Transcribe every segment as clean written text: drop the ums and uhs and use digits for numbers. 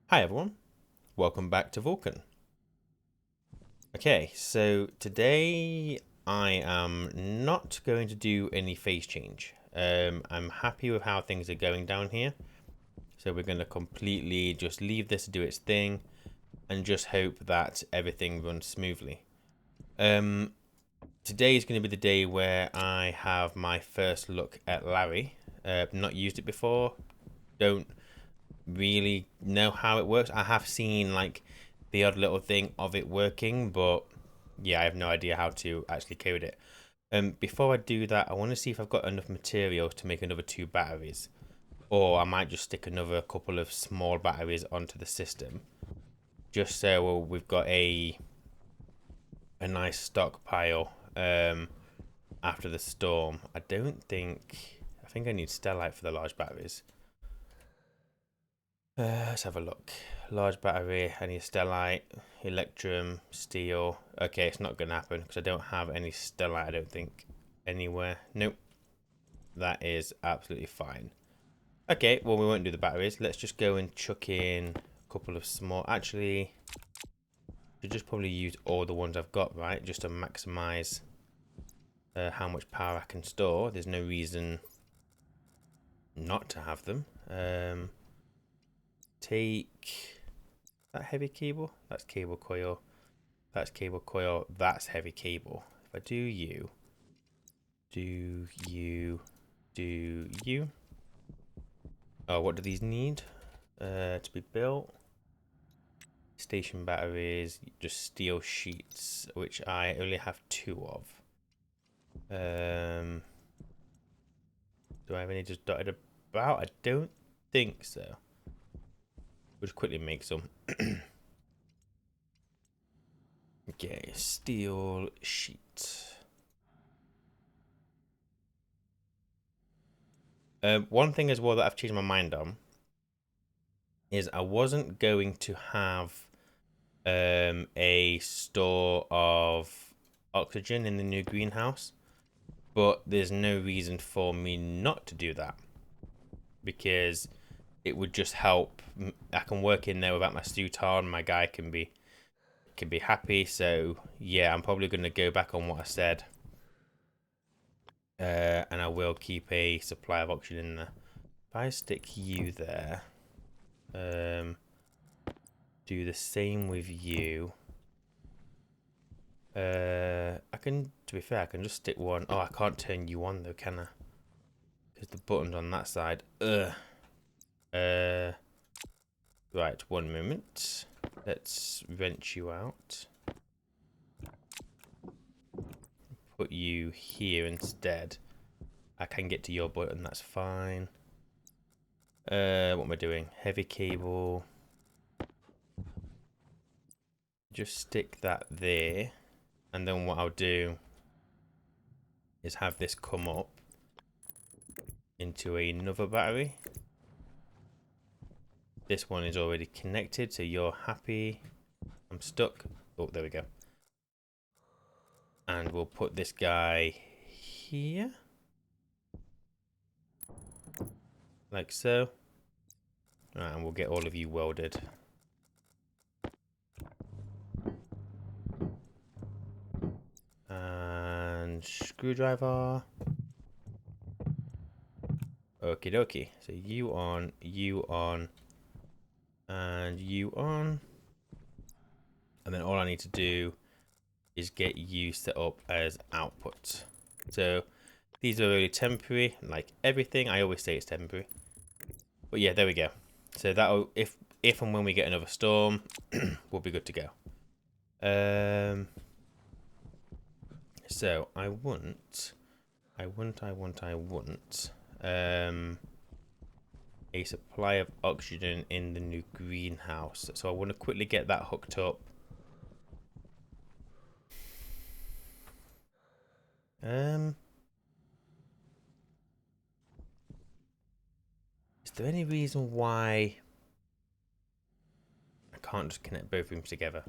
Hi everyone, welcome back to Vulcan. Okay, so today I am not going to do any phase change. I'm happy with how things are going down here. So we're going to completely just leave this to do its thing and just hope that everything runs smoothly. Today is going to be the day where I have my first look at LArRE. Not used it before, don't really know how it works. I have seen like the odd little thing of it working, but yeah, I have no idea how to actually code it. Before I do that, I want to see if I've got enough material to make another 2 batteries, or I might just stick another couple of small batteries onto the system, just so we've got a nice stockpile after the storm. I think I need stellite for the large batteries. Let's have a look. Large battery, I need stellite, electrum, steel. Okay, it's not going to happen because I don't have any stellite, I don't think, anywhere. Nope. That is absolutely fine. Okay, well, we won't do the batteries. Let's just go and chuck in a couple of small... Actually, should just probably use all the ones I've got, right? Just to maximize how much power I can store. There's no reason not to have them. Take... that heavy cable? That's cable coil. That's cable coil. That's heavy cable. If I do you, do you, do you. Oh, what do these need to be built? Station batteries, just steel sheets, which I only have 2 of. Do I have any just dotted about? I don't think so. We'll just quickly make some. Okay, steel sheet. One thing as well that I've changed my mind on is I wasn't going to have a store of oxygen in the new greenhouse, but there's no reason for me not to do that because it would just help. I can work in there without my suit on. My guy can be happy. So yeah, I'm probably going to go back on what I said, and I will keep a supply of oxygen in there. If I stick you there, do the same with you. I can, to be fair, I can just stick one. Oh, I can't turn you on though, can I? Because the button's on that side. Ugh. Right, one moment. Let's wrench you out. Put you here instead. I can get to your button, that's fine. What am I doing? Heavy cable. Just stick that there. And then what I'll do is have this come up into another battery. This one is already connected, so you're happy. I'm stuck. Oh, there we go. And we'll put this guy here. Like so. Right, and we'll get all of you welded. And screwdriver. Okie dokie. So you on, and you on. And then all I need to do is get you set up as output. So these are really temporary, like everything. I always say it's temporary. But yeah, there we go. So that'll, if and when we get another storm, we'll be good to go. So I want a supply of oxygen in the new greenhouse. So I want to quickly get that hooked up. Is there any reason why I can't just connect both rooms together?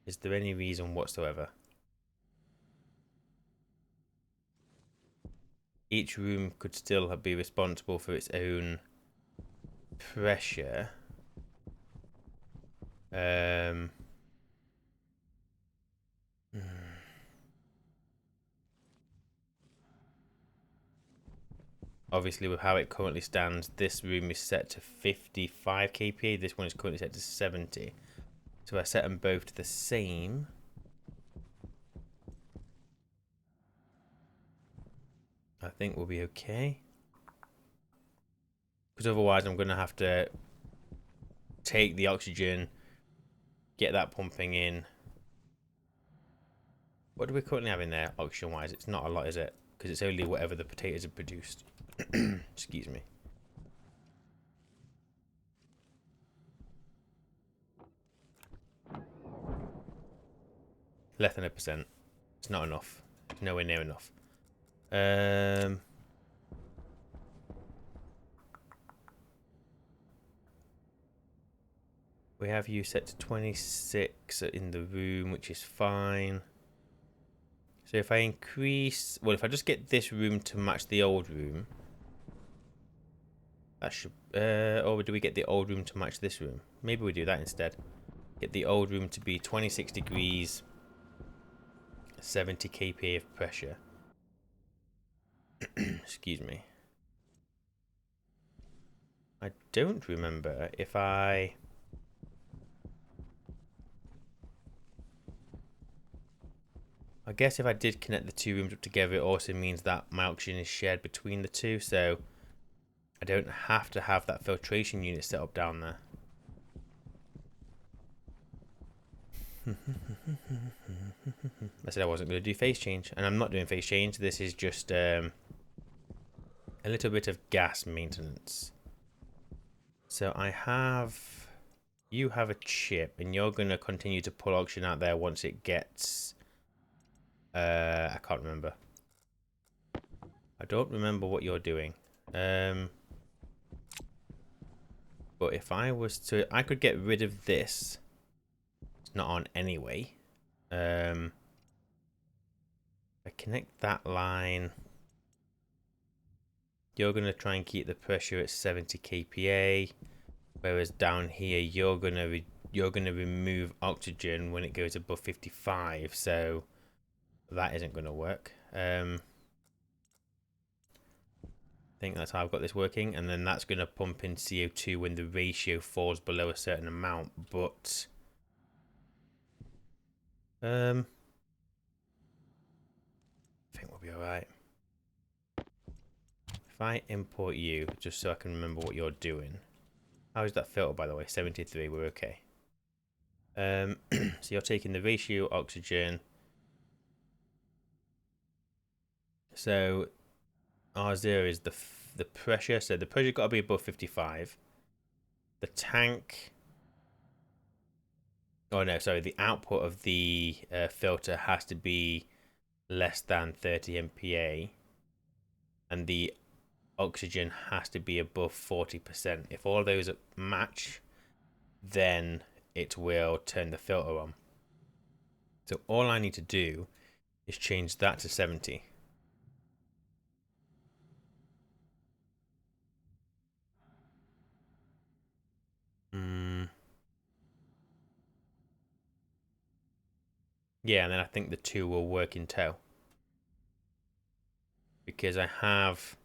Is there any reason whatsoever? Each room could still be responsible for its own pressure. Obviously, with how it currently stands, this room is set to 55 kPa. This one is currently set to 70. So I set them both to the same. I think we'll be okay. Because otherwise I'm going to have to take the oxygen, get that pumping in. What do we currently have in there, oxygen-wise? It's not a lot, is it? Because it's only whatever the potatoes have produced. Excuse me. Less than 1%. It's not enough. It's nowhere near enough. We have you set to 26 in the room, which is fine. So if I increase... Well, if I just get this room to match the old room... That should... or do we get the old room to match this room? Maybe we do that instead. Get the old room to be 26 degrees... 70 kPa of pressure. Excuse me. I don't remember if I guess if I did connect the two rooms up together, it also means that my oxygen is shared between the two, so I don't have to have that filtration unit set up down there. I said I wasn't going to do phase change, and I'm not doing phase change. This is just a little bit of gas maintenance. So you have a chip, and you're going to continue to pull oxygen out there once it gets... I can't remember. I don't remember what you're doing. But if I was to... I could get rid of this. It's not on anyway. I connect that line. You're going to try and keep the pressure at 70 kPa. Whereas down here, you're going to remove oxygen when it goes above 55. So that isn't going to work. I think that's how I've got this working, and then that's going to pump in CO2 when the ratio falls below a certain amount, but I think we'll be alright. If I import you, just so I can remember what you're doing. How is that filter, by the way? 73, we're okay. So you're taking the ratio oxygen. So R0 is the pressure, so the pressure's got to be above 55. The tank... Oh no, sorry, the output of the filter has to be less than 30 MPa. And the oxygen has to be above 40%. If all those match, then it will turn the filter on. So all I need to do is change that to 70. Yeah, and then I think the two will work in tow. Because I have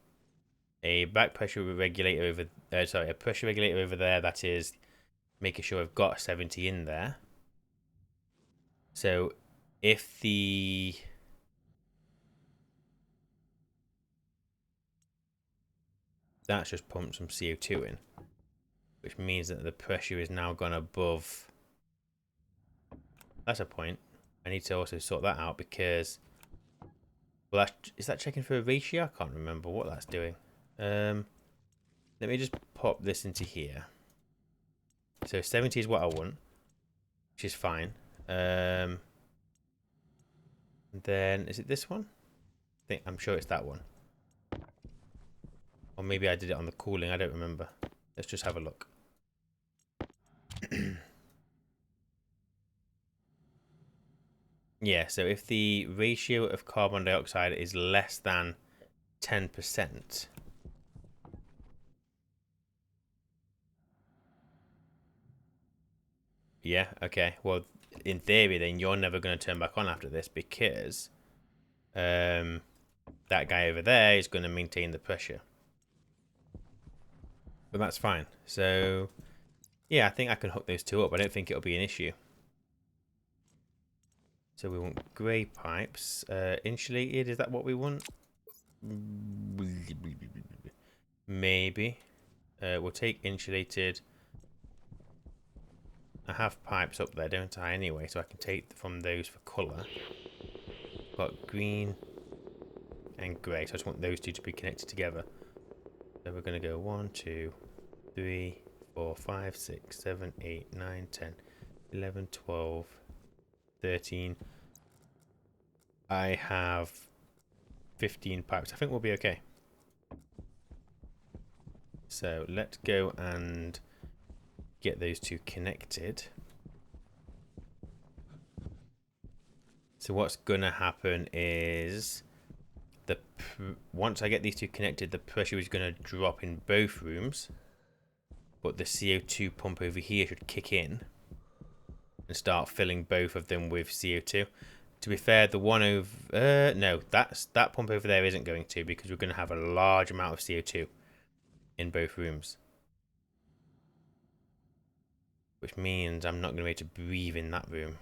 a back pressure regulator over... a pressure regulator over there that is making sure I've got 70 in there. So if the... That's just pumped some CO2 in, which means that the pressure is now gone above... That's a point. I need to also sort that out because... Well, is that checking for a ratio? I can't remember what that's doing. Let me just pop this into here. So 70 is what I want, which is fine. Then is it this one? I'm sure it's that one. Or maybe I did it on the cooling. I don't remember. Let's just have a look. Yeah, so if the ratio of carbon dioxide is less than 10%, Yeah, okay. Well, in theory, then you're never going to turn back on after this because that guy over there is going to maintain the pressure. But that's fine. So, yeah, I think I can hook those two up. I don't think it'll be an issue. So we want grey pipes. Insulated, is that what we want? Maybe. We'll take insulated. I have pipes up there, don't I, anyway? So I can take from those for colour. Got green and grey, so I just want those two to be connected together. So we're going to go 1, 2, 3, 4, 5, 6, 7, 8, 9, 10, 11, 12, 13. I have 15 pipes. I think we'll be okay. So let's go and get those two connected. So what's gonna happen is once I get these two connected, the pressure is gonna drop in both rooms, but the CO2 pump over here should kick in and start filling both of them with CO2. To be fair, the one over no, that pump over there isn't going to, because we're gonna have a large amount of CO2 in both rooms, which means I'm not gonna be able to breathe in that room.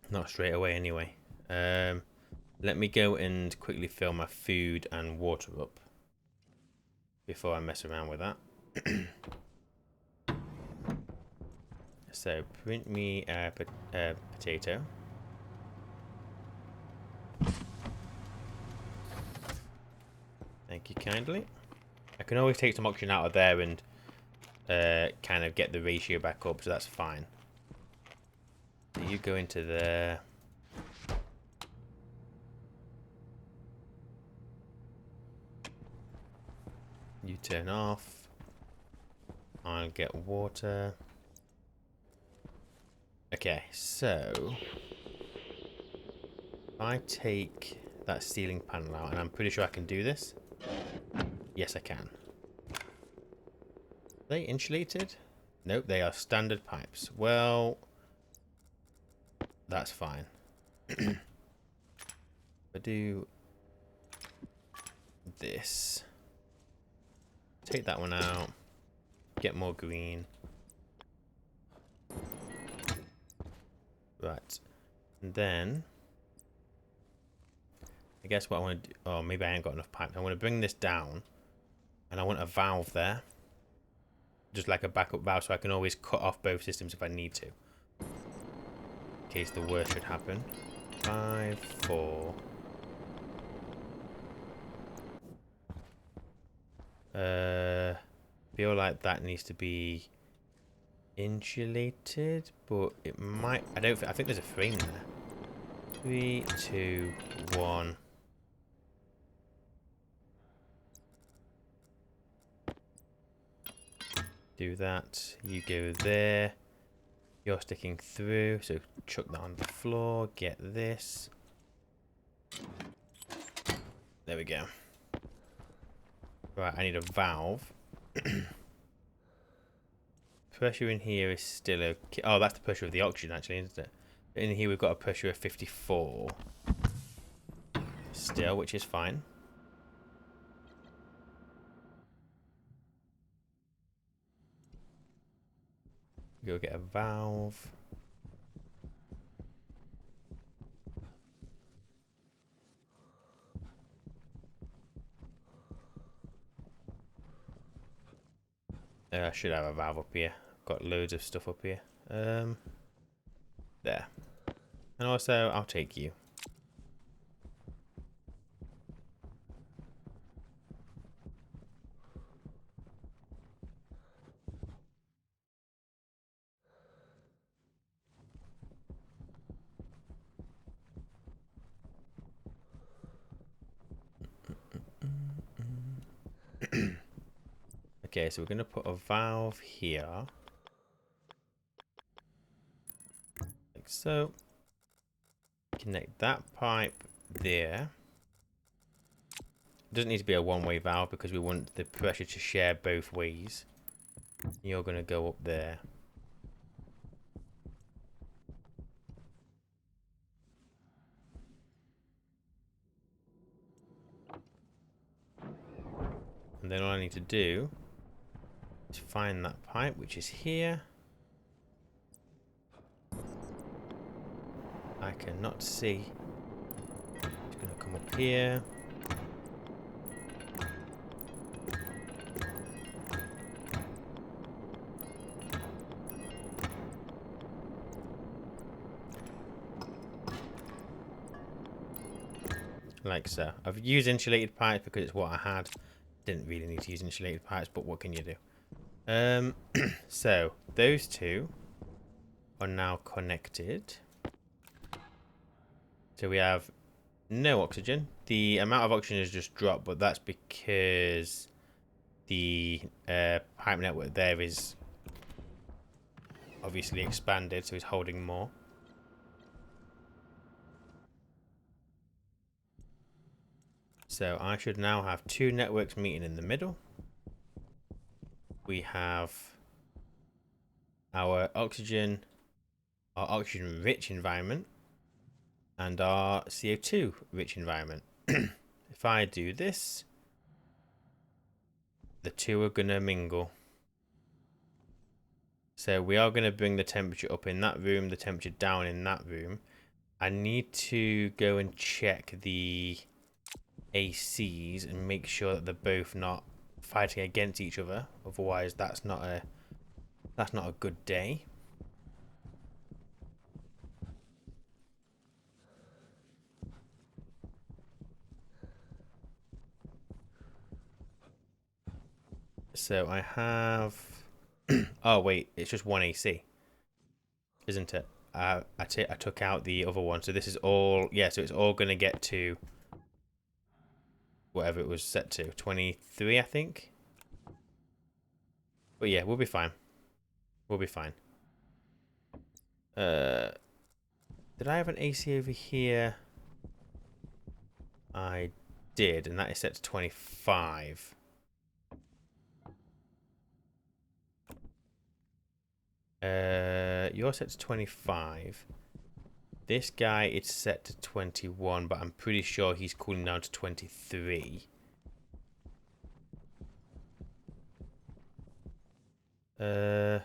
Not straight away, anyway. Let me go and quickly fill my food and water up before I mess around with that. So, print me a potato. Thank you kindly. I can always take some oxygen out of there and kind of get the ratio back up, so that's fine. So you go into there. You turn off. I'll get water. Okay, so I take that ceiling panel out, and I'm pretty sure I can do this. Yes, I can. Are they insulated? Nope, they are standard pipes. Well, that's fine. I do this. Take that one out. Get more green. Right. And then I guess what I want to do... Oh, maybe I ain't got enough pipes. I want to bring this down. And I want a valve there. Just like a backup valve, so I can always cut off both systems if I need to. In case the worst should happen. 5, 4... feel like that needs to be insulated, but it might... I think there's a frame there. 3, 2, 1. Do that. You go there. You're sticking through, so chuck that on the floor. Get this. There we go. Right, I need a valve. Pressure in here is still okay. Oh, that's the pressure of the oxygen, actually, isn't it? In here we've got a pressure of 54. Still, which is fine. Go get a valve. I should have a valve up here. Got loads of stuff up here. There. And also, I'll take you. Okay, so we're going to put a valve here. Like so. Connect that pipe there. It doesn't need to be a one-way valve because we want the pressure to share both ways. You're going to go up there. And then all I need to do is find that pipe, which is here. I cannot see. It's going to come up here. Like so. I've used insulated pipes because it's what I had. Didn't really need to use insulated pipes, but what can you do? So those two are now connected. So we have no oxygen. The amount of oxygen has just dropped, but that's because the pipe network there is obviously expanded, so it's holding more. So I should now have two networks meeting in the middle. We have our oxygen rich environment and our CO2 rich environment. If I do this, the two are gonna mingle. So we are gonna bring the temperature up in that room, the temperature down in that room. I need to go and check the ACs and make sure that they're both not fighting against each other. Otherwise, that's not a good day. So I have. Oh wait, it's just one AC, isn't it? I took out the other one, so this is all. Yeah, so it's all gonna get to whatever it was set to, 23, I think. But yeah, we'll be fine. We'll be fine. Did I have an AC over here? I did, and that is set to 25. You're set to 25. This guy is set to 21, but I'm pretty sure he's cooling down to 23. I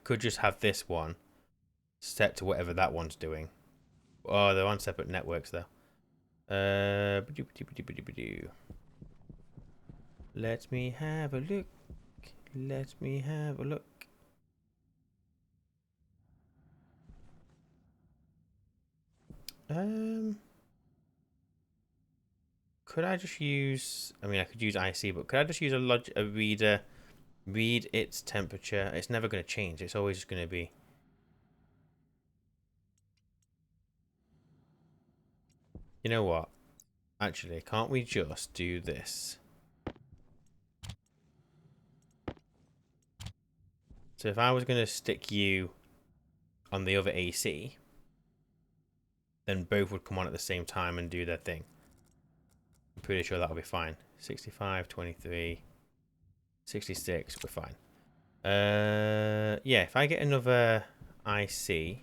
could just have this one set to whatever that one's doing. Oh, they're on separate networks though. Let me have a look. Let me have a look. Could I just use? I mean, I could use IC, but could I just use a reader? Read its temperature. It's never going to change. It's always just going to be. You know what? Actually, can't we just do this? So if I was going to stick you on the other AC, then both would come on at the same time and do their thing. I'm pretty sure that'll be fine. 65, 23, 66, we're fine. Yeah, if I get another IC,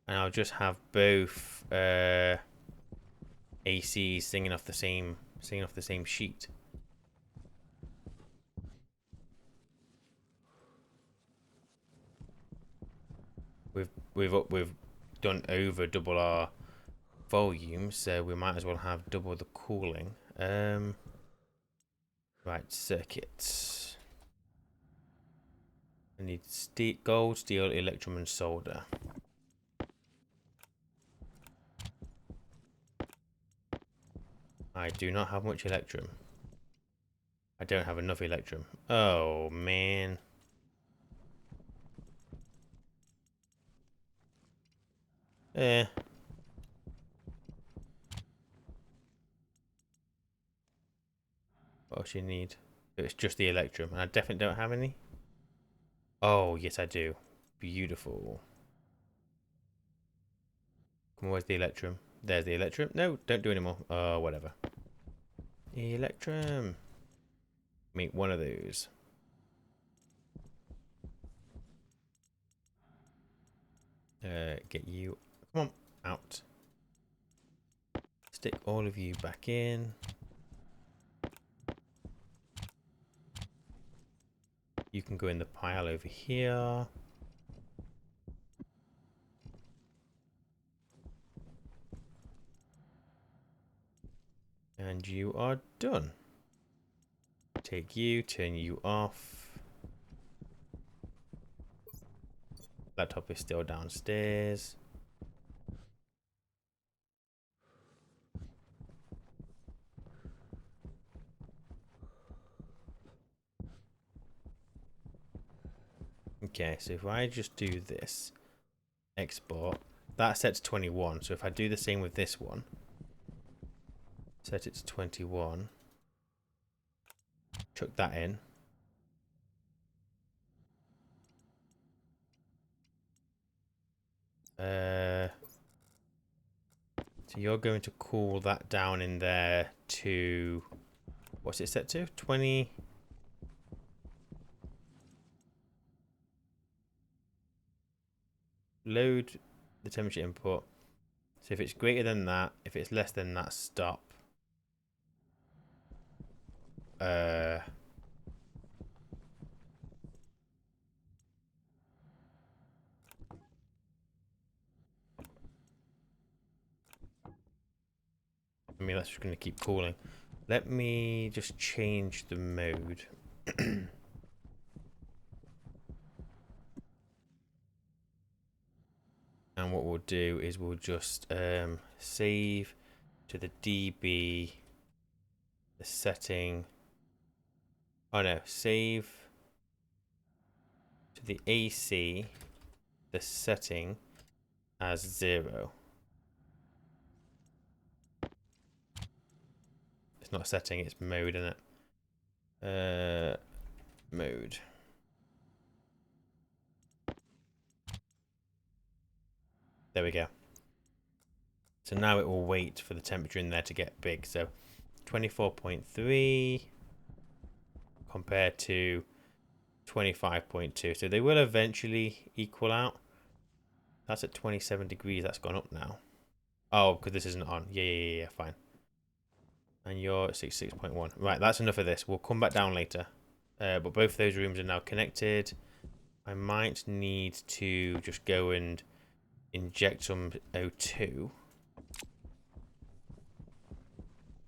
and I'll just have both ACs singing off the same sheet. We've done over double our volume, so we might as well have double the cooling. Right, circuits. I need gold, steel, electrum, and solder. I do not have much electrum. I don't have enough electrum. Oh, man. Eh. What else you need? It's just the electrum, and I definitely don't have any. Oh, yes, I do. Beautiful. Come on, where's the electrum? There's the electrum. No, don't do anymore. Oh, whatever. Electrum. Make one of those. Get you. Come on, out. stick all of you back in. You can go in the pile over here. And you are done. Take you, turn you off. Laptop is still downstairs. Okay, so if I just do this, export, that sets 21. So if I do the same with this one, set it to 21, chuck that in. So you're going to cool that down in there to, what's it set to? 20. Load the temperature input. So if it's greater than that, if it's less than that, stop. I mean, that's just going to keep cooling. Let me just change the mode. And what we'll do is we'll just save to the dB, the setting. Oh no, save to the AC, the setting as 0. It's not setting, it's mode, isn't it? Mode. There we go. So now it will wait for the temperature in there to get big. So 24.3 compared to 25.2. So they will eventually equal out. That's at 27 degrees. That's gone up now. Oh, because this isn't on. Yeah, fine. And you're at 66.1. Right, that's enough of this. We'll come back down later. But both those rooms are now connected. I might need to just go and inject some O2.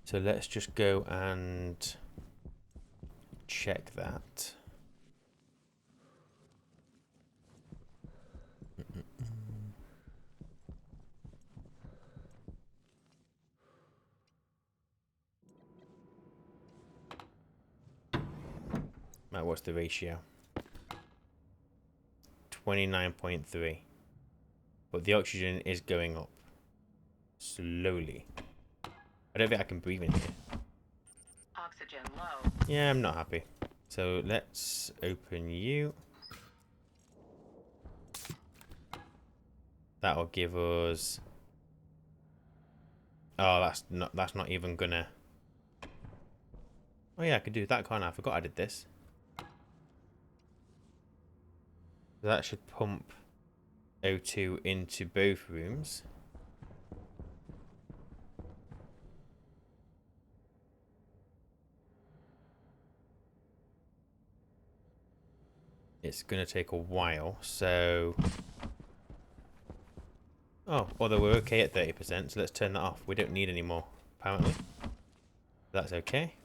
So let's just go and check that. Right, what's the ratio? 29.3. But the oxygen is going up slowly. I don't think I can breathe in here. Oxygen low. Yeah, I'm not happy. So let's open you. That'll give us. Oh, that's not even gonna. Oh yeah, I could do that, can't I? I forgot I did this. So that should pump O2 into both rooms. It's going to take a while, so... Oh, although we're okay at 30%, so let's turn that off. We don't need any more, apparently. That's okay.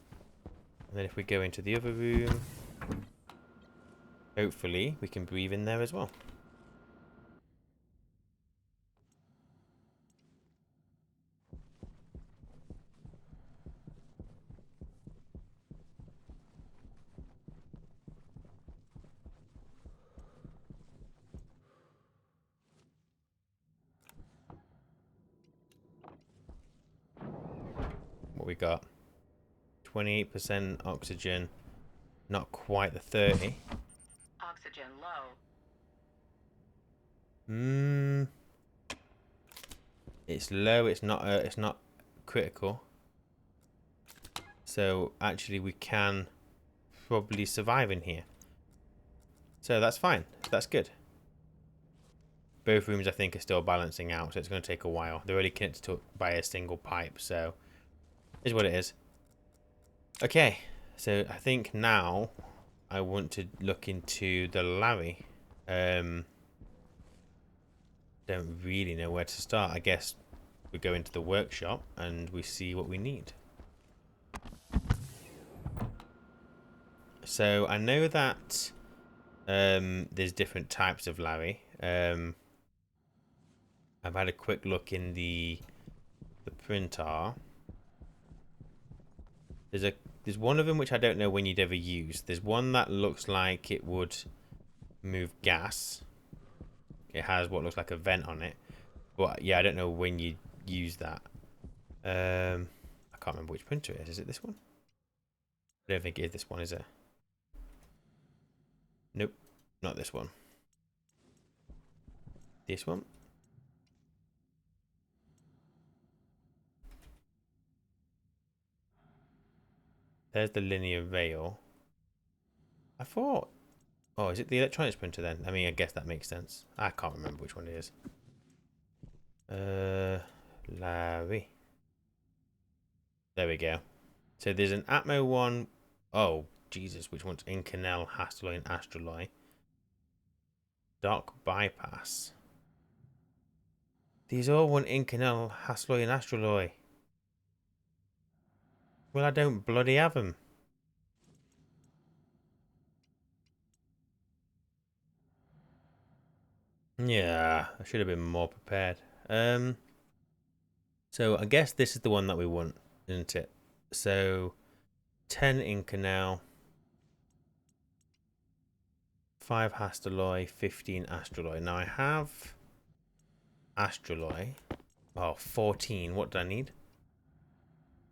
And then if we go into the other room, hopefully we can breathe in there as well. What we got? 28% oxygen, not quite the 30. Oxygen low. It's low. It's not critical. So actually, we can probably survive in here. So that's fine. That's good. Both rooms, I think, are still balancing out, so it's going to take a while. They're only connected to by a single pipe, so is what it is. Okay, so I think now I want to look into the LArRE. Don't really know where to start. I guess we go into the workshop and we see what we need. So I know that there's different types of LArRE. I've had a quick look in the printer. There's one of them which I don't know when you'd ever use. There's one that looks like it would move gas. It has what looks like a vent on it. But yeah, I don't know when you use that. I can't remember which printer it is. Is it this one? I don't think it is this one, is it? Nope, not this one. This one? There's the linear rail. I thought... Oh, is it the electronics printer then? I mean, I guess that makes sense. I can't remember which one it is. LArRE. There we go. So there's an Atmo one. Oh, Jesus, which one's Inconel, Hastelloy, and Astroloy? Dock bypass. These all want Inconel, Hastelloy, and Astroloy. Well, I don't bloody have them. Yeah, I should have been more prepared. So I guess this is the one that we want, isn't it? So 10 Inconel, 5 Hastelloy, 15 Astroloy. Now I have Astroloy. Oh, 14. What do I need?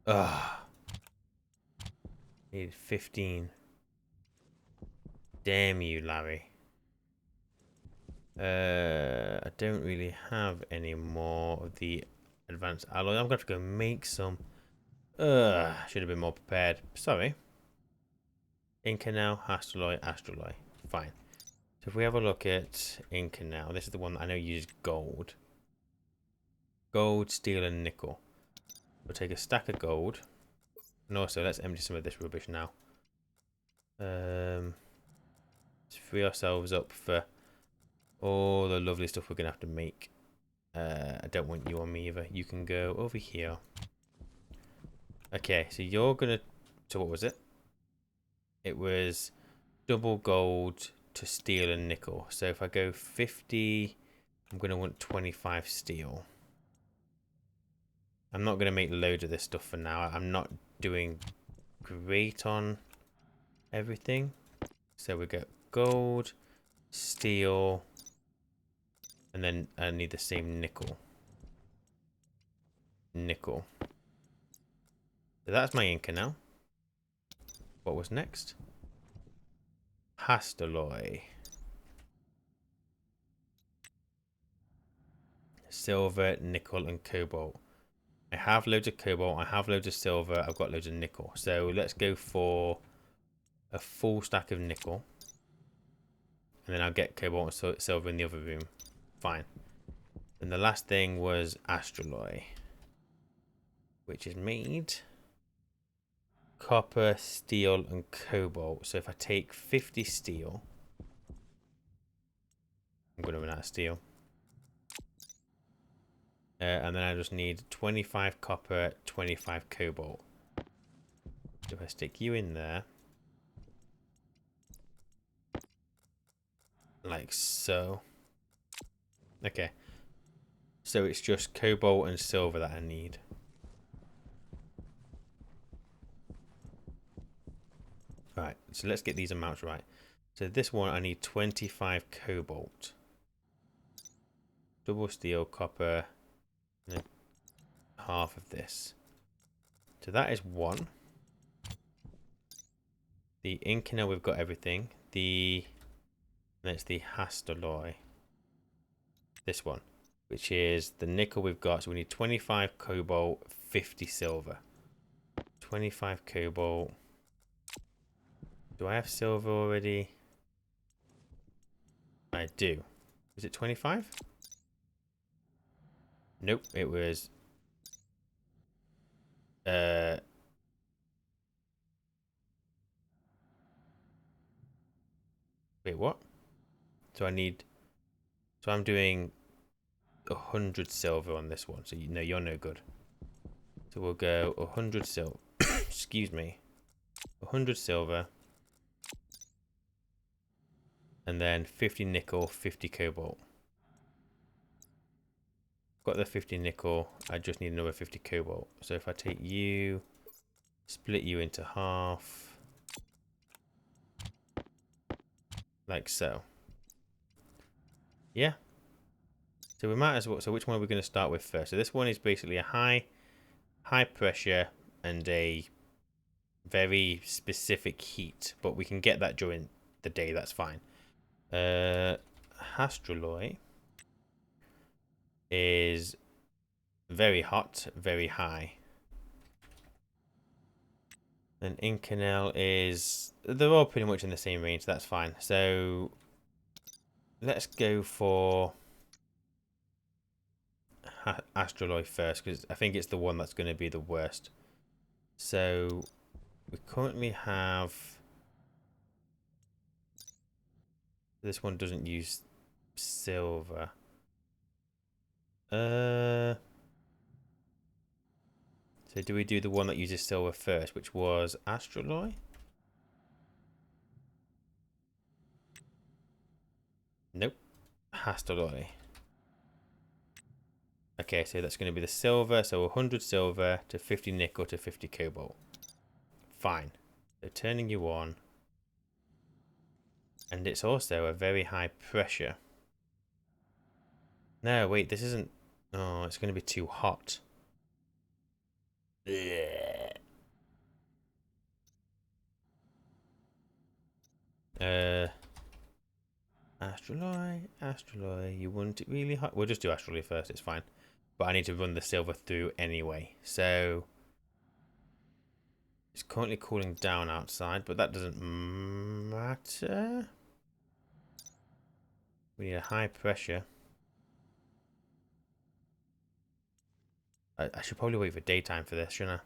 Ugh. Need 15. Damn you, LArRE. I don't really have any more of the advanced alloy. I'm going to have to go make some. Should have been more prepared. Sorry. Inconel, Hastelloy, Astroloy. Fine. So if we have a look at Inconel, this is the one that I know uses gold. Gold, steel, and nickel. We'll take a stack of gold. And also, let's empty some of this rubbish now. Let's free ourselves up for all the lovely stuff we're going to have to make. I don't want you on me either. You can go over here. Okay, so you're going to... So what was it? It was double gold to steel and nickel. So if I go 50, I'm going to want 25 steel. I'm not going to make loads of this stuff for now. I'm not doing great on everything. So we get gold, steel, and then I need the same nickel. Nickel. So that's my Inconel. What was next? Hastelloy. Silver, nickel, and cobalt. I have loads of cobalt. I have loads of silver. I've got loads of nickel. So let's go for a full stack of nickel. And then I'll get cobalt and silver in the other room. Fine. And the last thing was Astroloy, which is made copper, steel, and cobalt. So if I take 50 steel, I'm going to run out of steel. And then I just need 25 copper, 25 cobalt. So if I stick you in there, like so. Okay. So it's just cobalt and silver that I need. Right, so let's get these amounts right. So this one I need 25 cobalt. Double steel, copper, and then half of this. So that is one. The Inconel, we've got everything. That's the Hastelloy. This one, which is the nickel we've got. So we need 25 cobalt, 50 silver. 25 cobalt. Do I have silver already? I do. Is it 25? Nope, it was wait, what? So I need so I'm doing 100 silver on this one, so you know you're no good. So we'll go 100 silver. Excuse me. 100 silver. And then 50 nickel, 50 cobalt. Got the 50 nickel. I just need another 50 cobalt. So if I take you, split you into half. Like so. Yeah. So we might as well. So which one are we going to start with first? So this one is basically a high pressure and a very specific heat, but we can get that during the day. That's fine. Hastroloy is very hot, very high. And Inconel is... They're all pretty much in the same range. That's fine. So let's go for Astroloy first, because I think it's the one that's going to be the worst. So we currently have... This one doesn't use silver. So do we do the one that uses silver first, which was Astroloy? Nope. Hastroloy. Okay, so that's going to be the silver. So 100 silver to 50 nickel to 50 cobalt. Fine. So turning you on. And it's also a very high pressure. No, wait, this isn't... Oh, it's going to be too hot. Astroloy, you want it really hot? We'll just do Astroloy first, it's fine. But I need to run the silver through anyway. So it's currently cooling down outside, but that doesn't matter. We need a high pressure. I should probably wait for daytime for this, shouldn't I?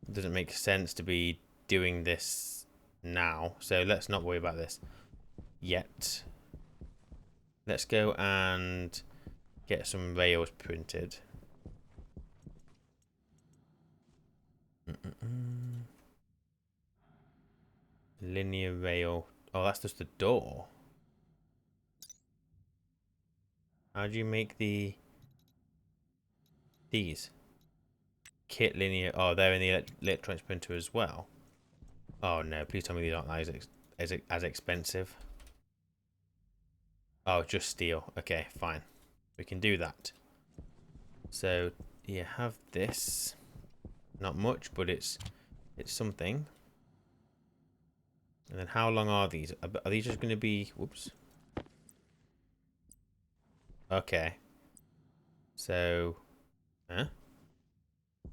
It doesn't make sense to be doing this now, so let's not worry about this yet. Let's go and get some rails printed. Linear rail. Oh, that's just the door. How do you make these? Kit linear. Oh, they're in the electronics printer as well. Oh no, please tell me these aren't as expensive. Oh, just steel. Okay, fine. We can do that. So you have this. Not much, but it's something. And then how long are these? Are these just going to be... Whoops. Okay. So... Huh?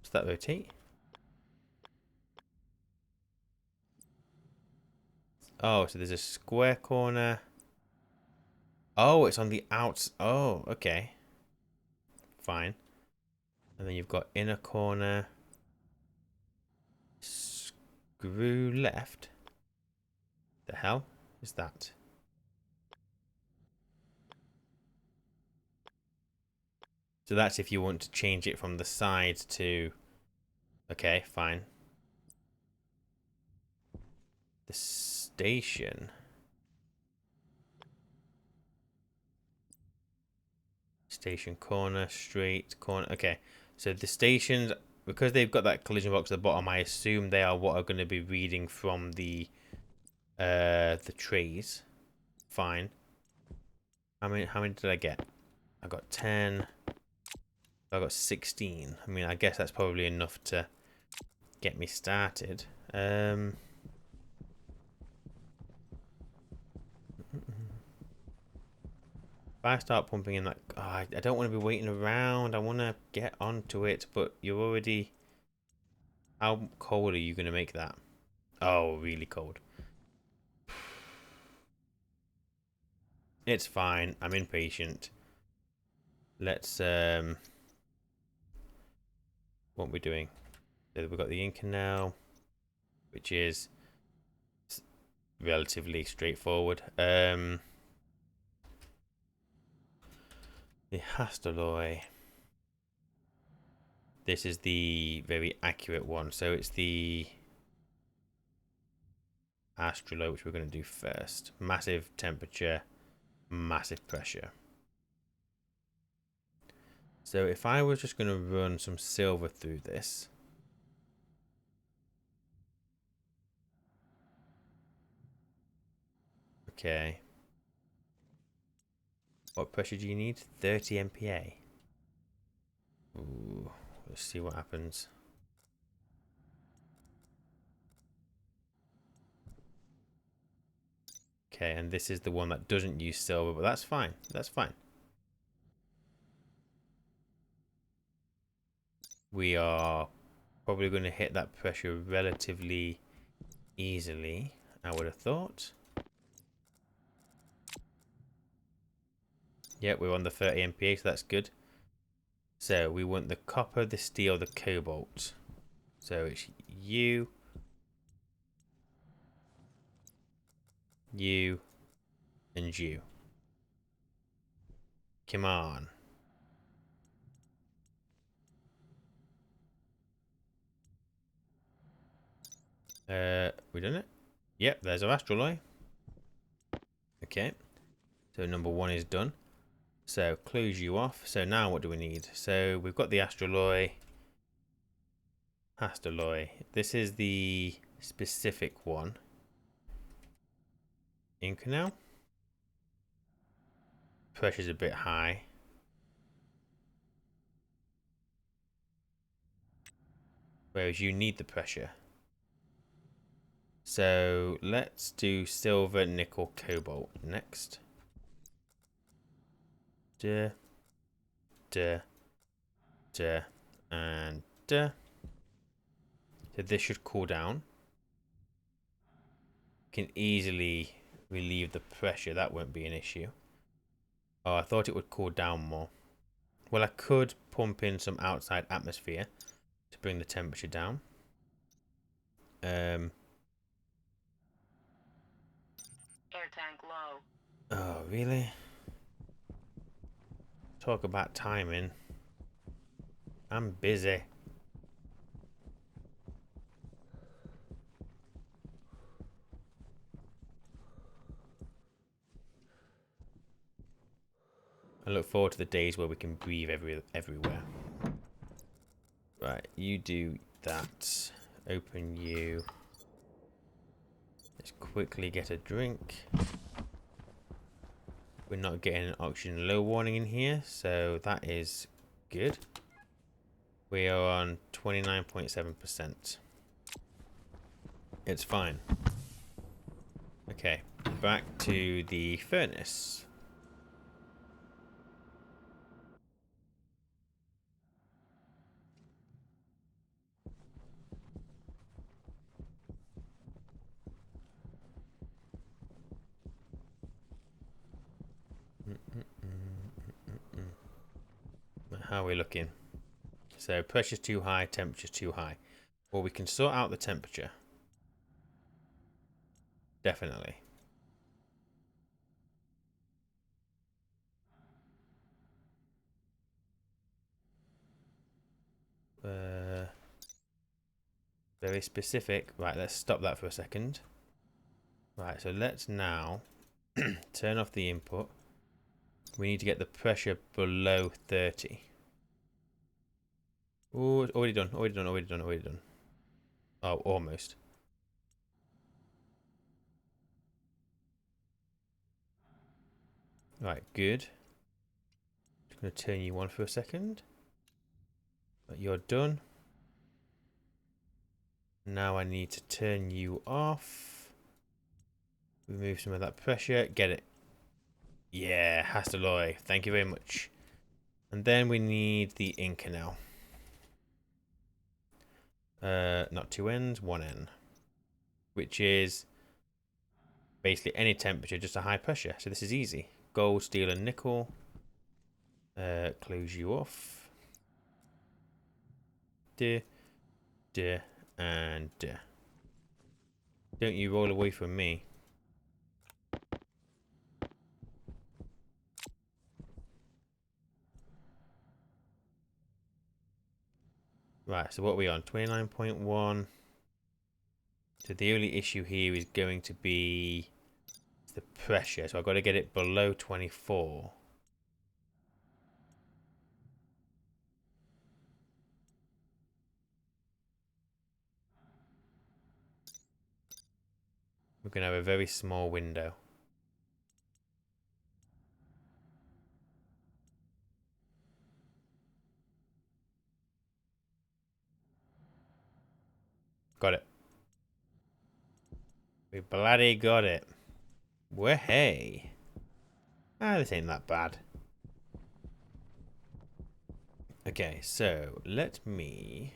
Does that rotate? Oh, so there's a square corner. Oh, it's on the outs. Oh, okay. Fine. And then you've got inner corner. Screw left. The hell is that? So that's if you want to change it from the side to... Okay, fine. The station. Station corner, straight corner. Okay, so the stations, because they've got that collision box at the bottom, I assume they are what are going to be reading from the trays. Fine. How many did I get? I got 10. I got 16. I mean, I guess that's probably enough to get me started. If I start pumping in that... Oh, I don't want to be waiting around. I want to get onto it, but you're already... How cold are you going to make that? Oh, really cold. It's fine. I'm impatient. let's what we're doing. So we've got the ink now, which is relatively straightforward. The Hastaloy. This is the very accurate one. So it's the Astroloy, which we're going to do first. Massive temperature, massive pressure. So if I was just going to run some silver through this. Okay. What pressure do you need? 30 MPa. Ooh, let's see what happens. Okay, and this is the one that doesn't use silver, but that's fine. That's fine. We are probably going to hit that pressure relatively easily, I would have thought. Yep, we're on the 30 MPa, so that's good. So we want the copper, the steel, the cobalt. So it's you, you, and you. Come on. We done it? Yep, there's our Astroloy. Okay. So number 1 is done. So close you off. So now what do we need? So we've got the Astroloy. Hastaloy. This is the specific one. Ink now. Pressure's a bit high. Whereas you need the pressure. So let's do silver, nickel, cobalt next. Duh, duh, duh, and duh. So this should cool down. Can easily relieve the pressure. That won't be an issue. Oh, I thought it would cool down more. Well, I could pump in some outside atmosphere to bring the temperature down. Air tank low. Oh, really? Talk about timing. I'm busy. I look forward to the days where we can breathe everywhere. Right, you do that. Open you. Let's quickly get a drink. We're not getting an oxygen low warning in here, so that is good. We are on 29.7%. It's fine. Okay, back to the furnace. How are we looking? So pressure's too high, temperature's too high. Well, we can sort out the temperature. Definitely. Very specific. Right, let's stop that for a second. Right, so let's now turn off the input. We need to get the pressure below 30. Oh, already done, already done, already done, already done. Oh, almost. Right, good. Just going to turn you on for a second. But you're done. Now I need to turn you off. Remove some of that pressure. Get it. Yeah, Hastaloy. Thank you very much. And then we need the inker now. Not 2 ends, 1 end. Which is basically any temperature, just a high pressure. So this is easy. Gold, steel, and nickel. Close you off. Duh, duh, and duh. Don't you roll away from me. Right, so what are we on? 29.1. So the only issue here is going to be the pressure. So I've got to get it below 24. We're going to have a very small window. Got it. We bloody got it. Hey. Ah, this ain't that bad. Okay, so let me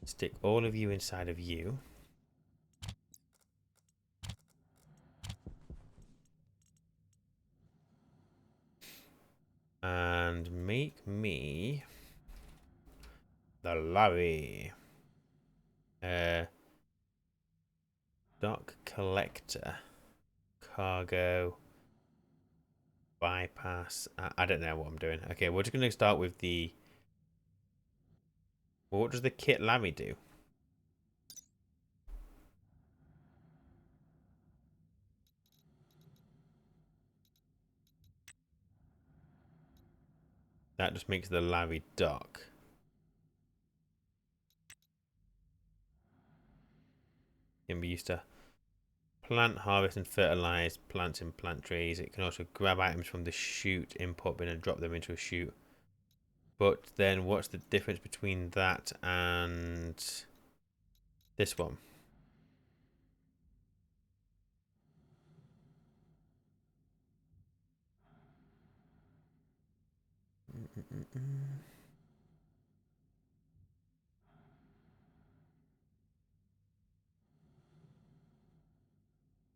stick all of you inside of you. And make me the LArRE. Dock collector. Cargo. Bypass. I don't know what I'm doing. Okay, we're just going to start with the... Well, what does the kit LArRE do? That just makes the LArRE dock. Can be used to plant, harvest, and fertilize plants in plant trays. It can also grab items from the chute input bin and drop them into a chute. But then what's the difference between that and this one?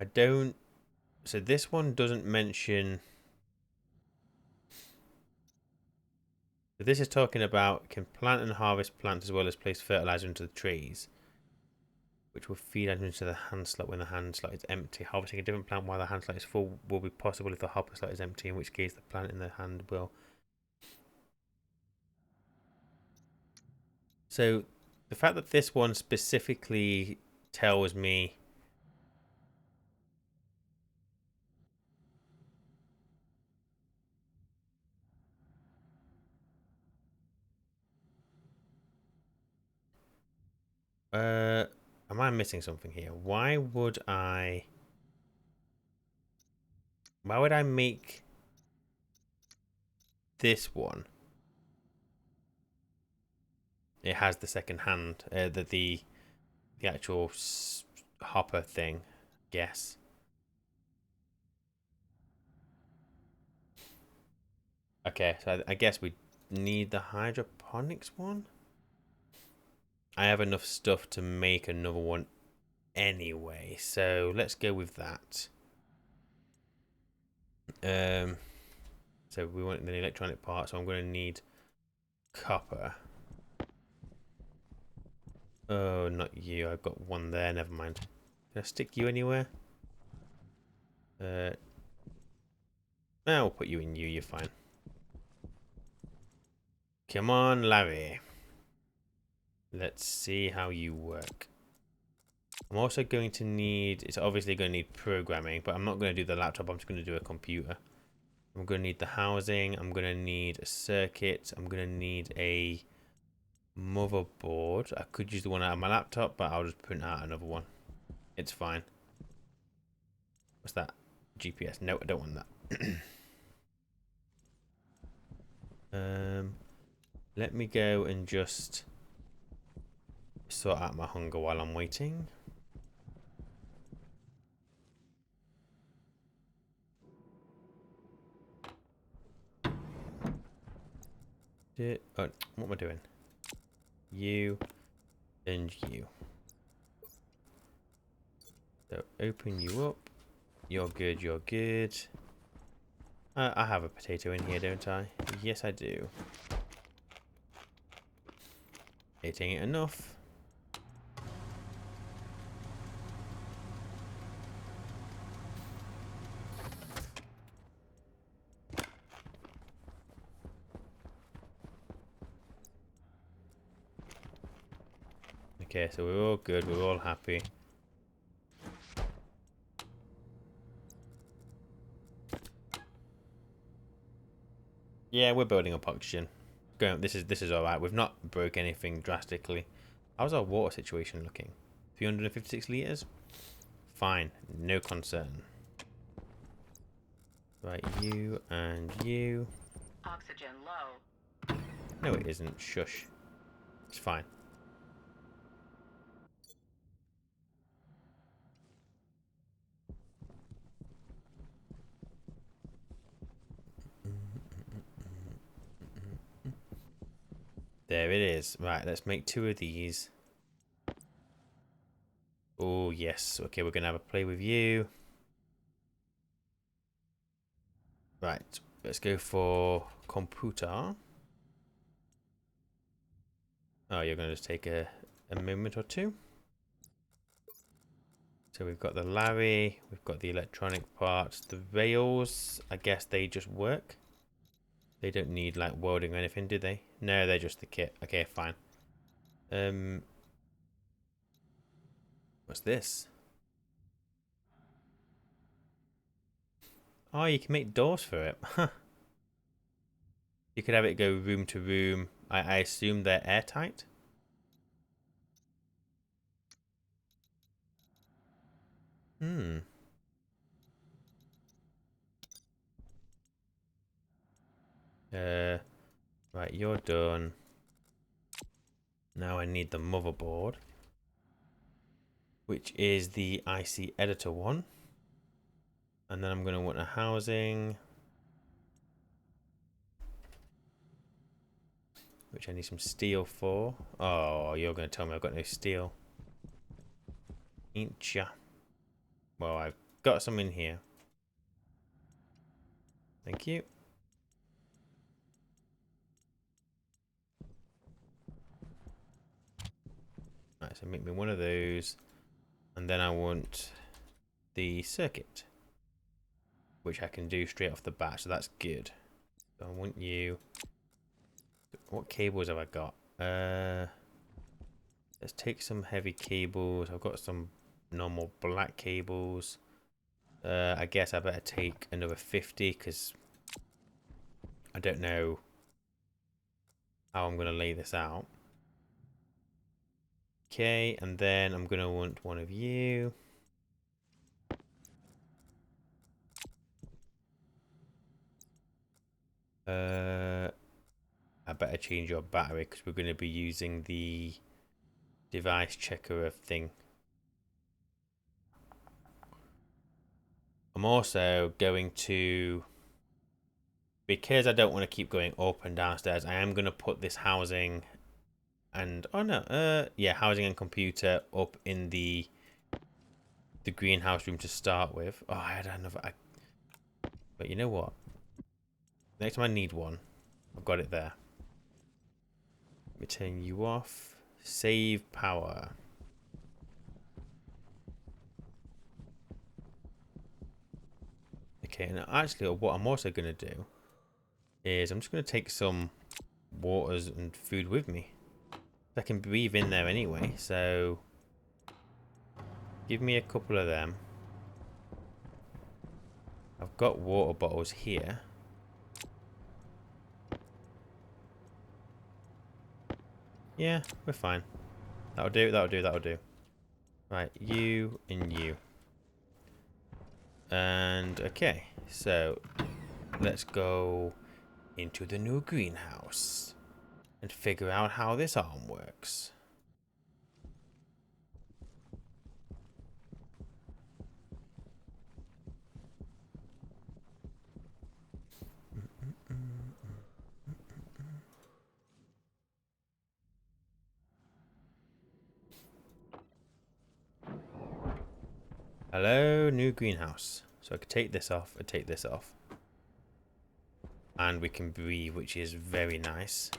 I don't... So this one doesn't mention... So this is talking about can plant and harvest plants as well as place fertilizer into the trees, which will feed items into the hand slot when the hand slot is empty. Harvesting a different plant while the hand slot is full will be possible if the hopper slot is empty, in which case the plant in the hand will... So the fact that this one specifically tells me am I missing something here? Why would I make this one? It has the second hand, the actual hopper thing. Yes. Okay, so I guess we need the hydroponics one. I have enough stuff to make another one anyway, so let's go with that. So we want the electronic part, so I'm going to need copper. Oh, not you. I've got one there. Never mind. Can I stick you anywhere? I'll put you in you. You're fine. Come on, LArRE. Let's see how you work. I'm also going to need... It's obviously going to need programming, but I'm not going to do the laptop. I'm just going to do a computer. I'm going to need the housing. I'm going to need a circuit. I'm going to need a motherboard. I could use the one out of my laptop, but I'll just print out another one. It's fine. What's that? GPS. No, I don't want that. Let me go and just sort out my hunger while I'm waiting. Oh, what am I doing? You and you. So open you up. You're good, you're good. I have a potato in here, don't I? Yes, I do. It ain't enough. Okay, so we're all good. We're all happy. Yeah, we're building up oxygen. This is all right. We've not broke anything drastically. How's our water situation looking? 356 liters. Fine, no concern. Right, you and you. Oxygen low. No, it isn't. Shush. It's fine. There it is. Right, let's make 2 of these. Oh, yes. Okay, we're going to have a play with you. Right, let's go for computer. Oh, you're going to just take a moment or two. So we've got the LArRE, we've got the electronic parts, the rails, I guess they just work. They don't need like welding or anything, do they? No, they're just the kit. Okay, fine. What's this? Oh, you can make doors for it. You could have it go room to room. I assume they're airtight. Hmm. Right, you're done. Now I need the motherboard, which is the IC editor one. And then I'm going to want a housing, which I need some steel for. Oh, you're going to tell me I've got no steel. Ain't ya? Well, I've got some in here. Thank you. Right, so make me one of those. And then I want the circuit, which I can do straight off the bat, so that's good. So I want you. What cables have I got? Let's take some heavy cables. I've got some normal black cables. I guess I better take another 50 because I don't know how I'm going to lay this out. Okay, and then I'm going to want one of you. I better change your battery because we're going to be using the device checker thing. I'm also going to, because I don't want to keep going up and downstairs, I am going to put this housing and, oh no, yeah, housing and computer up in the greenhouse room to start with. Oh, I had another, but you know what? Next time I need one, I've got it there. Let me turn you off. Save power. Okay, and actually what I'm also going to do is I'm just going to take some waters and food with me. I can breathe in there anyway, so give me a couple of them. I've got water bottles here. Yeah, we're fine. That'll do, that'll do, that'll do. Right, you and you. And okay, so let's go into the new greenhouse and figure out how this arm works. Hello, new greenhouse. So I could take this off and take this off. And we can breathe, which is very nice.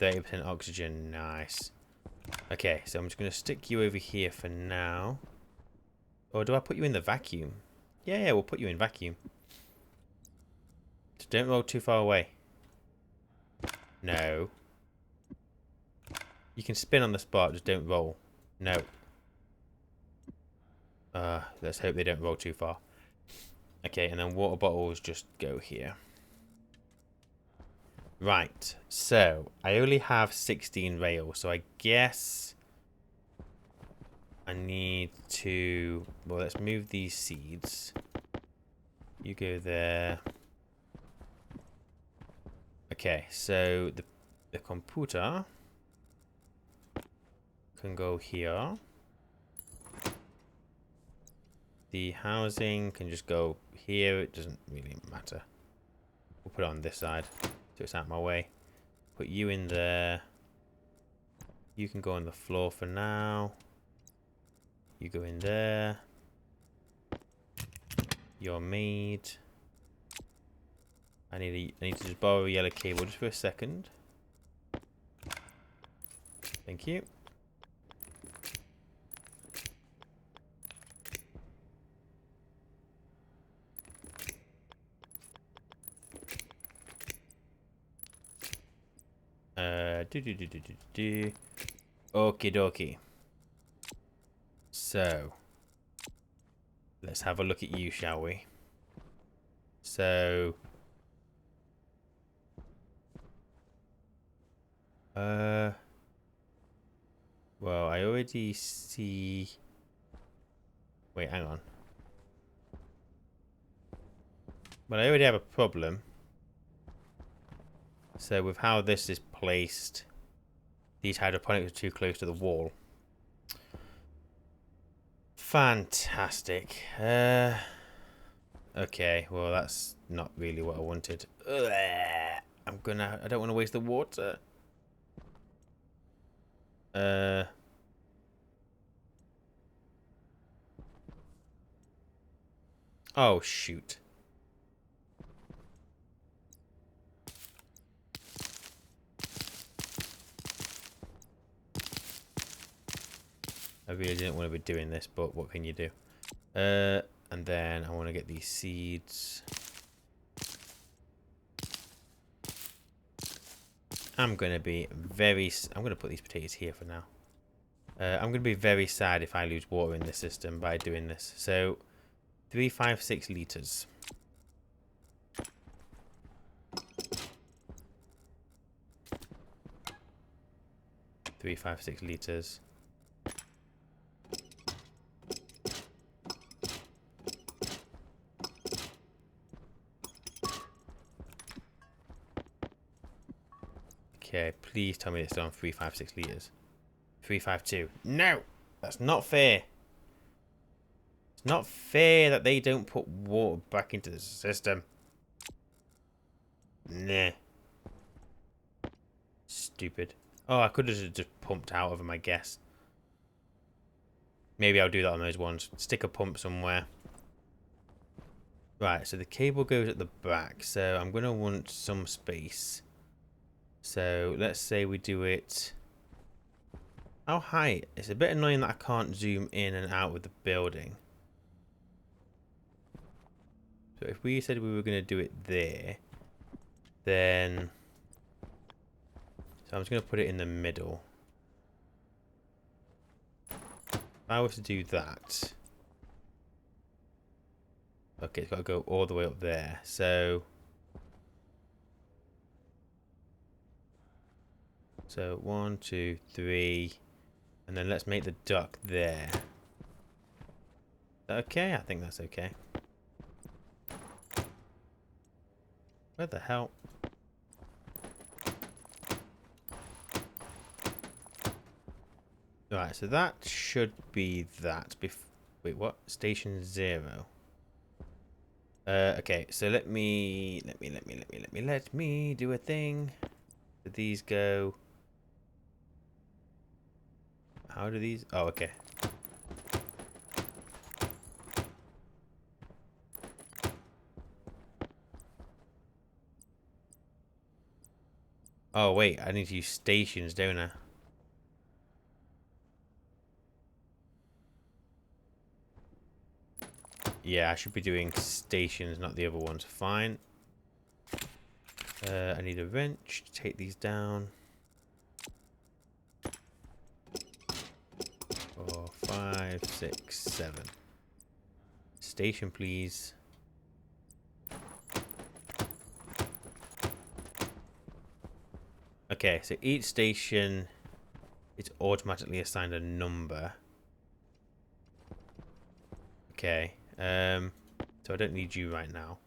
30% oxygen, nice. Okay, so I'm just going to stick you over here for now. Or do I put you in the vacuum? Yeah, we'll put you in vacuum. So don't roll too far away. No. You can spin on the spot, just don't roll. No. Let's hope they don't roll too far. Okay, and then water bottles just go here. Right, so I only have 16 rails, so I guess I need to... Well, let's move these seeds. You go there. Okay, so the computer can go here. The housing can just go here. It doesn't really matter. We'll put it on this side so it's out of my way. Put you in there. You can go on the floor for now. You go in there. You're made. I need to just borrow a yellow cable just for a second. Thank you. Okie dokie. So, let's have a look at you, shall we? So, well, I already see... Wait, hang on. But I already have a problem. So, with how this is placed, these hydroponics are too close to the wall. Fantastic. Okay, well, that's not really what I wanted. I don't want to waste the water. Oh, shoot. I really didn't want to be doing this, but what can you do? And then I want to get these seeds. I'm going to put these potatoes here for now. I'm going to be very sad if I lose water in this system by doing this. So, 356 litres. Litres. Okay, please tell me it's on 356 litres. 352. No! That's not fair. It's not fair that they don't put water back into the system. Nah. Stupid. Oh, I could have just pumped out of them, I guess. Maybe I'll do that on those ones. Stick a pump somewhere. Right, so the cable goes at the back. So I'm going to want some space. So let's say we do it... How high? It's a bit annoying that I can't zoom in and out with the building. So if we said we were going to do it there, then... So I'm just going to put it in the middle. If I was to do that... Okay, it's got to go all the way up there. So 1, 2, 3... And then let's make the duck there. Okay, I think that's okay. Where the hell? Right, so that should be that. Wait, what? Station 0. Okay, so let me do a thing. So these go. How do these? Oh, okay. Oh, wait. I need to use stations, don't I? Yeah, I should be doing stations, not the other ones. Fine. I need a wrench to take these down. 4, 5, 6, 7. Station, please. Okay, so each station is automatically assigned a number. Okay. So I don't need you right now.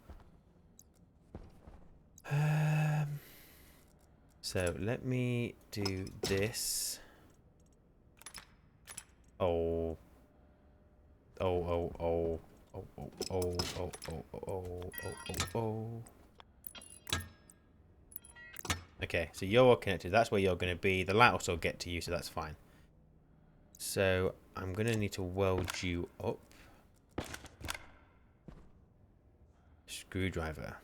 So let me do this. Oh. Oh, oh, oh. Oh, oh, oh, oh, oh, oh, oh, oh, oh. Okay, so you're all connected. That's where you're going to be. The light will still get to you, so that's fine. So I'm going to need to weld you up. Screwdriver.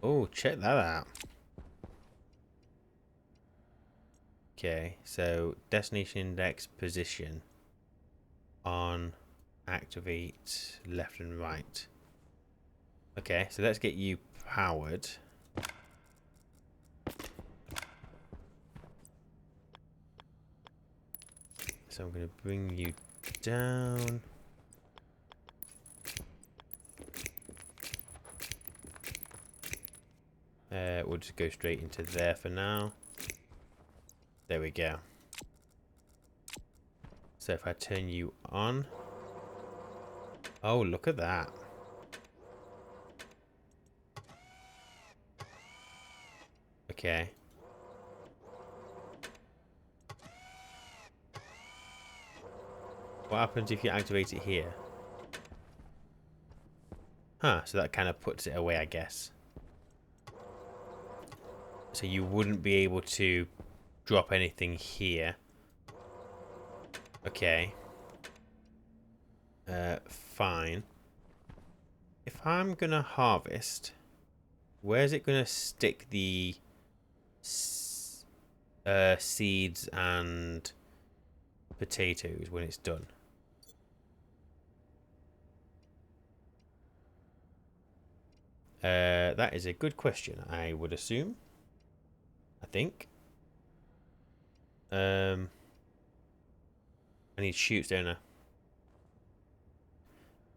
Oh, check that out. Okay, so destination index position on activate left and right. Okay, so let's get you powered. So I'm going to bring you down. We'll just go straight into there for now. There we go. So if I turn you on. Oh, look at that. Okay. What happens if you activate it here? Huh, so that kind of puts it away, I guess. So you wouldn't be able to drop anything here. Okay. Fine. If I'm gonna harvest, where's it gonna stick the seeds and potatoes when it's done? That is a good question, I would assume. I think. I need chutes, don't I?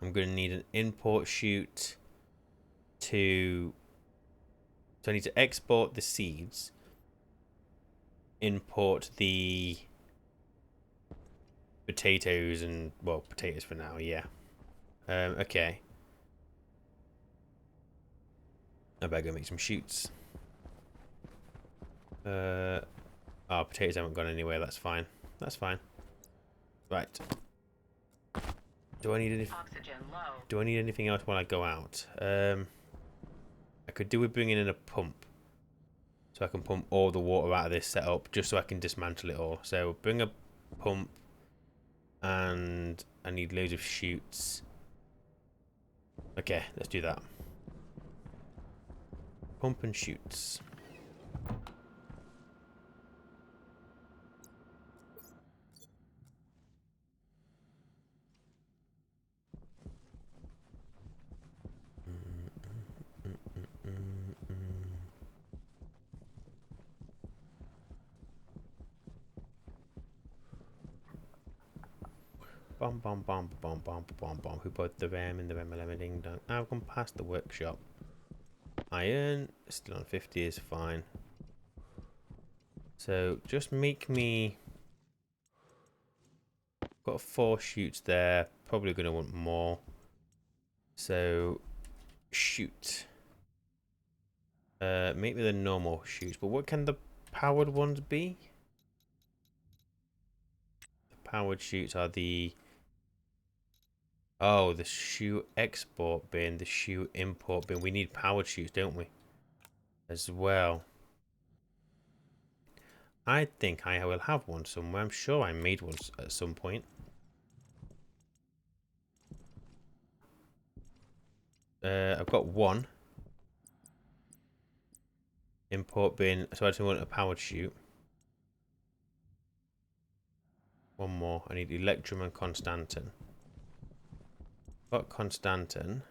I'm going to need an import chute to... So I need to export the seeds. Import the potatoes and... Well, potatoes for now, yeah. Okay. I better go make some chutes. Oh, potatoes haven't gone anywhere. That's fine. That's fine. Right. Do I need anything? Oxygen low. Do I need anything else when I go out? I could do with bringing in a pump, so I can pump all the water out of this setup, just so I can dismantle it all. So bring a pump, and I need loads of chutes. Okay, let's do that. Pump and chutes. Bom bom bom bom bom bom bom. Who put the ram in the ram ding dong? I've gone past the workshop. Iron still on 50 is fine. So just make me. Got 4 chutes there. Probably gonna want more. So shoot. Make me the normal chutes. But what can the powered ones be? The powered chutes are the. Oh, the shoe export bin, the shoe import bin. We need powered chutes, don't we? As well. I think I will have one somewhere. I'm sure I made one at some point. I've got one. Import bin. So I just want a powered chute. One more. I need electrum and constantin. Got constantin.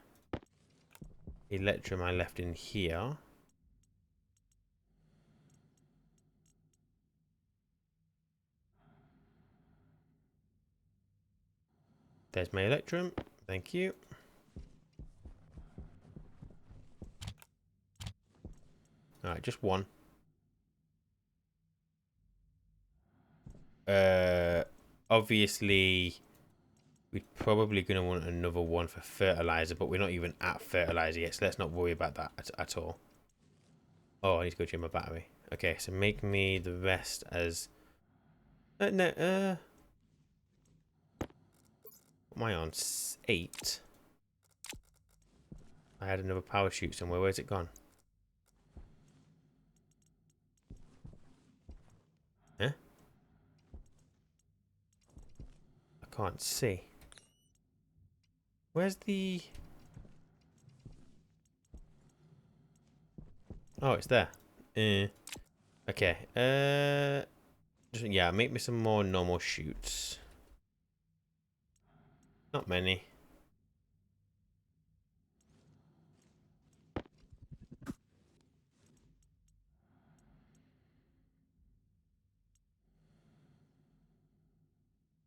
Electrum I left in here. There's my electrum. Thank you. Alright, just one. Obviously, we're probably going to want another one for fertilizer, but we're not even at fertilizer yet, so let's not worry about that at all. Oh, I need to go change my battery. Okay, so make me the rest as... what am I on? 8? I had another power chute somewhere. Where's it gone? Huh? I can't see. Where's the... oh, it's there. Okay. Yeah, make me some more normal chutes. Not many.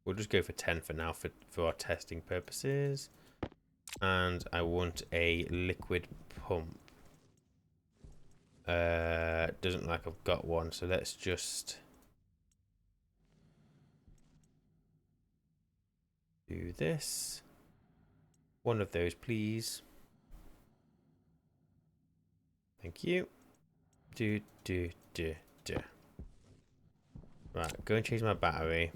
We'll just go for 10 for now for our testing purposes. And I want a liquid pump. Doesn't look like I've got one, so let's just do this. One of those, please. Thank you. Do. Right, go and change my battery.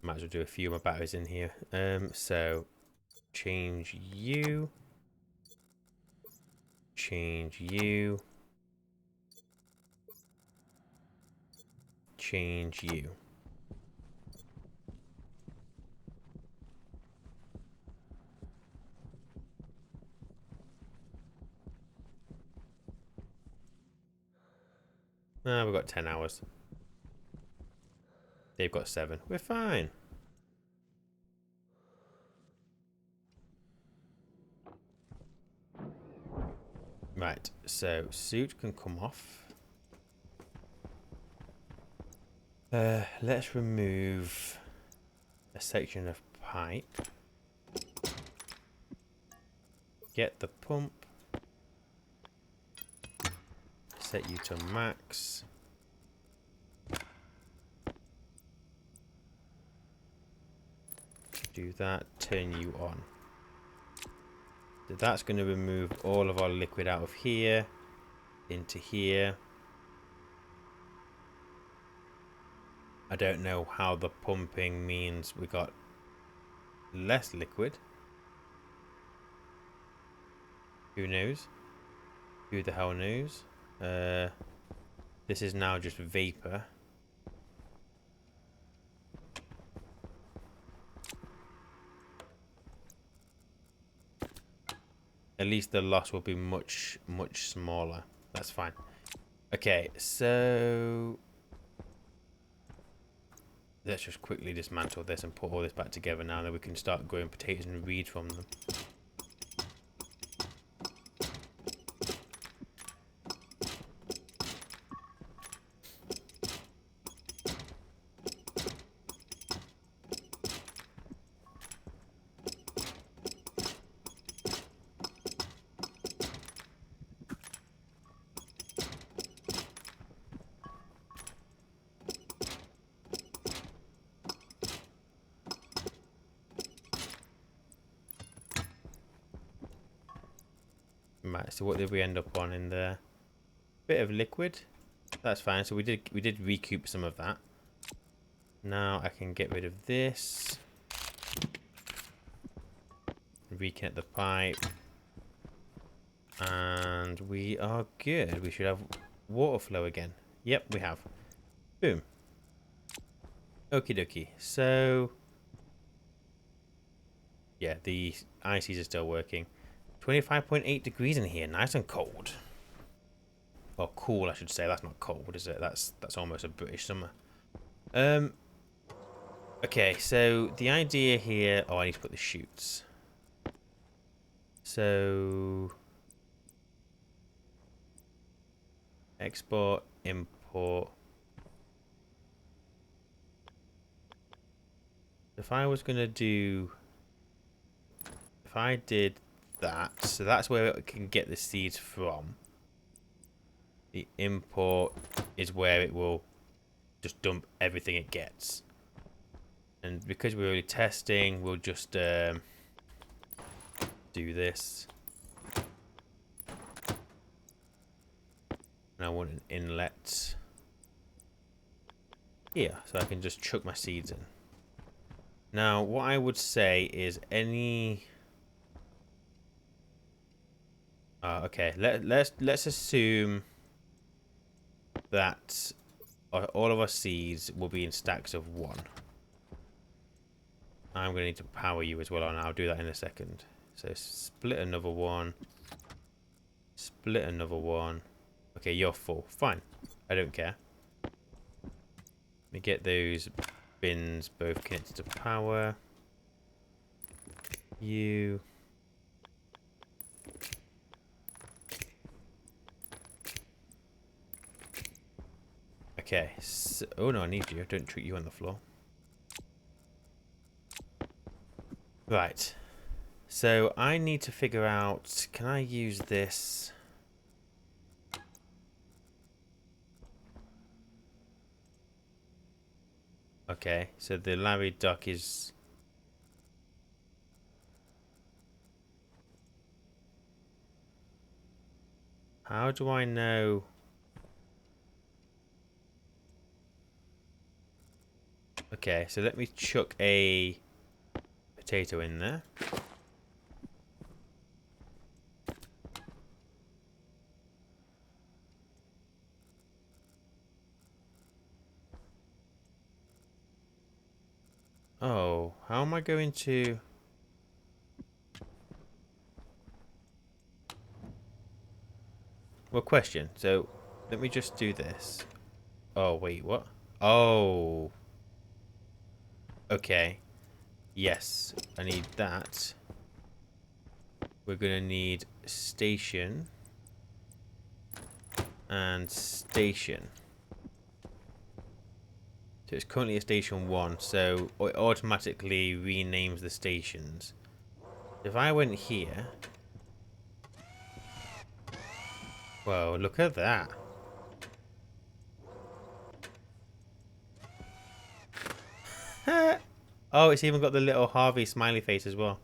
Might as well do a few of my batteries in here. So change you. Change you. Change you. We've got 10 hours. They've got 7. We're fine. Right, so suit can come off. Let's remove a section of pipe. Get the pump. Set you to max. Do that, turn you on. So that's going to remove all of our liquid out of here into here. I don't know how the pumping means we got less liquid. Who knows? Who the hell knows? This is now just vapor. At least the loss will be much smaller. That's fine. Okay, so let's just quickly dismantle this and put all this back together now that we can start growing potatoes and weed from them. Right, so what did we end up on in there? Bit of liquid. That's fine. So we did recoup some of that. Now I can get rid of this. Reconnect the pipe. And we are good. We should have water flow again. Yep, we have. Boom. Okie dokie. So Yeah, the ICs are still working. 25.8 degrees in here, nice and cold. Or cool, I should say. That's not cold, is it? That's almost a British summer. Okay, so the idea here... Oh, I need to put the chutes. So... Export, import. If I was going to do... If I did that, so that's where it can get the seeds from. The import is where it will just dump everything it gets. And because we're really testing, we'll just do this. And I want an inlet here, so I can just chuck my seeds in. Now, what I would say is any... okay, let's assume that all of our seeds will be in stacks of 1. I'm going to need to power you as well, and I'll do that in a second. So split another one. Split another one. Okay, you're full. Fine. I don't care. Let me get those bins both connected to power. You... Okay. So, oh no, I need you. Don't treat you on the floor. Right. So I need to figure out, can I use this? Okay, so the LArRE dock is... How do I know? Okay, so let me chuck a potato in there. Oh, how am I going to... Well, question. So, let me just do this. Oh, wait, what? Oh. Okay. Yes, I need that. We're going to need station. And station. So it's currently a station 1, so it automatically renames the stations. If I went here... Whoa, look at that. Oh, it's even got the little Harvey smiley face as well.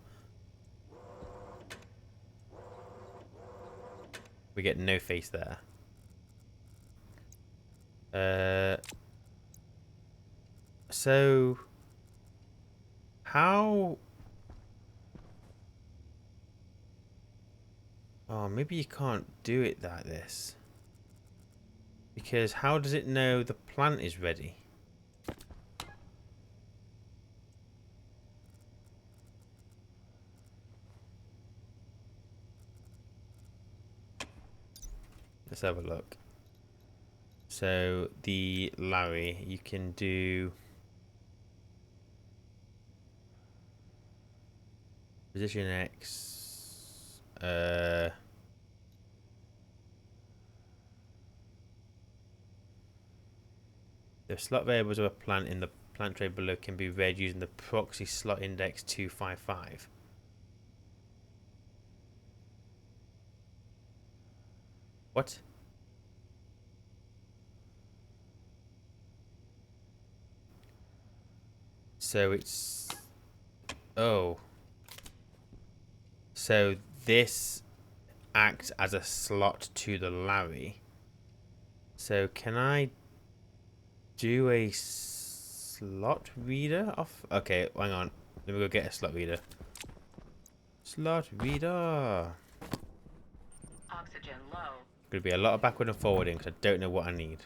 We get no face there. So... How... Oh, maybe you can't do it like this. Because how does it know the plant is ready? Let's have a look. So the LArRE, you can do position X. The slot variables of a plant in the plant tray below can be read using the proxy slot index 255. What? So it's... Oh. So this acts as a slot to the LArRE. So can I do a slot reader off? Okay, hang on. Let me go get a slot reader. Slot reader. Oxygen low. Gonna be a lot of backward and forwarding because I don't know what I need.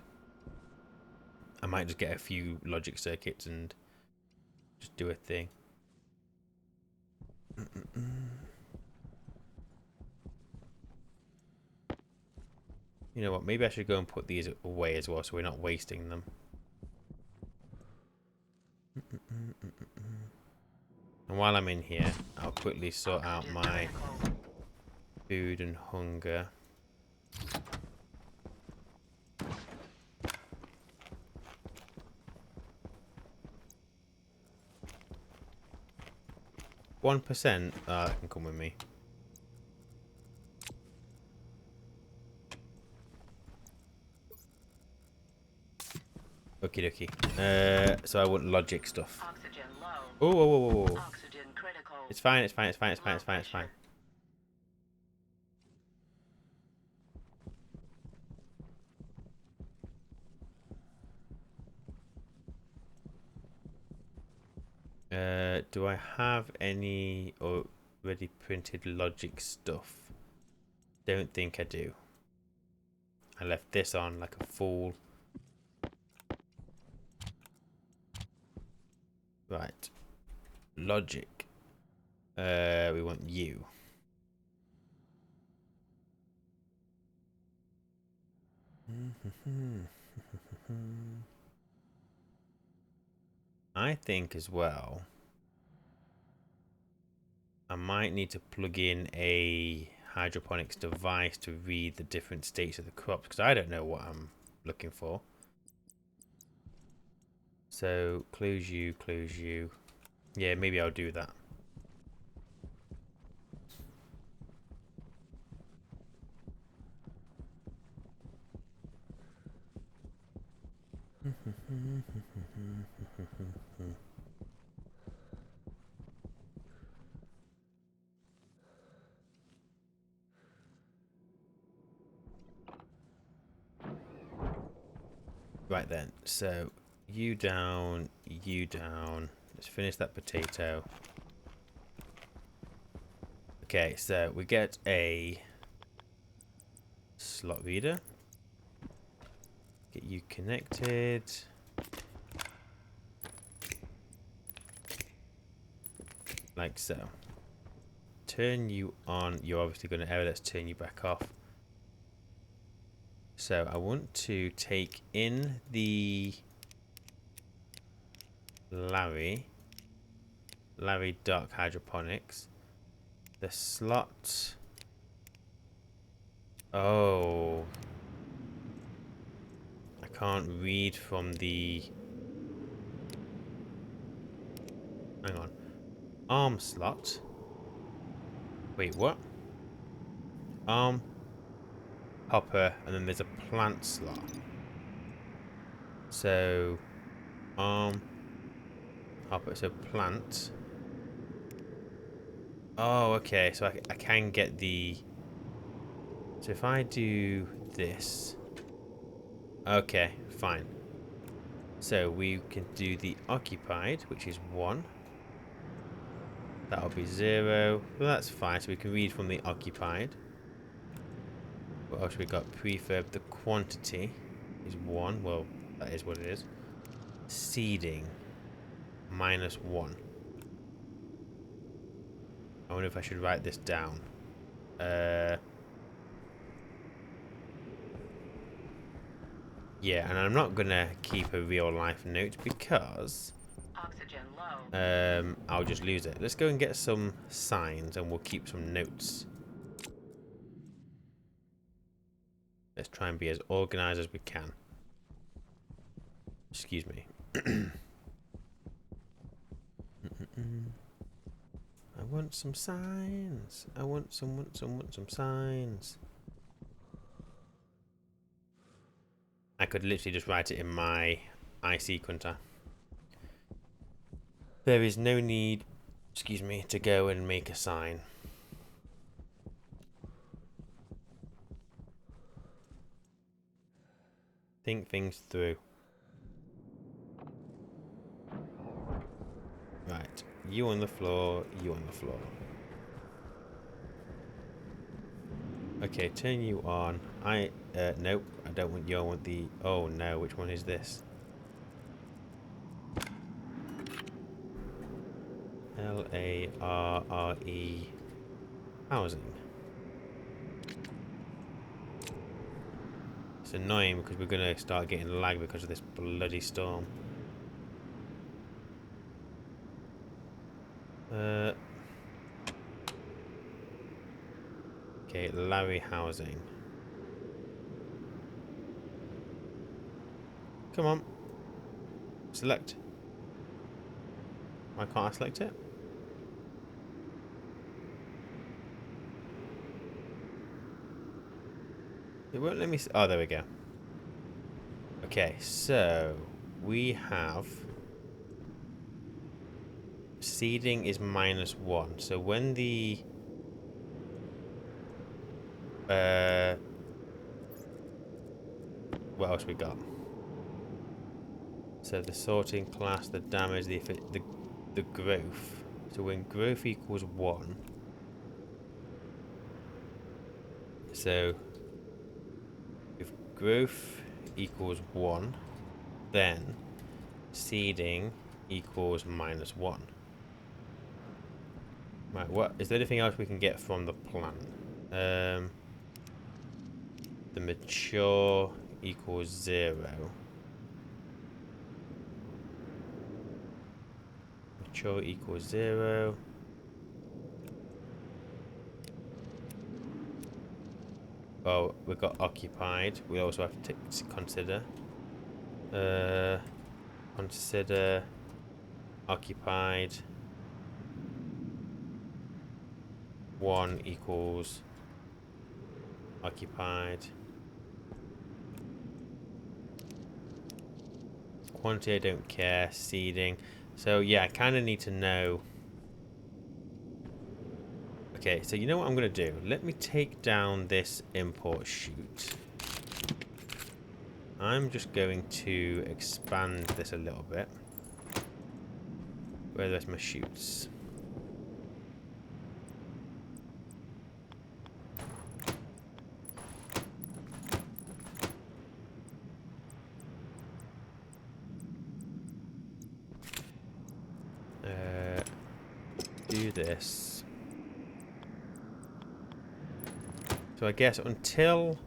I might just get a few logic circuits and just do a thing. You know what? Maybe I should go and put these away as well, so we're not wasting them. And while I'm in here, I'll quickly sort out my food and hunger. %? Ah, that can come with me. Okie dokie. So I want logic stuff. Oxygen low. Oh, whoa, whoa, whoa, whoa. Oxygen critical. It's fine, it's fine, it's fine, it's fine, it's fine, it's fine. Do I have any already printed logic stuff? Don't think I do. I left this on like a fool. Right. Logic. We want you. I think as well, I might need to plug in a hydroponics device to read the different states of the crops, because I don't know what I'm looking for. So close you, close you. Yeah, maybe I'll do that. Right then, so you down, you down. Let's finish that potato. Okay, so we get a slot reader. Get you connected. Like so. Turn you on. You're obviously going to error. Let's turn you back off. So I want to take in the LArRE Dark Hydroponics. The slot. Oh. I can't read from the... Hang on. Arm slot. Wait, what? Arm, hopper, and then there's a plant slot. So, arm, hopper, so plant. Oh, okay, so I can get the... So if I do this... Okay, fine. So we can do the occupied, which is 1. That'll be 0. Well, that's fine. So we can read from the occupied. What else we got? Prefab. The quantity is 1. Well, that is what it is. Seeding. -1. I wonder if I should write this down. Yeah, and I'm not gonna keep a real life note because Oxygen low. I'll just lose it. Let's go and get some signs and we'll keep some notes. Let's try and be as organized as we can. Excuse me. I want some signs. I want some signs. I could literally just write it in my iSequenter. There is no need, excuse me, to go and make a sign. Think things through. Right, you on the floor, you on the floor. Okay, turn you on. Nope, I don't want you. I want the... Oh no, which one is LARRE housing. It's annoying because we're going to start getting lag because of this bloody storm. Okay, LArRE housing. Come on. Select. Why can't I select it? It won't let me... Oh, there we go. Okay, so we have... Seeding is -1. So when the... what else we got? So the sorting class, the damage, the growth. So when growth equals 1... So... if growth equals 1, then seeding equals -1. Right, what is there anything else we can get from the plant? The mature equals 0. Mature equals 0. Oh, we've got occupied. We also have to consider. Consider occupied. 1 equals occupied. Quantity, I don't care. Seeding. So yeah, I kind of need to know. Okay, so you know what I'm going to do? Let me take down this import chute. I'm just going to expand this a little bit. Where's my chutes? Do this. So I guess until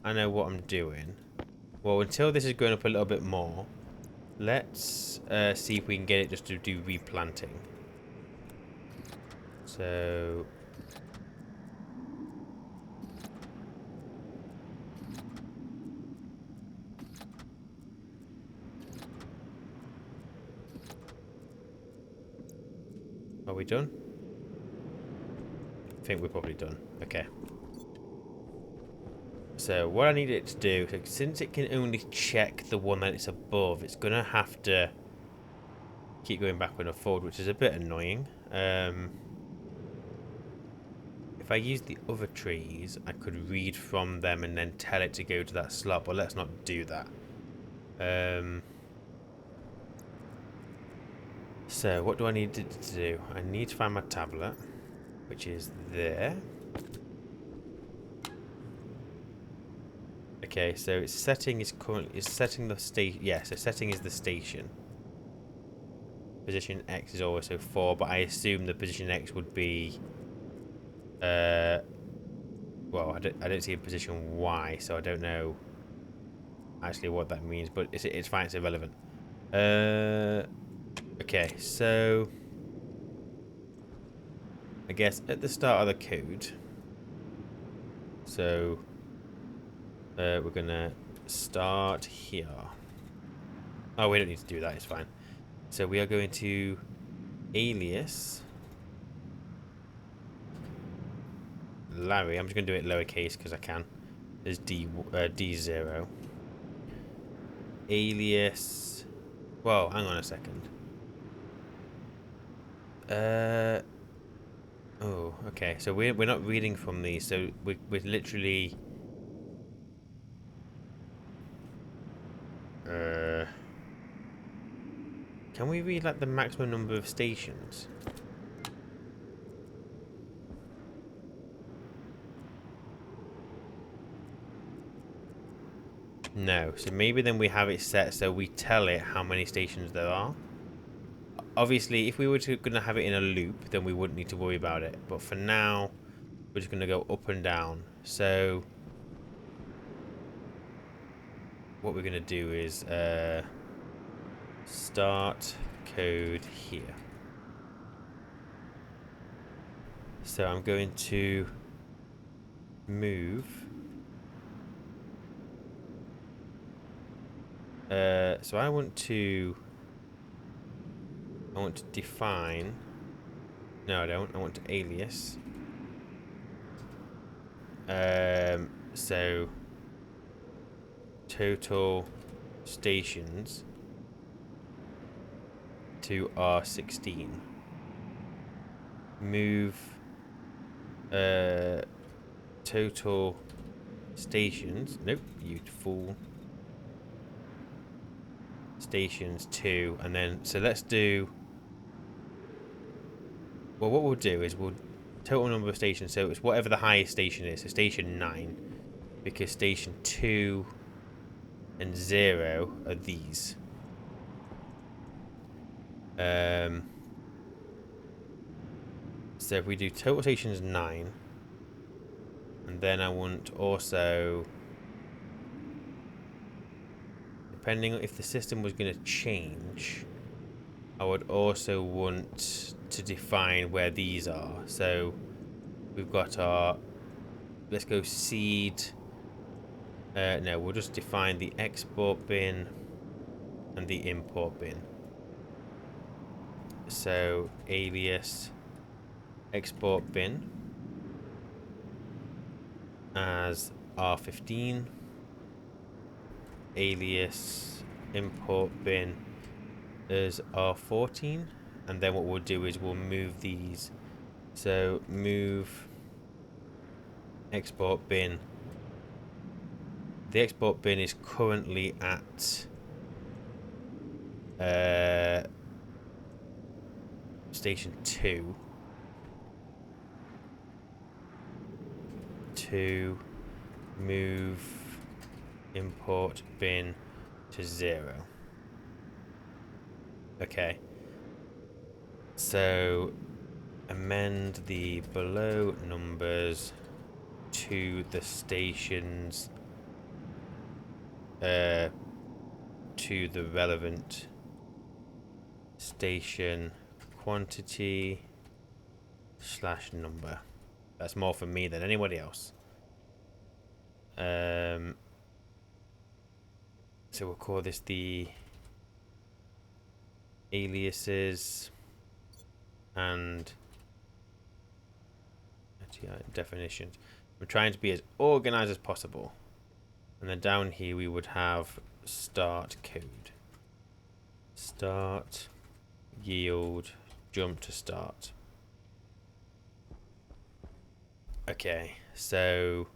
I know what I'm doing, well, until this is going up a little bit more, let's see if we can get it just to do replanting. So are we done? I think we're probably done. Okay. So what I need it to do, since it can only check the one that it's above, it's going to have to keep going backward and forward, which is a bit annoying. If I use the other trees, I could read from them and then tell it to go to that slot, but let's not do that. So what do I need to do? I need to find my tablet, which is there. Okay, so its setting is currently setting the station. Yeah, so setting is the station. Position X is also 4, but I assume the position X would be. Well, I don't see a position Y, so I don't know actually what that means, but it's fine. It's irrelevant. Okay, so I guess at the start of the code, so we're gonna start here. Oh, we don't need to do that, it's fine. So we are going to alias LArRE. I'm just gonna do it lowercase because I can. There's D0. Alias. Whoa, hang on a second. Oh, okay. So we're not reading from these. So we're literally. Can we read like the maximum number of stations? No. So maybe then we have it set so we tell it how many stations there are. obviously, if we were going to have it in a loop, then we wouldn't need to worry about it. But for now, we're just going to go up and down. So what we're going to do is start code here. So I'm going to move. So I want to define. No, I don't. I want to alias. So total stations to R16. Move total stations. Nope, you fool. Stations 2, and then so let's do. Well, what we'll do is we'll total number of stations. So it's whatever the highest station is. So station 9, because station 2 and 0 are these. So if we do total stations 9, and then I want also, depending on if the system was going to change, I would also want to define where these are. So we've got our, let's go seed. No, we'll just define the export bin and the import bin. So alias export bin as R15, alias import bin as R14, and then what we'll do is we'll move these. So move export bin. The export bin is currently at station 2. To move import bin to 0. Okay. So amend the below numbers to the stations to the relevant station quantity / number. That's more for me than anybody else. So we'll call this the aliases and definitions. I'm trying to be as organized as possible. And then down here we would have start code. Start, yield, jump to start. Okay, so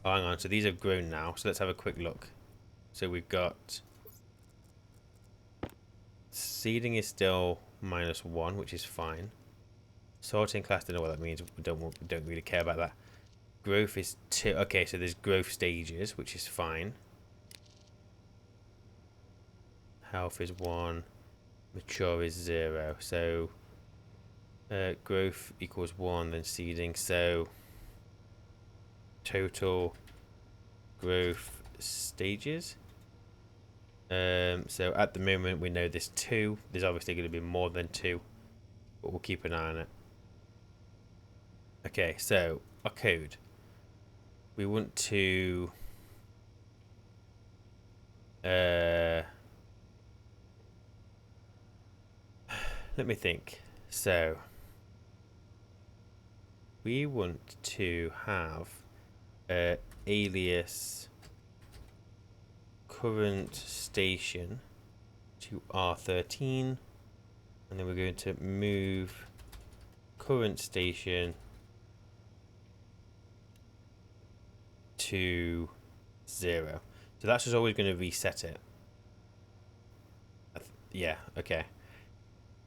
hang on, so these have grown now, so let's have a quick look. So we've got seeding is still -1, which is fine. Sorting class, don't know what that means. We don't really care about that. Growth is 2. Okay, so there's growth stages, which is fine. Health is 1. Mature is 0. So growth equals 1, then seeding. So total growth stages. So at the moment we know there's 2. There's obviously going to be more than 2, but we'll keep an eye on it. Okay, so our code. We want to let me think. So we want to have alias current station to R13, and then we're going to move current station to 0. So that's just always going to reset it. Yeah, okay.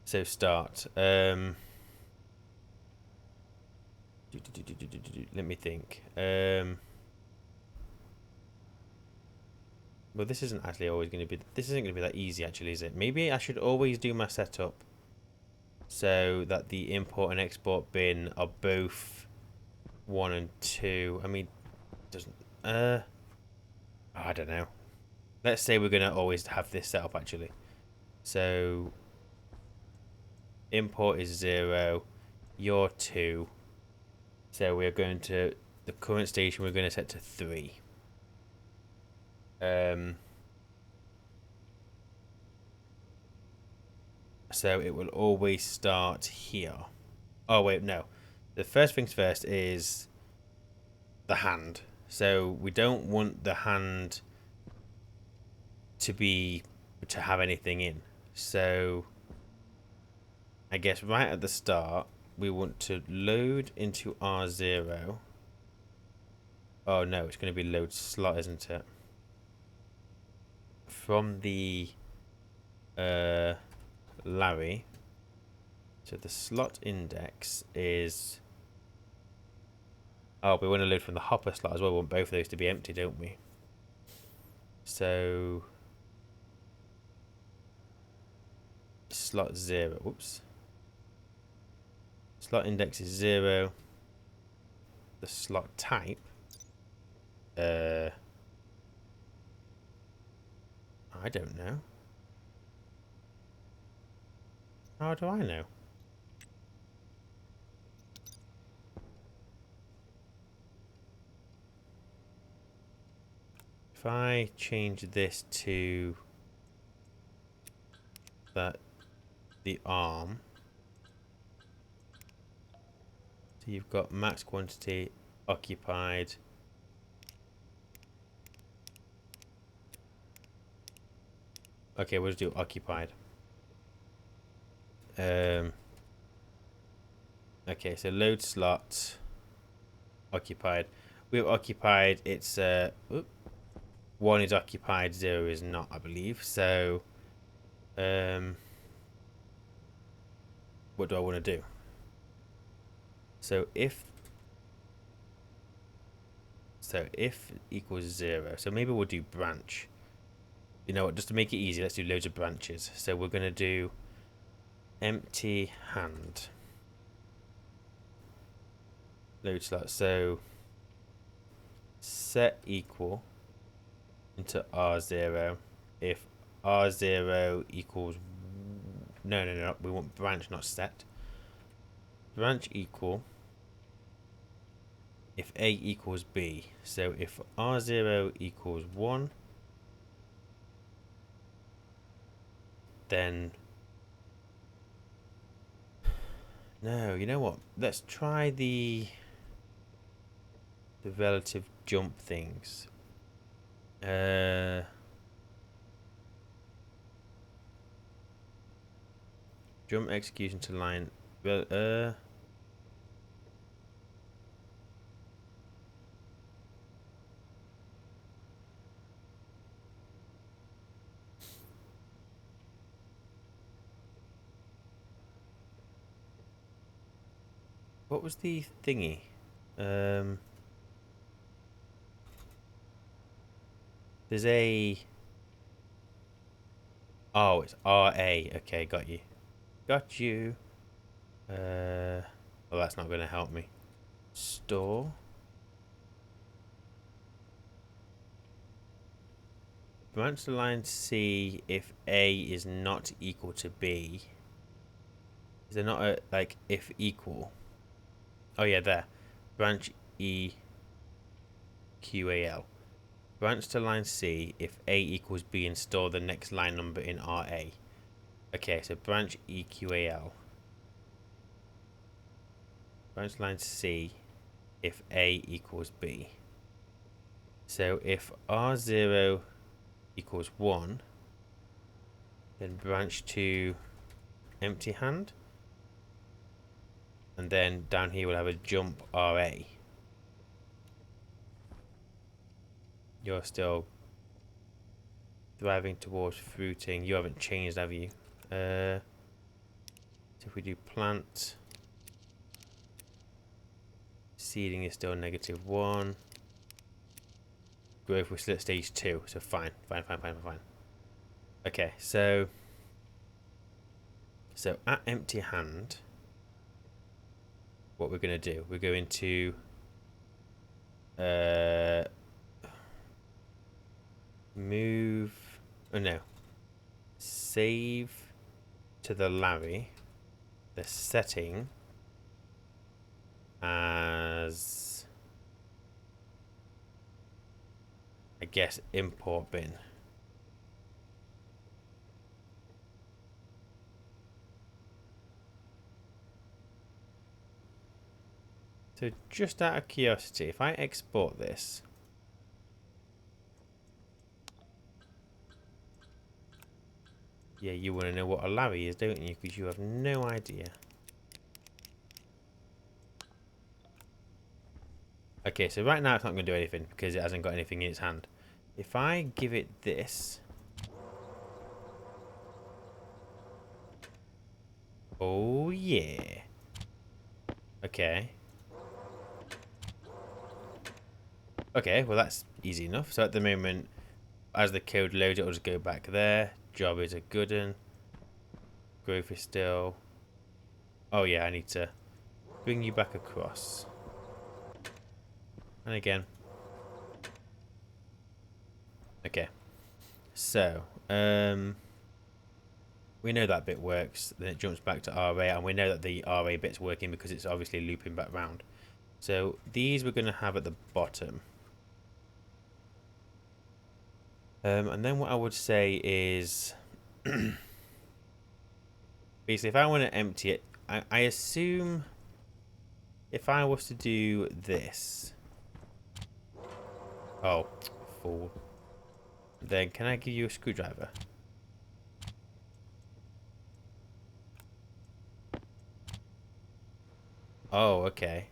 So start. Let me think. Well, this isn't actually always going to be. This isn't going to be that easy, actually, is it? Maybe I should always do my setup so that the import and export bin are both 1 and 2. I mean, doesn't I don't know. Let's say we're gonna always have this set up actually. So import is 0, you're 2. So we're going to the current station we're going to set to 3. So it will always start here. Oh wait, no. The first things first is the hand. So we don't want the hand to have anything in. So I guess right at the start we want to load into R0. Oh no, it's going to be load slot, isn't it? From the LArRE. So the slot index is... Oh, we want to load from the hopper slot as well. We want both of those to be empty, don't we? So... slot 0. Whoops. Slot index is 0. The slot type... I don't know. How do I know? If I change this to that the arm, so you've got max quantity occupied. Okay, we'll just do occupied. Okay, so load slot occupied. We've occupied. It's 1 is occupied, 0 is not, I believe. So, what do I want to do? So if equals 0, so maybe we'll do branch. You know what? Just to make it easy, let's do loads of branches. So we're gonna do empty hand load slot. So set equal into R0 if R0 equals no, we want branch, not set. Branch equal if A equals B. So if R0 equals 1, then no, you know what? Let's try the relative jump things. Jump execution to line. Well, what was the thingy? There's a... Oh, it's RA. Okay, got you. Got you. Well, that's not going to help me. Store. Branch the line C if A is not equal to B. Is there not a, like, if equal? Oh, yeah, there. Branch E QAL. Branch to line C if A equals B and store the next line number in RA. Okay, so branch EQAL. Branch line C if A equals B. So if R0 equals 1, then branch to empty hand. And then down here we'll have a jump RA. You're still thriving towards fruiting. You haven't changed, have you? So if we do plant, seeding is still -1. Growth, we're still at stage 2, so fine. Okay, so... So at empty hand, what we're going to do, we're going to move, oh no, save to the LArRE the setting as, I guess, import bin. So just out of curiosity, if I export this, yeah, you want to know what a LArRE is, don't you? Because you have no idea. Okay, so right now it's not going to do anything because it hasn't got anything in its hand. If I give it this, oh yeah. Okay. Okay, well that's easy enough. So at the moment, as the code loads, it'll just go back there. Job is a good one. Growth is still. Oh yeah, I need to bring you back across. And again. Okay. So, we know that bit works. Then it jumps back to RA, and we know that the RA bit's working because it's obviously looping back round. So these we're going to have at the bottom. And then what I would say is, basically, if I want to empty it, I assume if I was to do this, oh, fool, then can I give you a screwdriver? Oh, okay.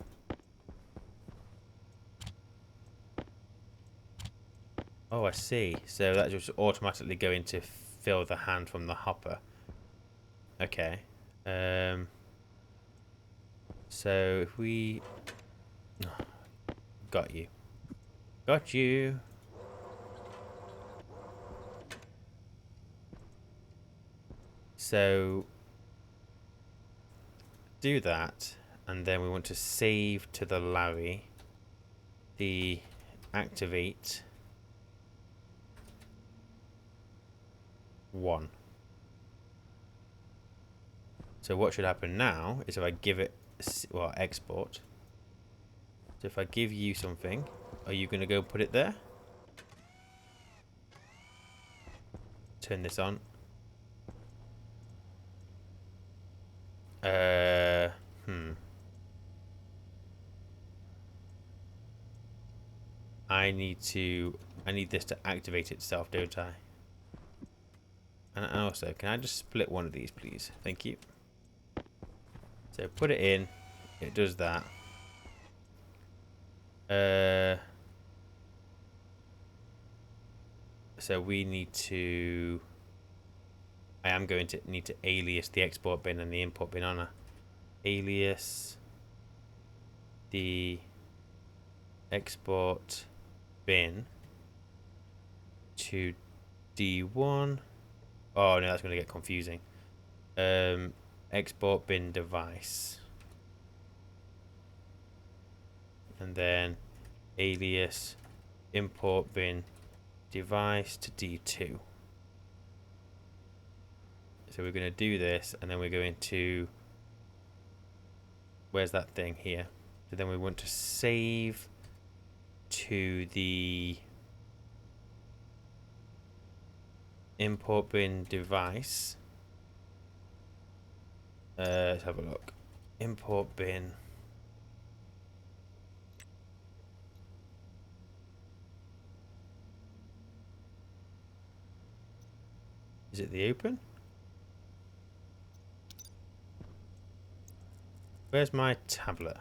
Oh, I see. So that just automatically going to fill the hand from the hopper. Okay. So if we got you. Got you. So do that, and then we want to save to the LArRE the activate 1. So what should happen now is if I give it, well, export. So if I give you something, are you going to go put it there? Turn this on. I need this to activate itself, don't I? And also, can I just split one of these, please? Thank you. So put it in. It does that. So we need to. I am going to need to alias the export bin and the import bin, aren't I? Alias the export bin to D1. Oh no, that's going to get confusing. Export bin device. And then alias import bin device to D2. So we're going to do this, and then we're going to, where's that thing here? So then we want to save to the import bin device. Let's have a look. Import bin. Is it the open? Where's my tablet?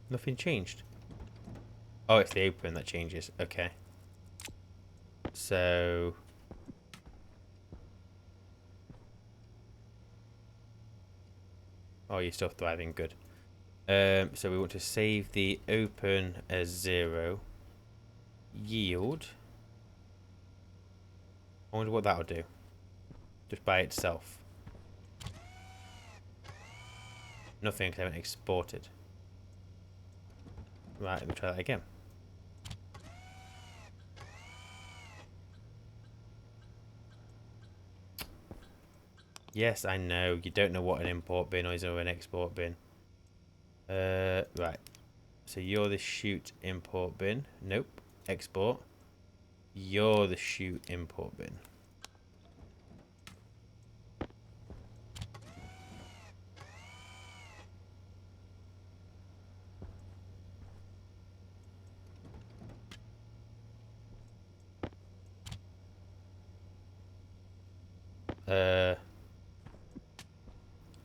Nothing changed. Oh, it's the open that changes. Okay. So oh, you're still thriving. Good. So we want to save the open as 0. Yield. I wonder what that'll do. Just by itself. Nothing because I haven't exported. Right, let me try that again. Yes, I know. You don't know what an import bin is or an export bin. Right. So you're the shoot import bin. Nope. Export. You're the shoot import bin.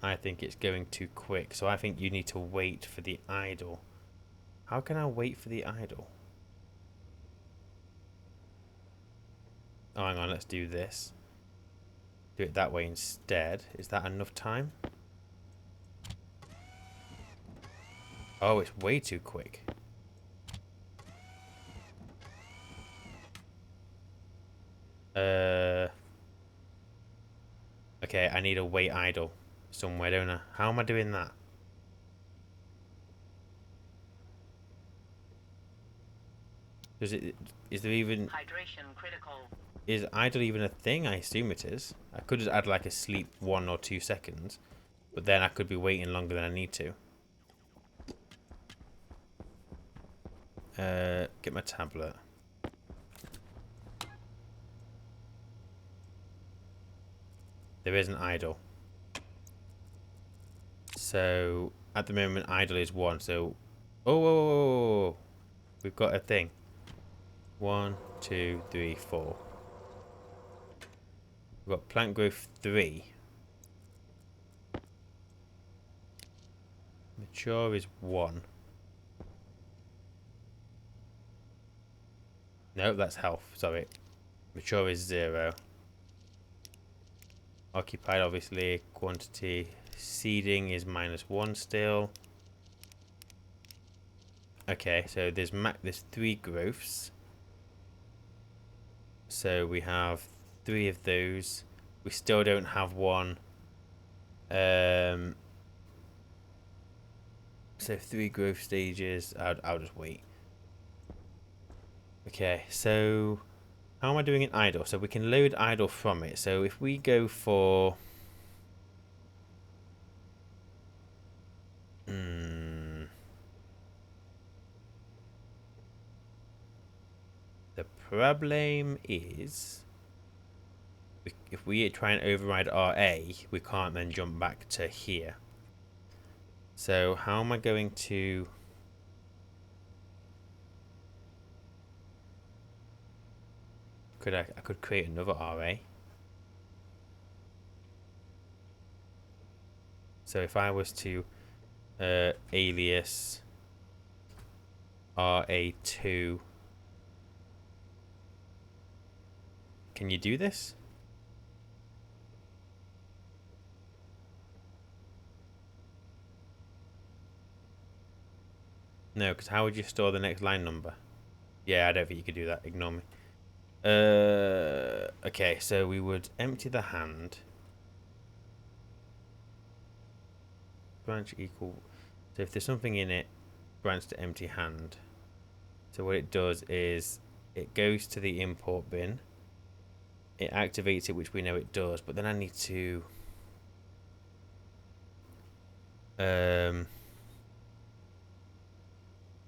I think it's going too quick, so I think you need to wait for the idle. How can I wait for the idle? Oh, hang on, let's do this. Do it that way instead. Is that enough time? Oh, it's way too quick. Okay, I need a wait idle somewhere, don't I? How am I doing that? Is there even... Hydration critical. Is idle even a thing? I assume it is. I could just add like a sleep 1 or 2 seconds. But then I could be waiting longer than I need to. Get my tablet. There isn't idle. So, at the moment, idle is 1. So, oh, we've got a thing. 1, 2, 3, 4. We've got plant growth 3. Mature is 1. No, that's health. Sorry. Mature is 0. Occupied, obviously. Quantity. Seeding is -1 still. Okay, so there's 3 growths. So we have 3 of those. We still don't have 1. So 3 growth stages. I'll just wait. Okay, so how am I doing in idle? So we can load idle from it. So if we go for... The problem is... If we try and override RA, we can't then jump back to here. So how am I going to... I could create another RA. So if I was to alias RA2, can you do this? No, because how would you store the next line number? Yeah, I don't think you could do that. Ignore me. Okay, so we would empty the hand. Branch equal. So if there's something in it, branch to empty hand. So what it does is it goes to the import bin. It activates it, which we know it does, but then I need to...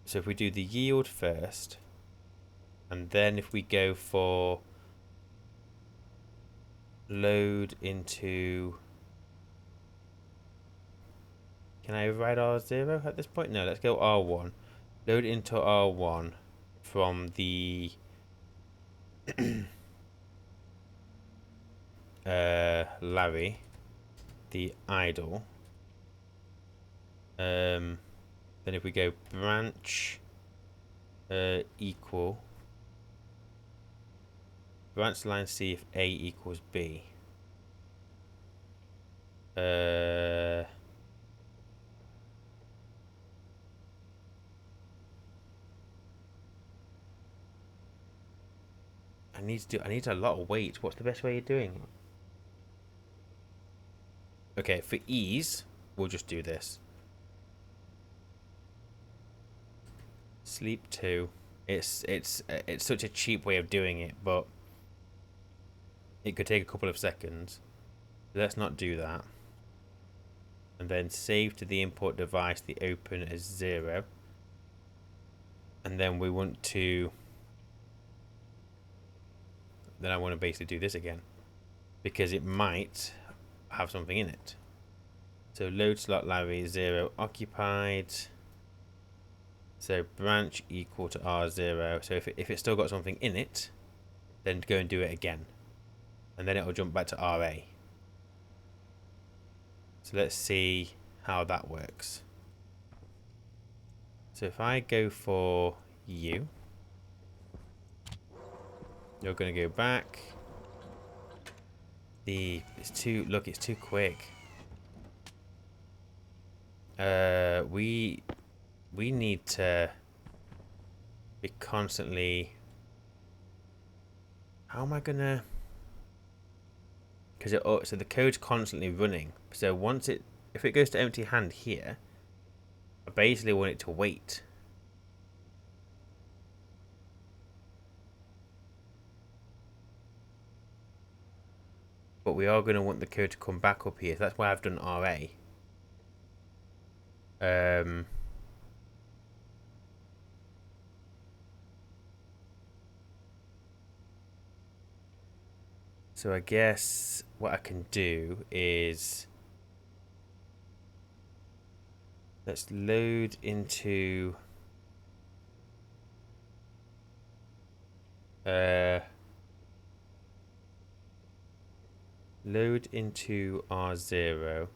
So if we do the yield first, and then if we go for load into... Can I override R0 at this point? No, let's go R1. Load into R1 from the LArRE, the idle. Then if we go branch equal branch line C if A equals B. I need a lot of weight. What's the best way of doing it? Okay, for ease, we'll just do this. Sleep 2. It's such a cheap way of doing it, but it could take a couple of seconds. Let's not do that. And then save to the import device the open as 0. And then we want to... Then I want to basically do this again, because it might have something in it. So load slot LArRE 0 occupied. So branch equal to R0. So if it's still got something in it, then go and do it again. And then it'll jump back to RA. So let's see how that works. So if I go for you, you're going to go back. It's too quick. We need to be constantly... How am I gonna... Because so the code's constantly running. So if it goes to empty hand here, I basically want it to wait. But we are going to want the code to come back up here. So that's why I've done RA. So I guess what I can do is... Let's load into... load into R0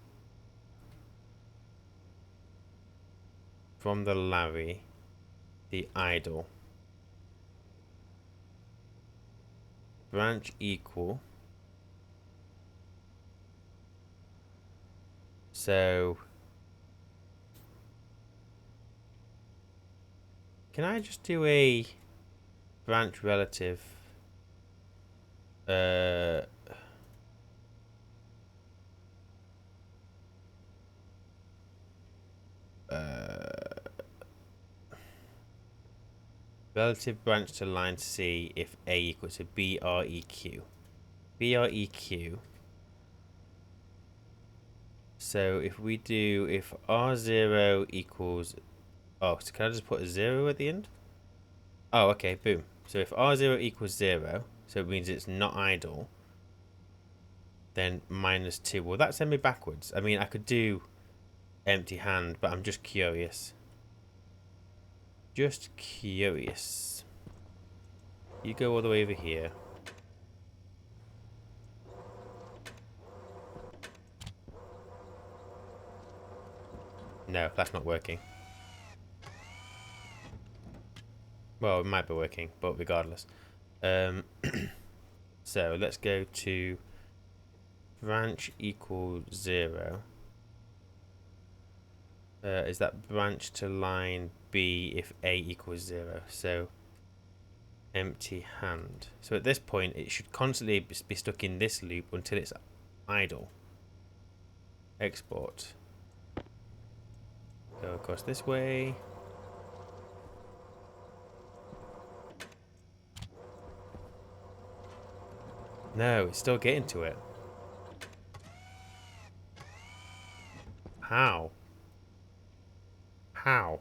from the LArRE, the idle. Branch equal. So can I just do a branch relative? Relative branch to line C if A equals to BREQ. BREQ. So if R0 equals... Oh, so can I just put a 0 at the end? Oh, okay, boom. So if R0 equals 0, so it means it's not idle, then -2. Will that send me backwards? I mean, I could do empty hand, but I'm just curious. Just curious. You go all the way over here. No, that's not working. Well, it might be working, but regardless. So let's go to branch equals 0. Is that branch to line B if A equals 0? So empty hand. So at this point, it should constantly be stuck in this loop until it's idle. Export. Go across this way. No, it's still getting to it. How? How?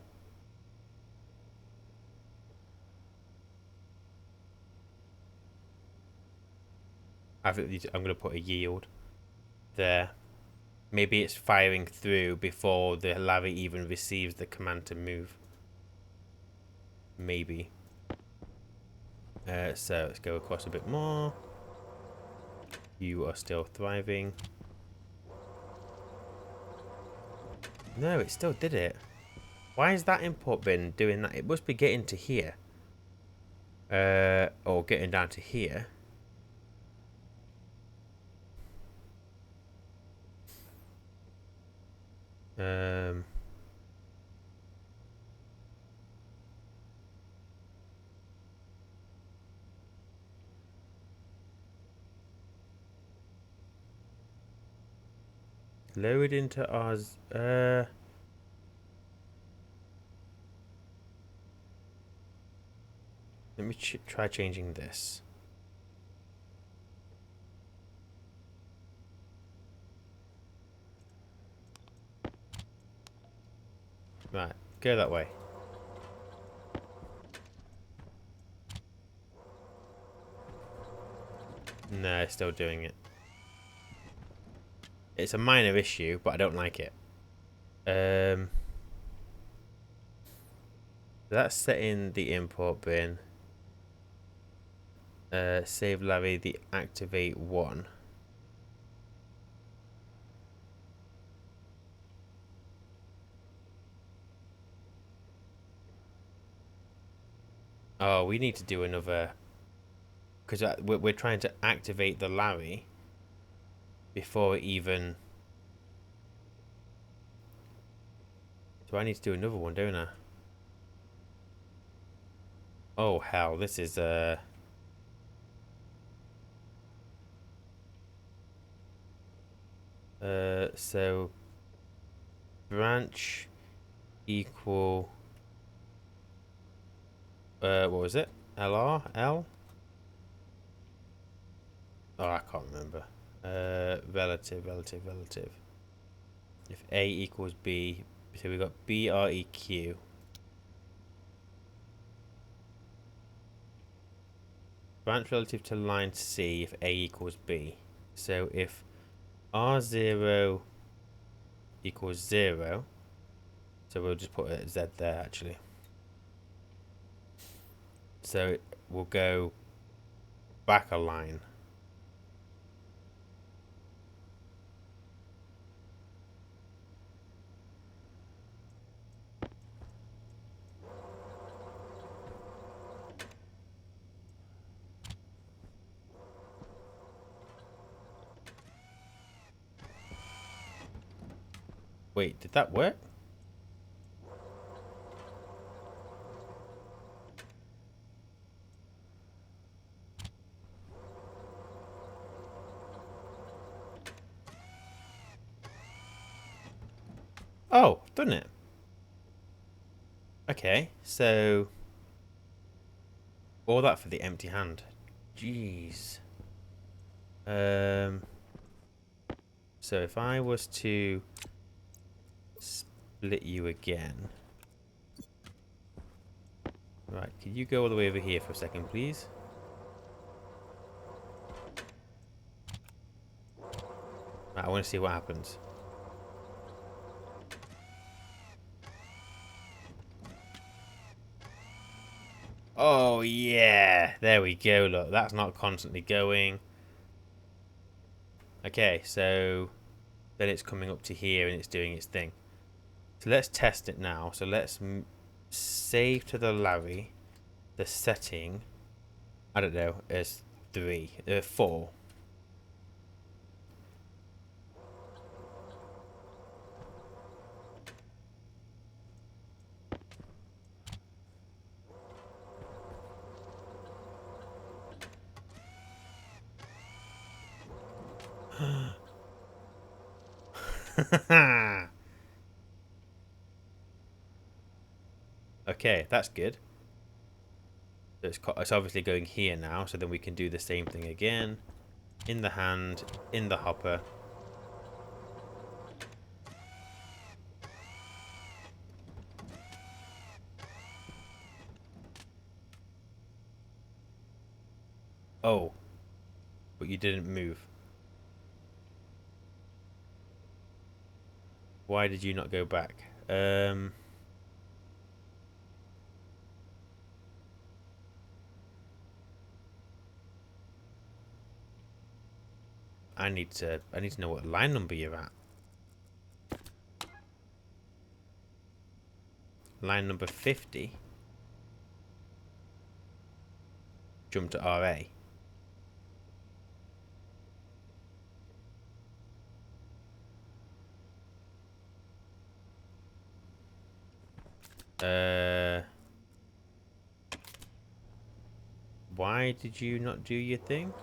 I'm going to put a yield there. Maybe it's firing through before the LArRE even receives the command to move. Maybe. So let's go across a bit more. You are still thriving. No, it still did it. Why has that import been doing that? It must be getting to here. Or getting down to here. Load into ours. Let me try changing this. Right, go that way. No, it's still doing it. It's a minor issue, but I don't like it. That's set in the import bin. Save LArRE the activate one. Oh, we need to do another, because we're trying to activate the LArRE before it even. So I need to do another one, don't I? Oh hell, this is so branch equal what was it? LR? L? Oh, I can't remember. Relative. If A equals B, so we got BREQ. Branch relative to line C if A equals B. So if R0 equals 0, so we'll just put a Z there actually. So we'll go back a line. Wait, did that work? Oh, done it. Okay, so all that for the empty hand. Jeez. So if I was to split you again. Right, could you go all the way over here for a second, please? Right, I want to see what happens. Oh, yeah. There we go. Look, that's not constantly going. Okay, so then it's coming up to here and it's doing its thing. So let's test it now. So let's save to the LArRE the setting. I don't know, as 4. Okay, that's good. So it's obviously going here now, so then we can do the same thing again. In the hand, in the hopper. Oh, but you didn't move. Why did you not go back? I need to know what line number you're at. Line number 50. Jump to RA. Why did you not do your thing?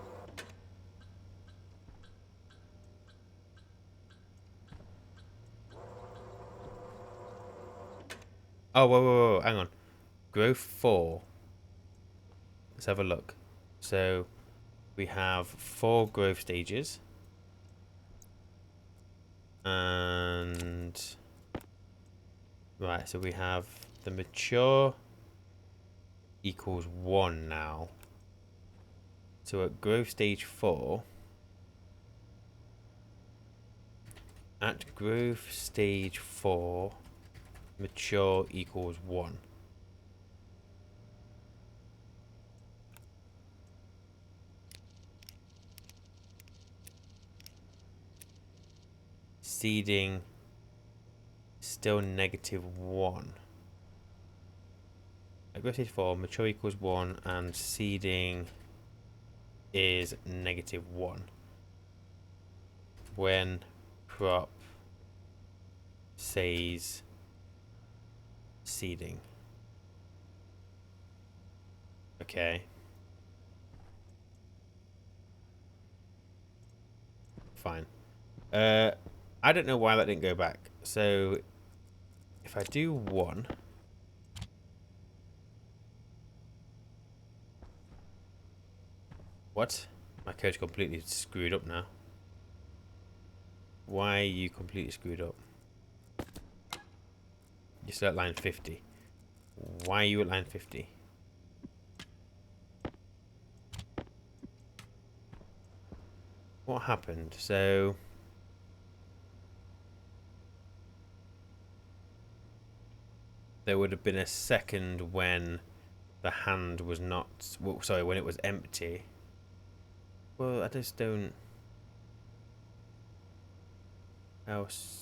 Oh, whoa, hang on. Growth 4. Let's have a look. So we have 4 growth stages. And right, so we have the mature equals 1 now. So at growth stage 4, mature equals 1. Seeding still -1. At growth stage 4, mature equals 1 and seeding is -1. When prop says seeding. Okay. Fine. I don't know why that didn't go back. So if I do 1, what? My code's completely screwed up now. Why are you completely screwed up? You're still at line 50. Why are you at line 50? What happened? So there would have been a second when the hand was not... Well, sorry, when it was empty. Well, I just don't... Else...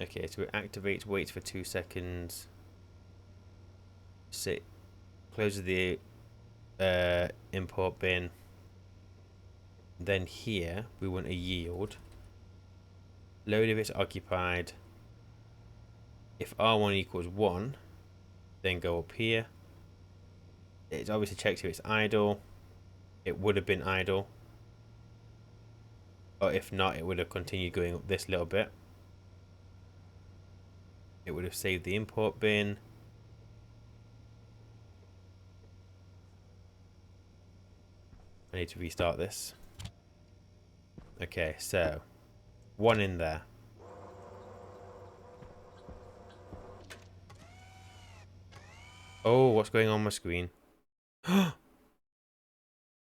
Okay, so it activates, waits for 2 seconds. Sit, closes the import bin. Then here we want a yield. Load if it's occupied. If R1 equals 1, then go up here. It obviously checks if it's idle. It would have been idle. Or if not, it would have continued going up this little bit. It would have saved the import bin. I need to restart this. Okay, so 1 in there. Oh, what's going on my screen?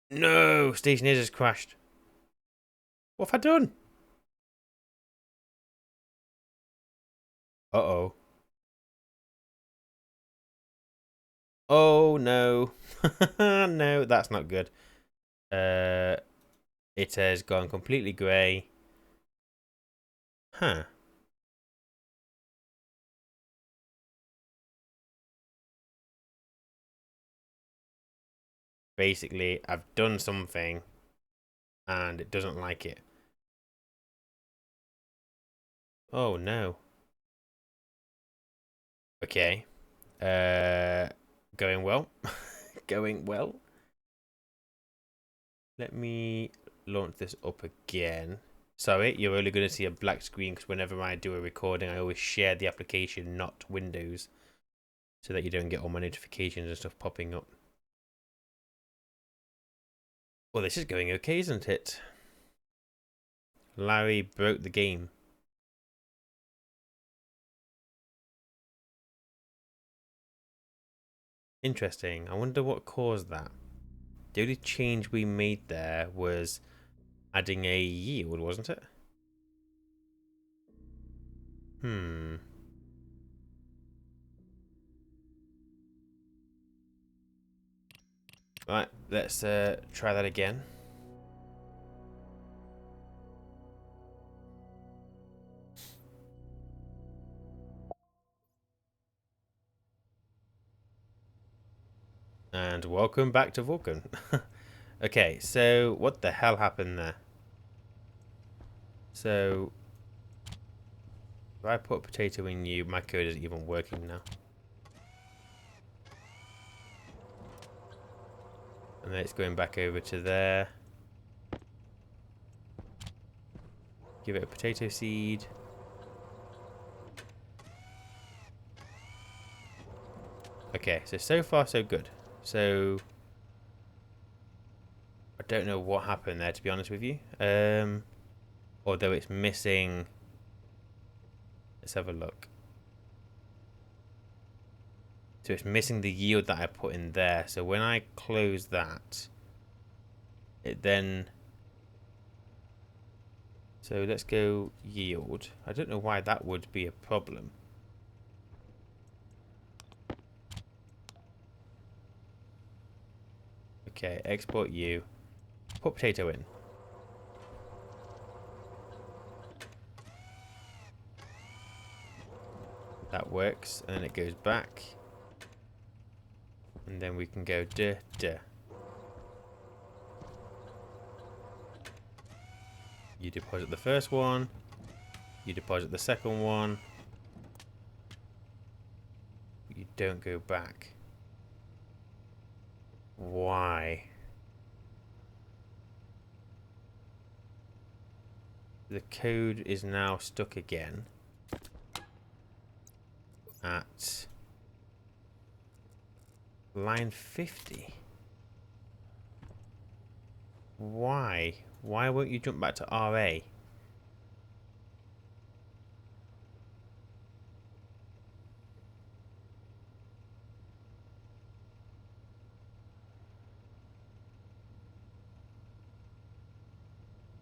No! Stationeers has crashed. What have I done? Uh-oh. Oh, no. No, that's not good. It has gone completely grey. Huh. Basically, I've done something and it doesn't like it. Oh, no. Okay. Going well. Going well. Let me launch this up again. Sorry, you're only going to see a black screen because whenever I do a recording, I always share the application, not Windows, so that you don't get all my notifications and stuff popping up. Well, this is going okay, isn't it? Larry broke the game. Interesting. I wonder what caused that. The only change we made there was adding a yield, wasn't it? Right, let's try that again. And welcome back to Vulcan. Okay, so what the hell happened there? So if I put a potato in you, my code isn't even working now. And then it's going back over to there. Give it a potato seed. Okay, so far so good. So I don't know what happened there, to be honest with you. Although it's missing. Let's have a look. So it's missing the yield that I put in there. So when I close that, it then. So let's go yield. I don't know why that would be a problem. Okay, export you. Put potato in. That works, and then it goes back. And then we can go duh, duh. You deposit the first one. You deposit the second one. You don't go back. Why? The code is now stuck again at line 50. Why? Why won't you jump back to RA?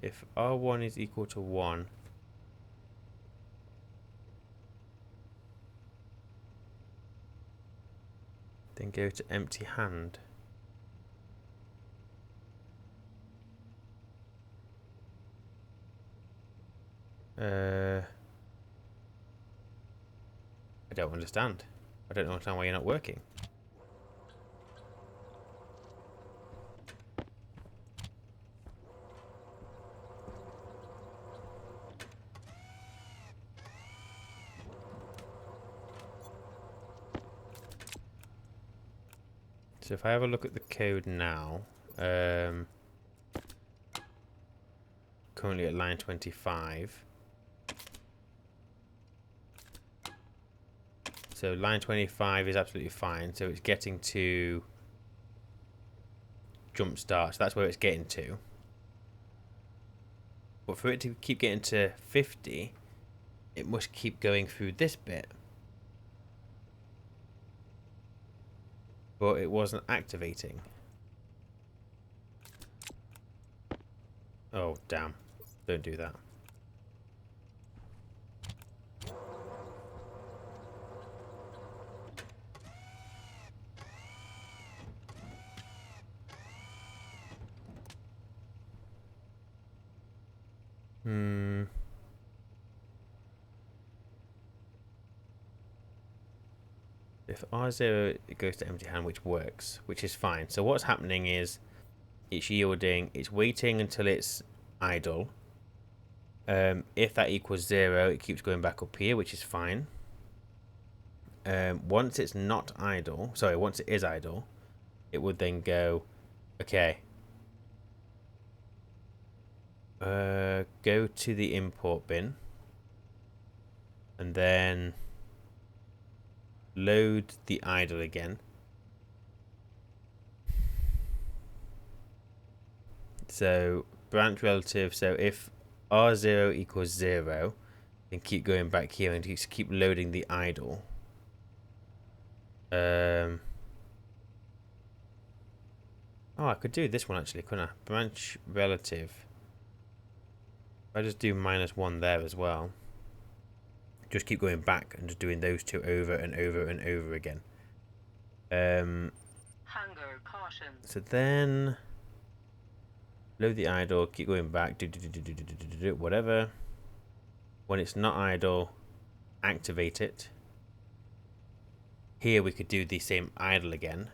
If R1 is equal to 1, then go to empty hand. I don't understand. I don't understand why you're not working. So if I have a look at the code now, currently at line 25. So line 25 is absolutely fine. So it's getting to jump start. So that's where it's getting to. But for it to keep getting to 50, it must keep going through this bit. But it wasn't activating. Oh, damn. Don't do that. If R0, it goes to empty hand, which works, which is fine. So what's happening is it's yielding, it's waiting until it's idle. If that equals 0, it keeps going back up here, which is fine. Once it's not idle, sorry, once it is idle, it would then go, okay, go to the import bin, and then load the idle again. So branch relative, so if R0 equals 0, then keep going back here and just keep loading the idle. Oh, I could do this one actually, couldn't I? Branch relative. If I just do -1 there as well. Just keep going back and just doing those two over and over and over again. Hunger caution. So then load the idle, keep going back, whatever. When it's not idle, activate it. Here we could do the same idle again.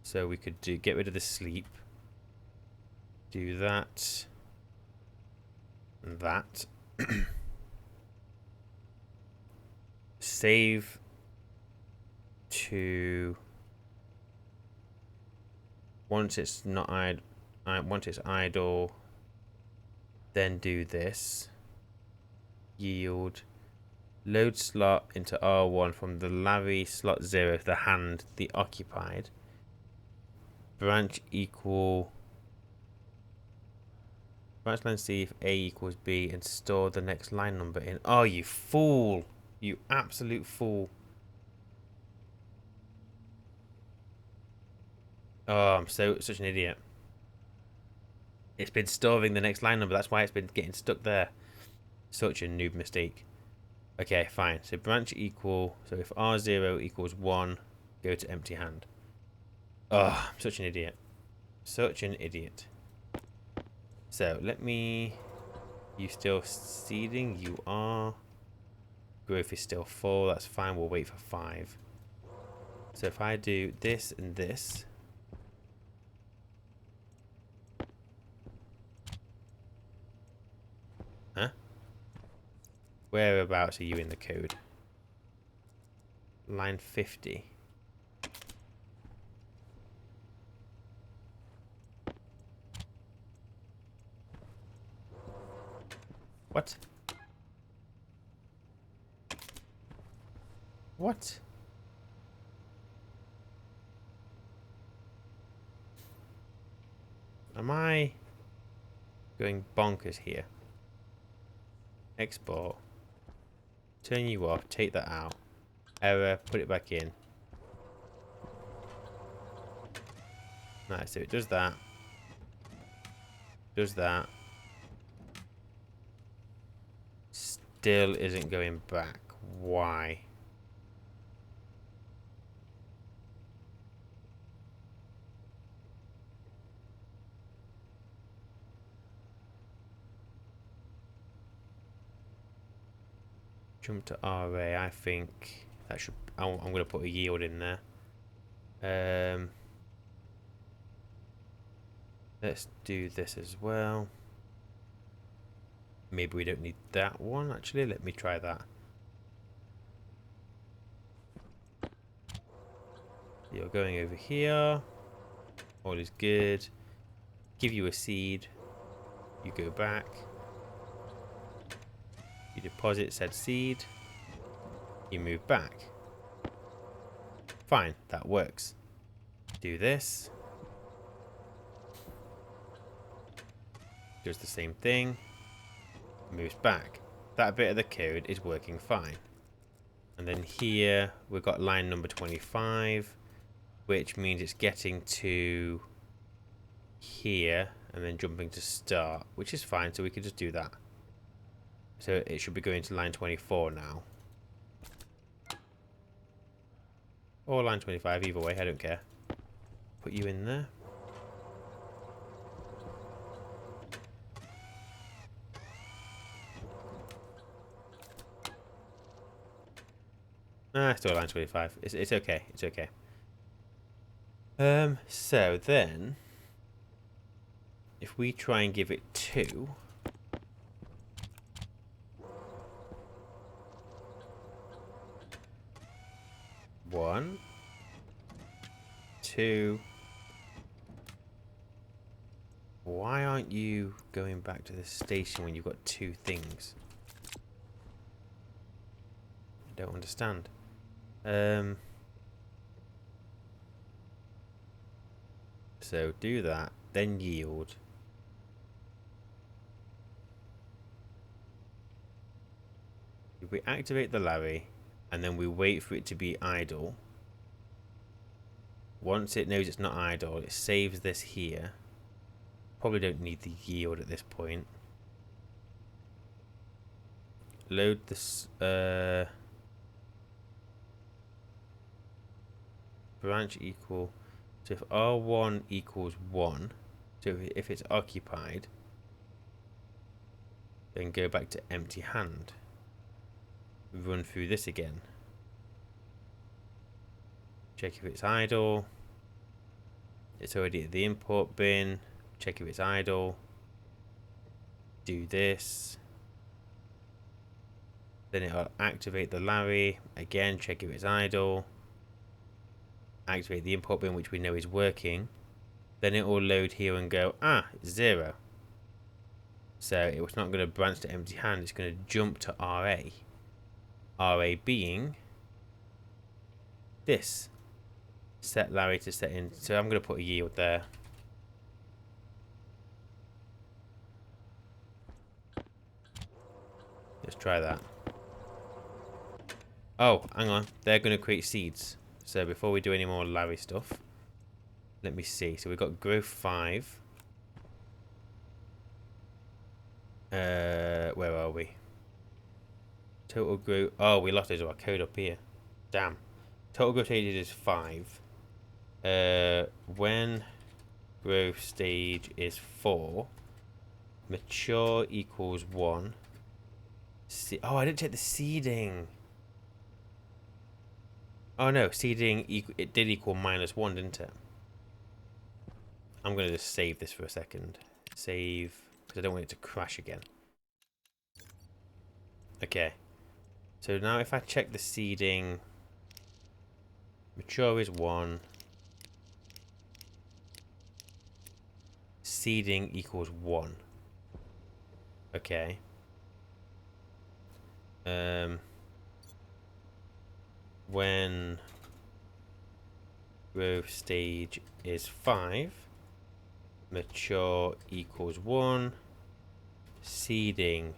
So we could get rid of the sleep. Do that. And that. Save to once it's not once it's idle, then do this. Yield. Load slot into R1 from the LArRE slot 0, the hand, the occupied. Branch line C if A equals B and store the next line number in. Oh, you fool! You absolute fool. Oh, I'm such an idiot. It's been storing the next line number. That's why it's been getting stuck there. Such a noob mistake. Okay, fine. So branch equal. So if R0 equals 1, go to empty hand. Oh, I'm such an idiot. Such an idiot. So let me. You still seeding? You are. Growth is still 4. That's fine. We'll wait for 5. So if I do this and this. Huh? Whereabouts are you in the code? Line 50. What? What? Am I going bonkers here? Export. Turn you off. Take that out. Error. Put it back in. Nice. So it does that. Does that. Still isn't going back. Why? Jump to RA. I think that should. I'm going to put a yield in there. Let's do this as well. Maybe we don't need that one, actually. Let me try that. You're going over here. All is good. Give you a seed. You go back. You deposit said seed. You move back. Fine, that works. Do this. Does the same thing. Moves back. That bit of the code is working fine. And then here we've got line number 25, which means it's getting to here and then jumping to start, which is fine, so we could just do that. So it should be going to line 24 now. Or line 25, either way, I don't care. Put you in there. Still line 25. It's okay. It's okay. So then, if we try and give it 2, one, 2. Why aren't you going back to the station when you've got 2 things? I don't understand. So do that, then yield. If we activate the LArRE and then we wait for it to be idle, once it knows it's not idle, it saves this here. Probably don't need the yield at this point. Load this branch equal. So if R1 equals 1, so if it's occupied, then go back to empty hand. Run through this again. Check if it's idle. It's already at the import bin. Check if it's idle. Do this. Then it'll activate the LArRE. Again, check if it's idle. Activate the import bin, which we know is working. then it will load here and go, ah, 0. So it's not going to branch to empty hand, it's going to jump to RA. RA being this. Set LArRE to set in. So I'm going to put a yield there. Let's try that. Oh, hang on. They're going to create seeds. So before we do any more LArRE stuff, let me see. So we've got growth 5. Where are we? Total growth. Oh, we lost our code up here. Damn. Total growth stage is 5. When growth stage is 4, mature equals 1. Oh, I didn't check the seeding. Oh no, seeding it did equal -1, didn't it? I'm gonna just save this for a second. Save, because I don't want it to crash again. Okay. So now if I check the seeding, mature is 1. Seeding equals 1. Okay. When growth stage is 5, mature equals 1, seeding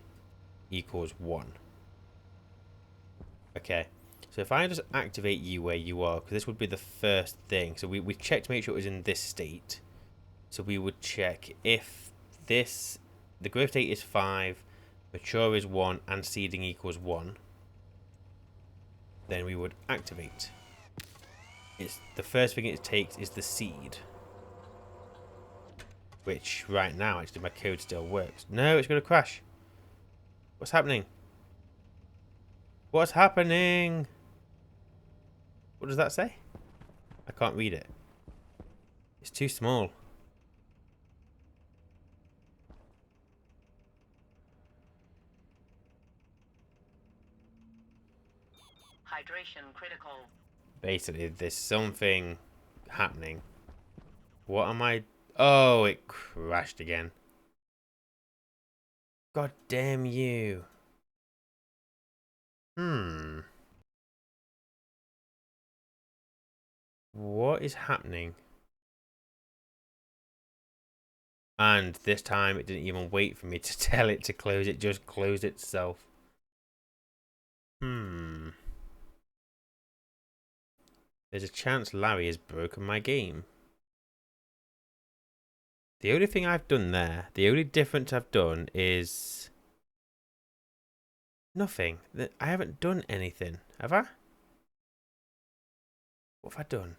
equals 1. Okay, so if I just activate you where you are, because this would be the first thing. So we checked to make sure it was in this state. So we would check if this, the growth state is 5, mature is 1, and seeding equals 1. Then we would activate. It's the first thing it takes is the seed, which right now actually my code still works. No, it's going to crash. What's happening? What's happening? What does that say? I can't read it. It's too small. Hydration critical. Basically, there's something happening. What am I... Oh, it crashed again. God damn you. What is happening? And this time it didn't even wait for me to tell it to close. It just closed itself. There's a chance LArRE has broken my game. The only thing I've done there, the only difference I've done is... nothing. I haven't done anything, have I? What have I done?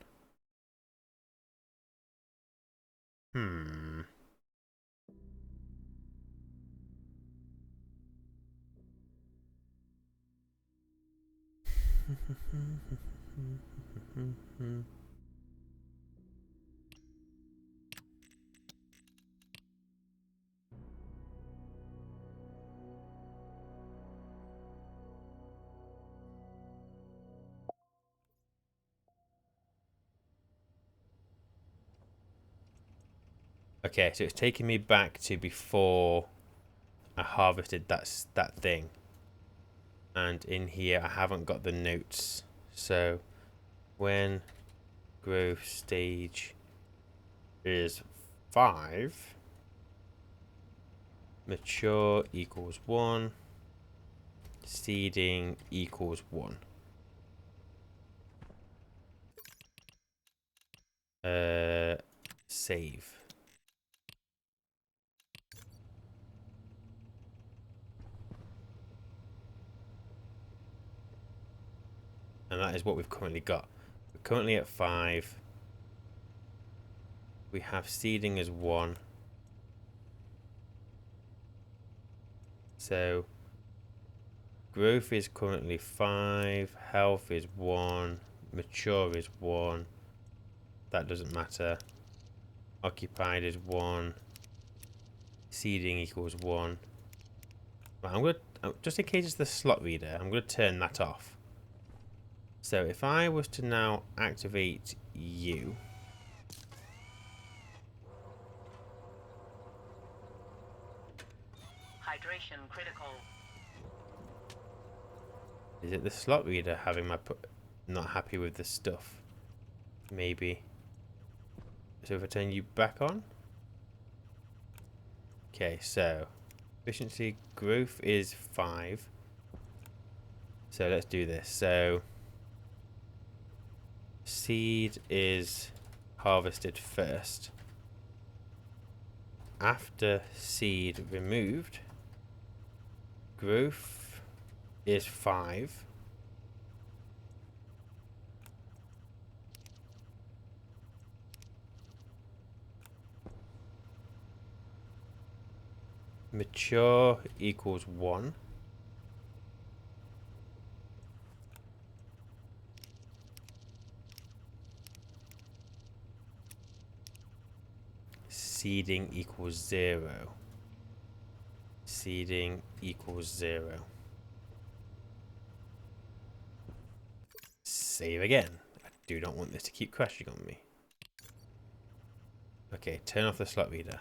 Okay, so it's taking me back to before I harvested that thing. And in here I haven't got the notes. So when growth stage is 5, mature equals 1, seeding equals 1. Save. And that is what we've currently got. We're currently at 5. We have seeding as 1. So growth is currently 5, health is 1, mature is 1. That doesn't matter. Occupied is 1. Seeding equals 1. Right, I'm going to, just in case it's the slot reader, I'm going to turn that off. So if I was to now activate you, critical. Is it the slot reader having my not happy with the stuff? Maybe. So if I turn you back on. Okay, so efficiency growth is 5. So let's do this. So seed is harvested first. After seed removed, growth is 5. Mature equals 1. Seeding equals 0. Seeding equals 0. Save again. I do not want this to keep crashing on me. Okay, turn off the slot reader.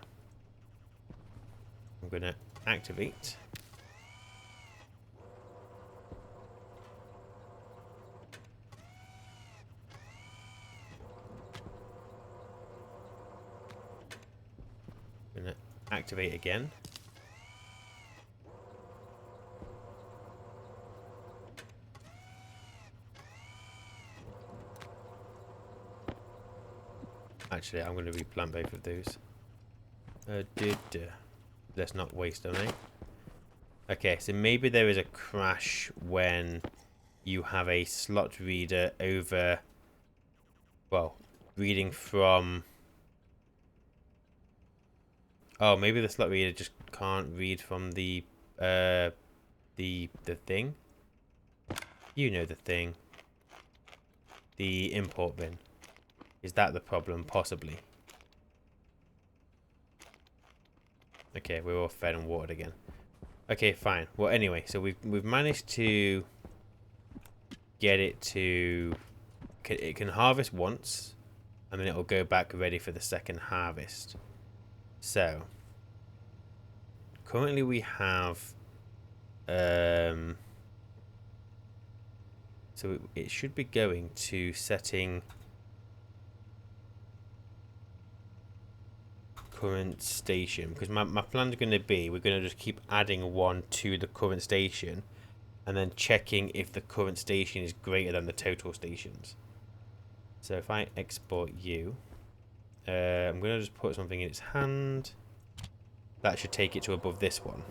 I'm going to activate. I'm going to activate again. Actually, I'm going to replant both of those. Let's not waste them, eh? Okay, so maybe there is a crash when you have a slot reader over, well, reading from... Oh, maybe the slot reader just can't read from the thing. You know the thing. The import bin. Is that the problem? Possibly. Okay, we're all fed and watered again. Okay, fine. Well, anyway, so we've managed to get it to... It can harvest once, and then it will go back ready for the second harvest. So, currently we have... so it should be going to setting... current station, because my plan's going to be we're going to just keep adding one to the current station and then checking if the current station is greater than the total stations. So if I export you, I'm going to just put something in its hand that should take it to above this one.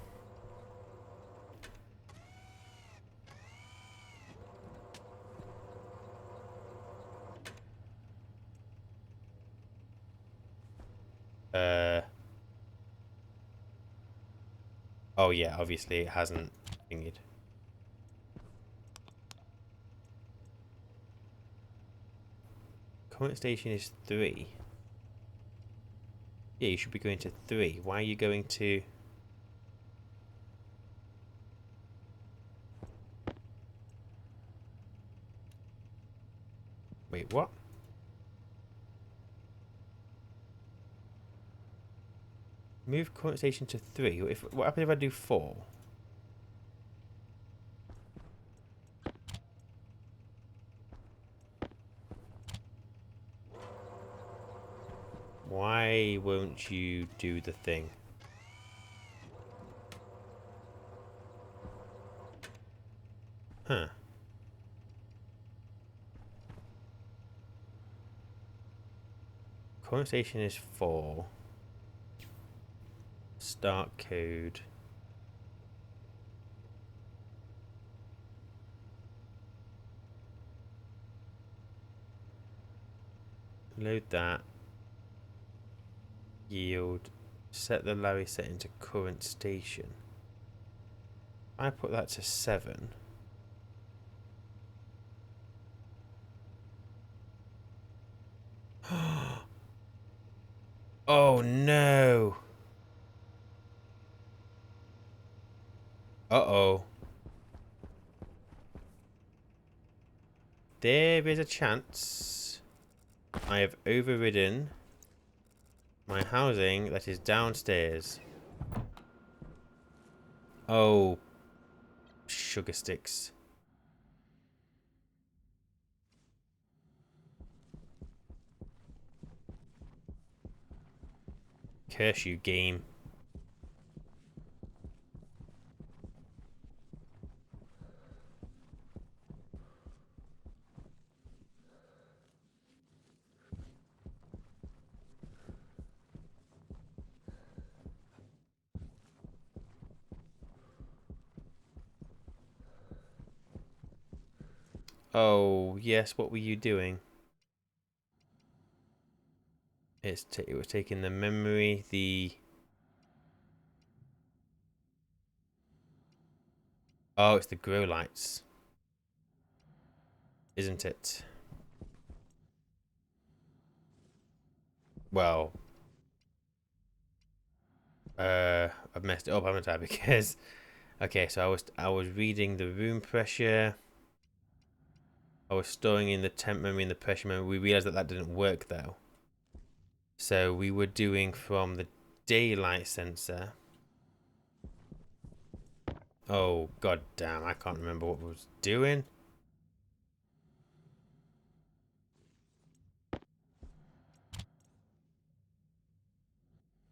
Oh yeah, obviously it hasn't thingied. Current station is 3. Yeah, you should be going to 3. Why are you going to... Wait, what? Move current station to 3. What happens if I do 4? Why won't you do the thing? Huh. Current station is 4. Start code. Load that. Yield. Set the LArRE setting to current station. I put that to 7. Oh no! Uh-oh. There is a chance I have overridden my housing that is downstairs. Oh, sugar sticks. Curse you, game. Oh, yes, what were you doing? It was taking the memory, the... Oh, it's the grow lights. Isn't it? Well, I've messed it up, haven't I? Because... Okay, so I was reading the room pressure. I was storing in the temp memory and the pressure memory. We realized that that didn't work, though. So we were doing from the daylight sensor. Oh, god damn, I can't remember what we was doing.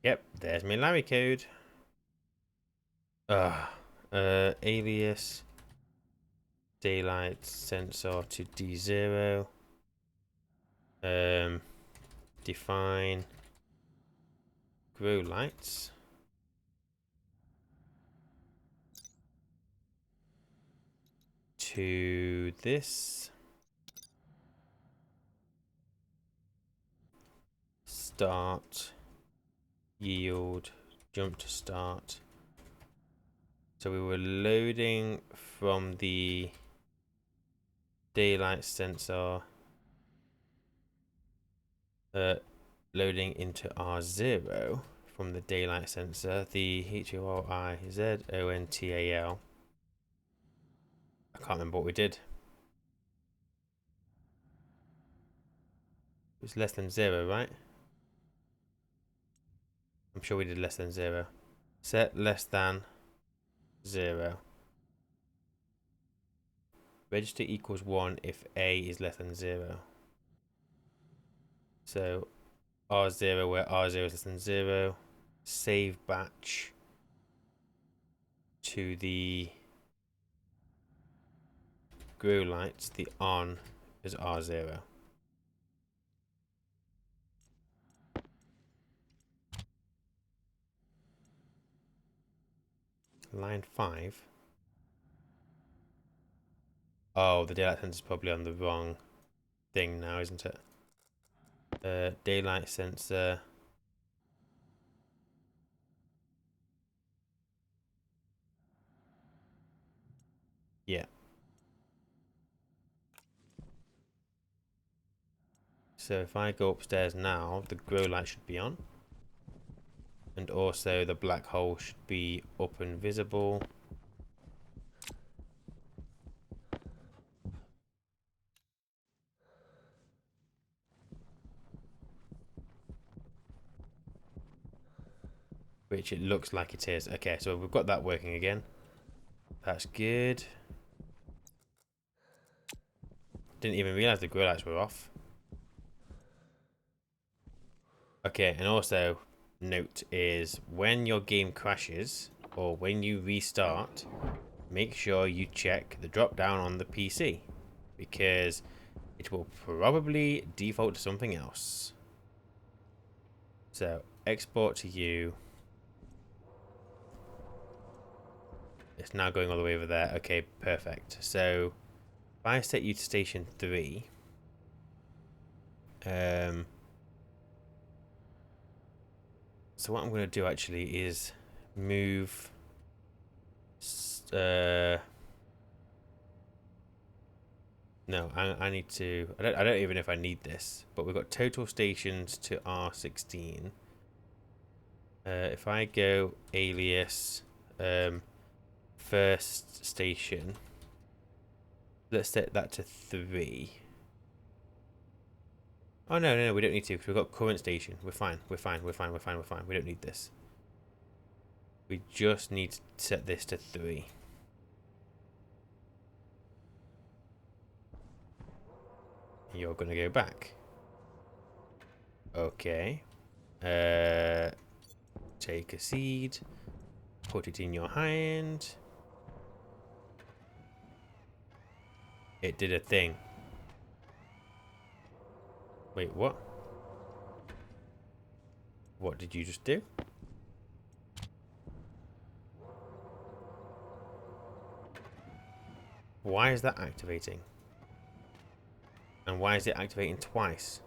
Yep, there's my LArRE code. Alias daylight sensor to D0. Define grow lights. To this. Start. Yield. Jump to start. So we were loading from the daylight sensor, loading into R0 from the daylight sensor, the HORIZONTAL. I can't remember what we did. It was less than 0, right? I'm sure we did less than 0. Set less than 0. Register equals 1 if A is less than 0. So R0 where R0 is less than 0. Save batch to the grow lights. The on is R0. Line 5. Oh, the daylight sensor is probably on the wrong thing now, isn't it? Daylight sensor. Yeah. So if I go upstairs now, the grow light should be on. And also the black hole should be up and visible. Which it looks like it is. Okay, so we've got that working again. That's good. Didn't even realize the grow lights were off. Okay, and also note is when your game crashes or when you restart, make sure you check the drop down on the PC because it will probably default to something else. So export to you. It's now going all the way over there. Okay, perfect. So if I set you to station 3, so what I'm going to do actually is move. No, I need to. I don't even know if I need this, but we've got total stations to R16. If I go alias, first station, let's set that to 3. Oh no, we don't need to because we've got current station. We're fine. We don't need this. We just need to set this to 3. You're going to go back. Okay. Take a seed. Put it in your hand. It did a thing. Wait, what? What did you just do? Why is that activating? And why is it activating twice?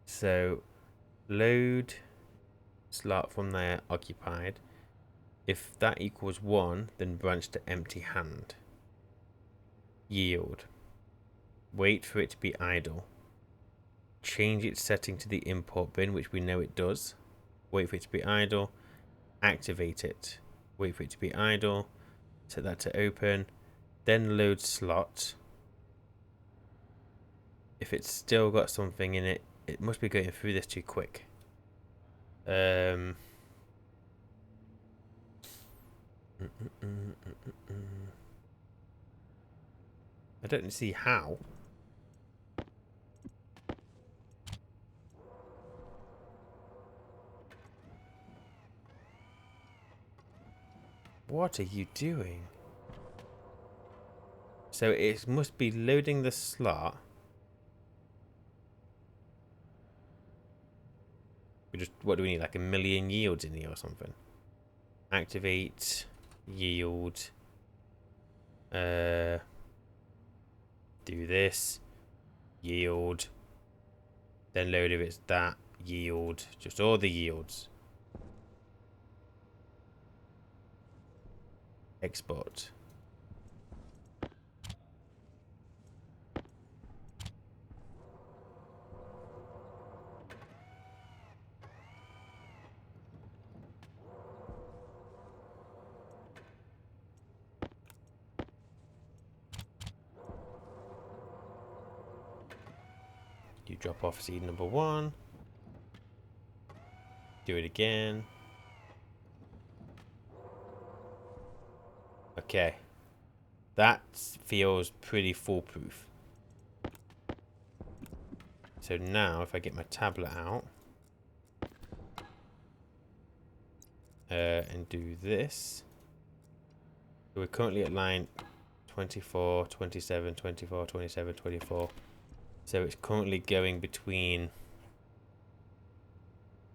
So, load slot from there occupied. If that equals 1, then branch to empty hand. Yield. Wait for it to be idle. Change its setting to the import bin, which we know it does. Wait for it to be idle. Activate it. Wait for it to be idle. Set that to open. Then load slot. If it's still got something in it, it must be going through this too quick. I don't see how. What are you doing? So it must be loading the slot. What do we need? Like a million yields in here or something? Activate, yield. Do this, yield. Then load if it's that, yield. Just all the yields. Export. You drop off seed number 1. Do it again. Okay. That feels pretty foolproof. So now, if I get my tablet out and do this, so we're currently at line 24, 27, 24, 27, 24. So it's currently going between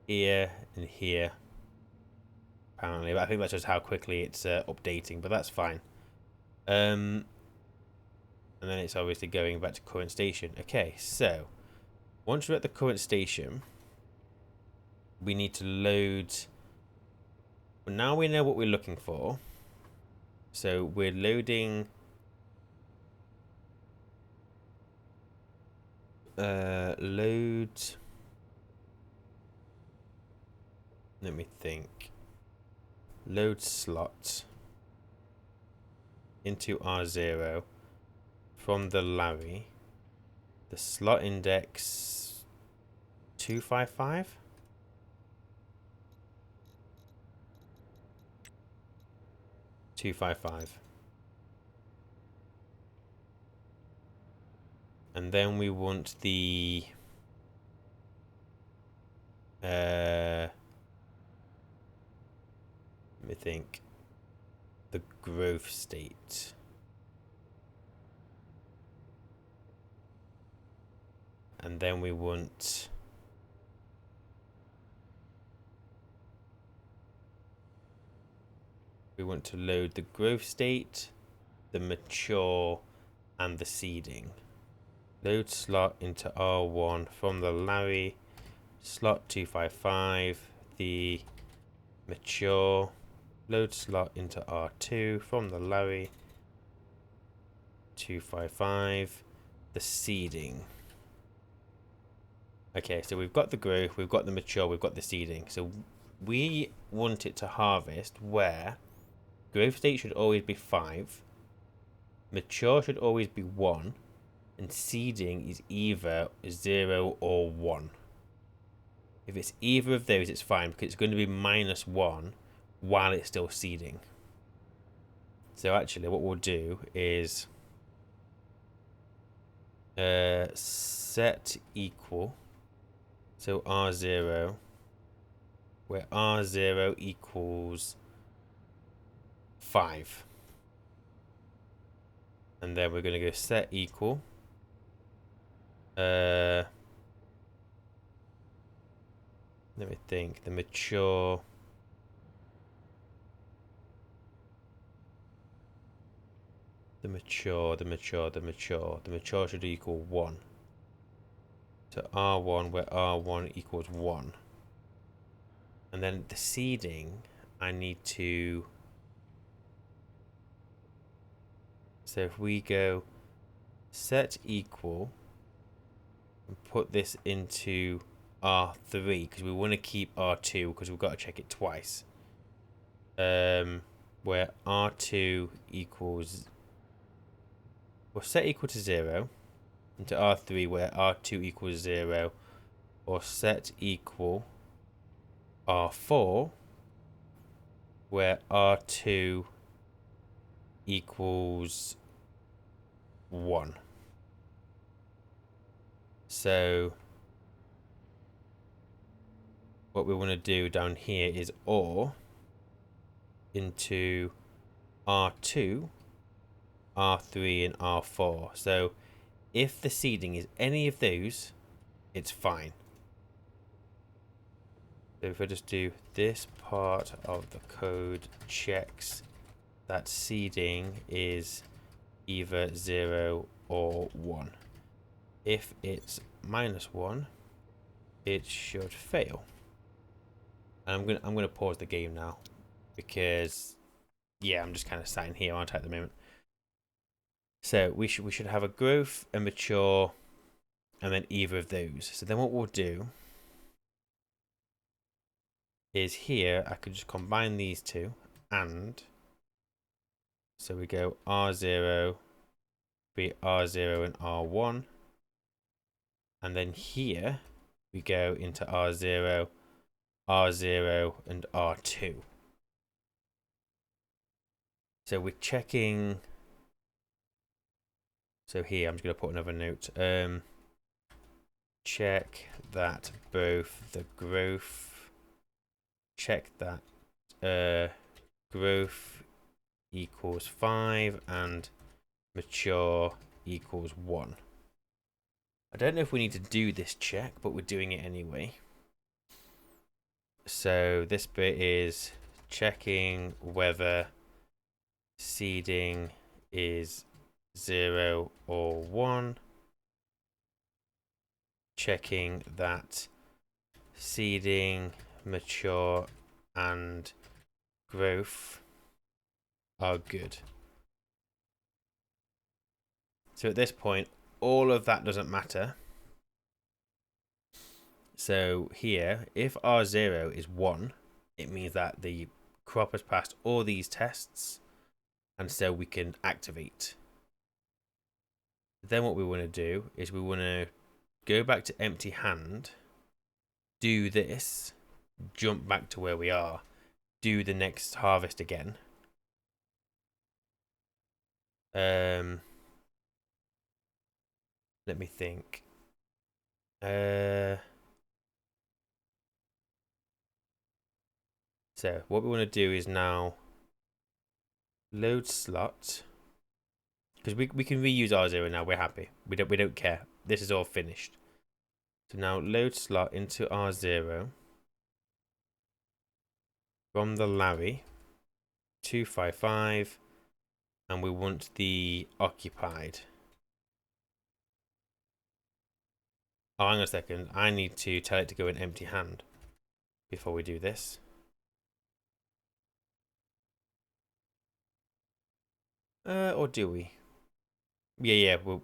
here and here, apparently. But I think that's just how quickly it's updating, but that's fine. And then it's obviously going back to current station. Okay, so once we're at the current station, we need to load. Well, now we know what we're looking for. So we're loading load. Let me think. Load slot into R0 from the LArRE. The slot index 255. And then we want the let me think, the growth state. And then we want to load the growth state, the mature, and the seeding. Load slot into R1 from the LArRE, slot 255, the mature. Load slot into R2 from the LArRE, 255, the seeding. Okay, so we've got the growth, we've got the mature, we've got the seeding. So we want it to harvest where growth state should always be 5, mature should always be 1, and seeding is either 0 or 1. If it's either of those, it's fine because it's going to be -1 while it's still seeding. So actually what we'll do is set equal, so R0, where R0 equals 5. And then we're going to go set equal. Let me think. The mature. The mature should equal 1. So R1, where R1 equals 1. And then the seeding, I need to. So if we go set equal and put this into R3, because we want to keep R2 because we've got to check it twice. Where R2 equals, we'll set equal to 0 into R3 where R2 equals 0, or set equal R4 where R2 equals 1. So what we want to do down here is OR into R2, R3 and R4. So if the seeding is any of those, it's fine. So if I just do this part of the code checks that seeding is either 0 or 1. If it's -1, it should fail. And I'm gonna pause the game now because yeah, I'm just kind of sat in here, aren't I, at the moment? So we should have a growth, a mature, and then either of those. So then what we'll do is here I could just combine these two, and so we go R0, be R0 and R1, and then here we go into R0, R0 and R2. So we're checking. So here I'm just going to put another note. Check that both the growth, check that growth equals 5 and mature equals 1. I don't know if we need to do this check, but we're doing it anyway. So this bit is checking whether seeding is 0 or 1. Checking that seeding, mature, and growth are good. So at this point, all of that doesn't matter. So here, if R0 is 1, it means that the crop has passed all these tests, and so we can activate. Then what we want to do is we want to go back to empty hand, do this, jump back to where we are, do the next harvest again. Let me think. So what we want to do is now load slot, because we can reuse R0 now. We're happy. We don't care. This is all finished. So now load slot into R0 from the LArRE 255, and we want the occupied. Oh, hang on a second. I need to tell it to go in empty hand before we do this. Or do we? Yeah. Well,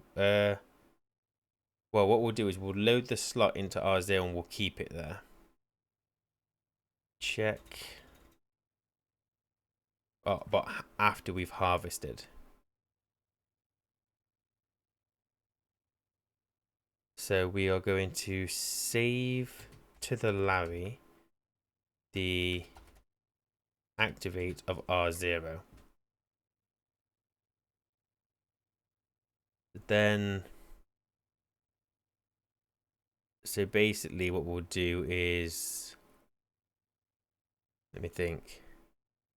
what we'll do is we'll load the slot into R0 and we'll keep it there. Check. Oh, but after we've harvested. So we are going to save to the LArRE the activate of R0. Then, so basically what we'll do is, let me think.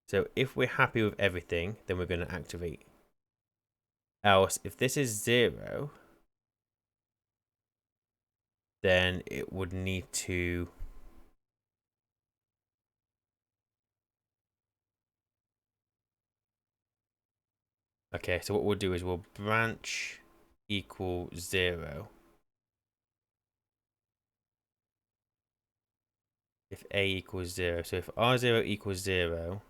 So if we're happy with everything, then we're going to activate. Else, if this is 0, then it would need to okay, so what we'll do is we'll branch equal 0 if A equals 0. So if R0 equals 0,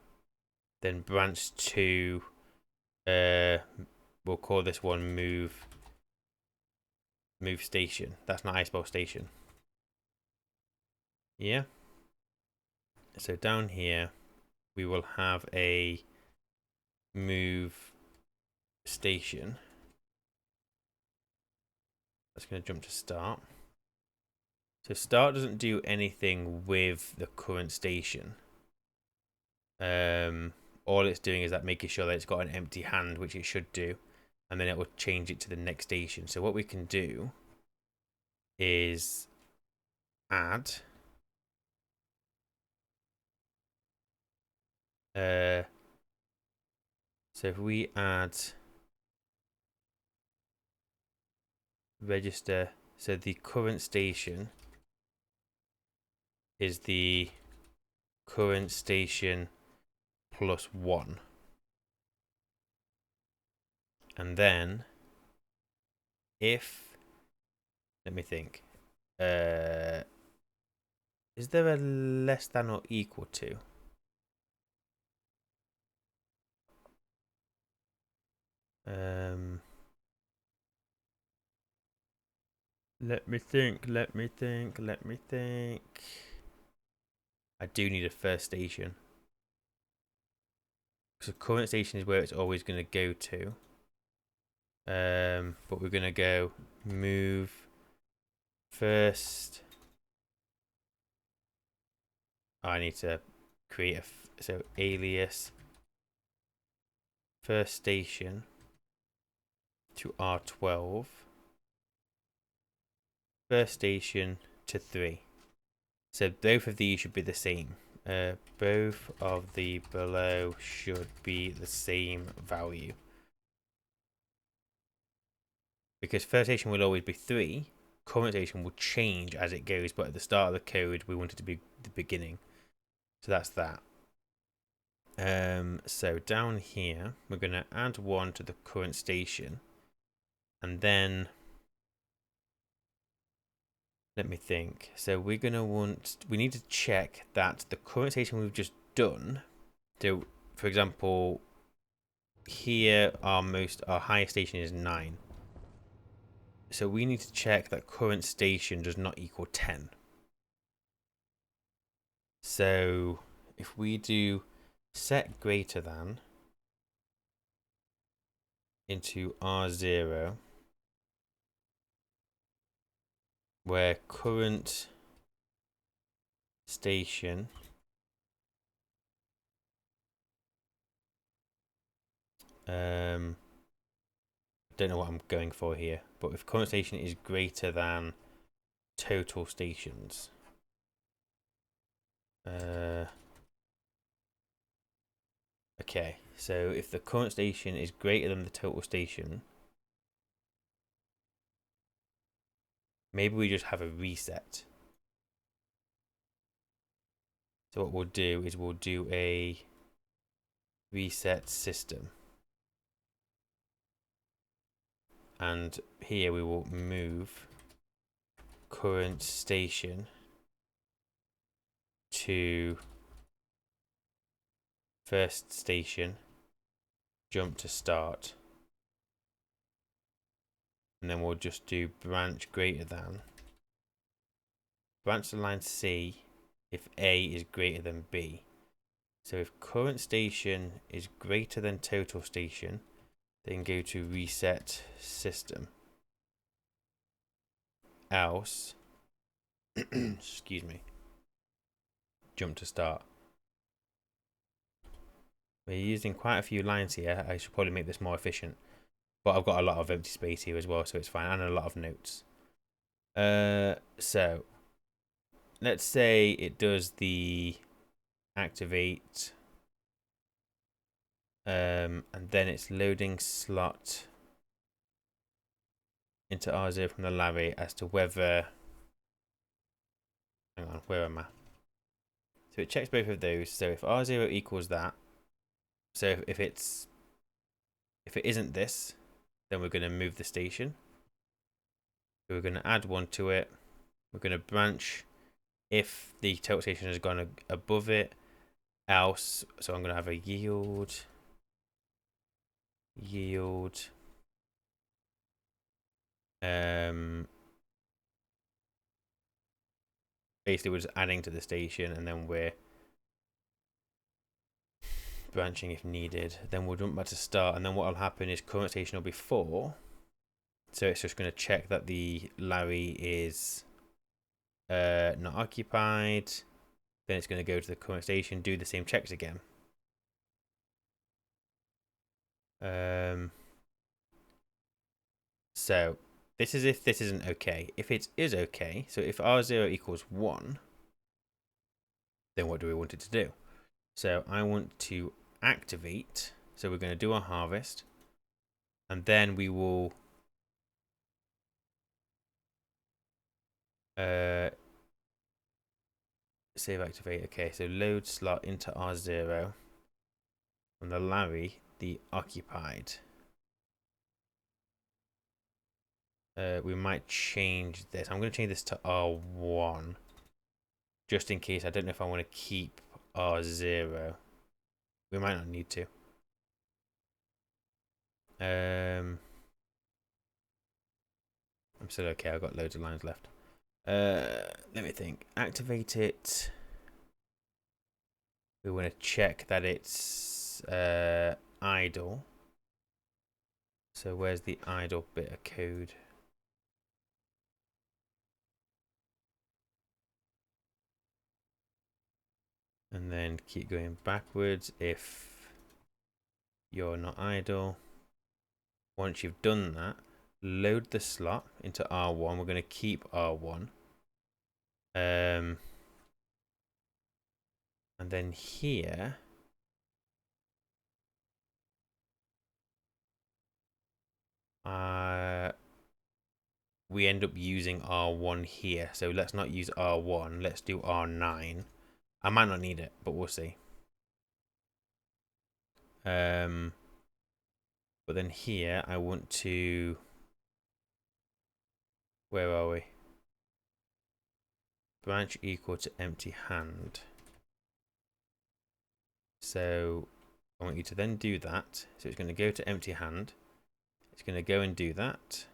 then branch 2, we'll call this one move station. That's not how I spell station. Yeah. So down here, we will have a move station. That's going to jump to start. So start doesn't do anything with the current station. All it's doing is that making sure that it's got an empty hand, which it should do, and then it will change it to the next station. So what we can do is add so if we add register, so the current station is the current station plus 1, and then if, let me think, is there a less than or equal to? Let me think. I do need a first station. So current station is where it's always going to go to. But we're going to go move first. I need to create a, so alias first station to R12. First station to 3. So both of these should be the same. Both of the below should be the same value. Because first station will always be 3. Current station will change as it goes, but at the start of the code, we want it to be the beginning. So that's that. So down here, we're going to add 1 to the current station. And then, let me think. So we're going to we need to check that the current station we've just done. So, for example, here our highest station is 9. So we need to check that current station does not equal 10. So if we do set greater than into R0, where current station don't know what I'm going for here, but if current station is greater than total stations, okay, so if the current station is greater than the total station, maybe we just have a reset. So what we'll do is we'll do a reset system. And here we will move current station to first station, jump to start. And then we'll just do branch greater than. Branch to line C if A is greater than B. So if current station is greater than total station, then go to reset system. else, excuse me, jump to start. We're using quite a few lines here. I should probably make this more efficient. But I've got a lot of empty space here as well, so it's fine. And a lot of notes. So let's say it does the activate. And then it's loading slot into R0 from the LArRE as to whether. Hang on, where am I? So it checks both of those. So if R0 equals that, so if it isn't this, then we're going to move the station. So we're going to add one to it. We're going to branch if the tilt station has gone above it. Else, so I'm going to have a yield. Basically we're just adding to the station, and then we're branching if needed. Then we'll jump back to start, and then what will happen is current station will be 4. So it's just going to check that the LArRE is not occupied. Then it's going to go to the current station, do the same checks again. So this is if this isn't okay. If it is okay, so if R0 equals 1, then what do we want it to do? So I want to activate. So we're going to do our harvest, and then we will save activate. Okay, so load slot into R0 from the LArRE, the occupied. We might change this. I'm going to change this to R1 just in case. I don't know if I want to keep R0. We might not need to. I'm still okay. I've got loads of lines left. Let me think. Activate it. We want to check that it's idle. So where's the idle bit of code? And then keep going backwards if you're not idle. Once you've done that, load the slot into R1. We're going to keep R1. And then here, we end up using R1 here. So let's not use R1. Let's do R9. I might not need it, but we'll see. But then here, I want to... Where are we? Branch equal to empty hand. So I want you to then do that. So it's going to go to empty hand. It's going to go and do that.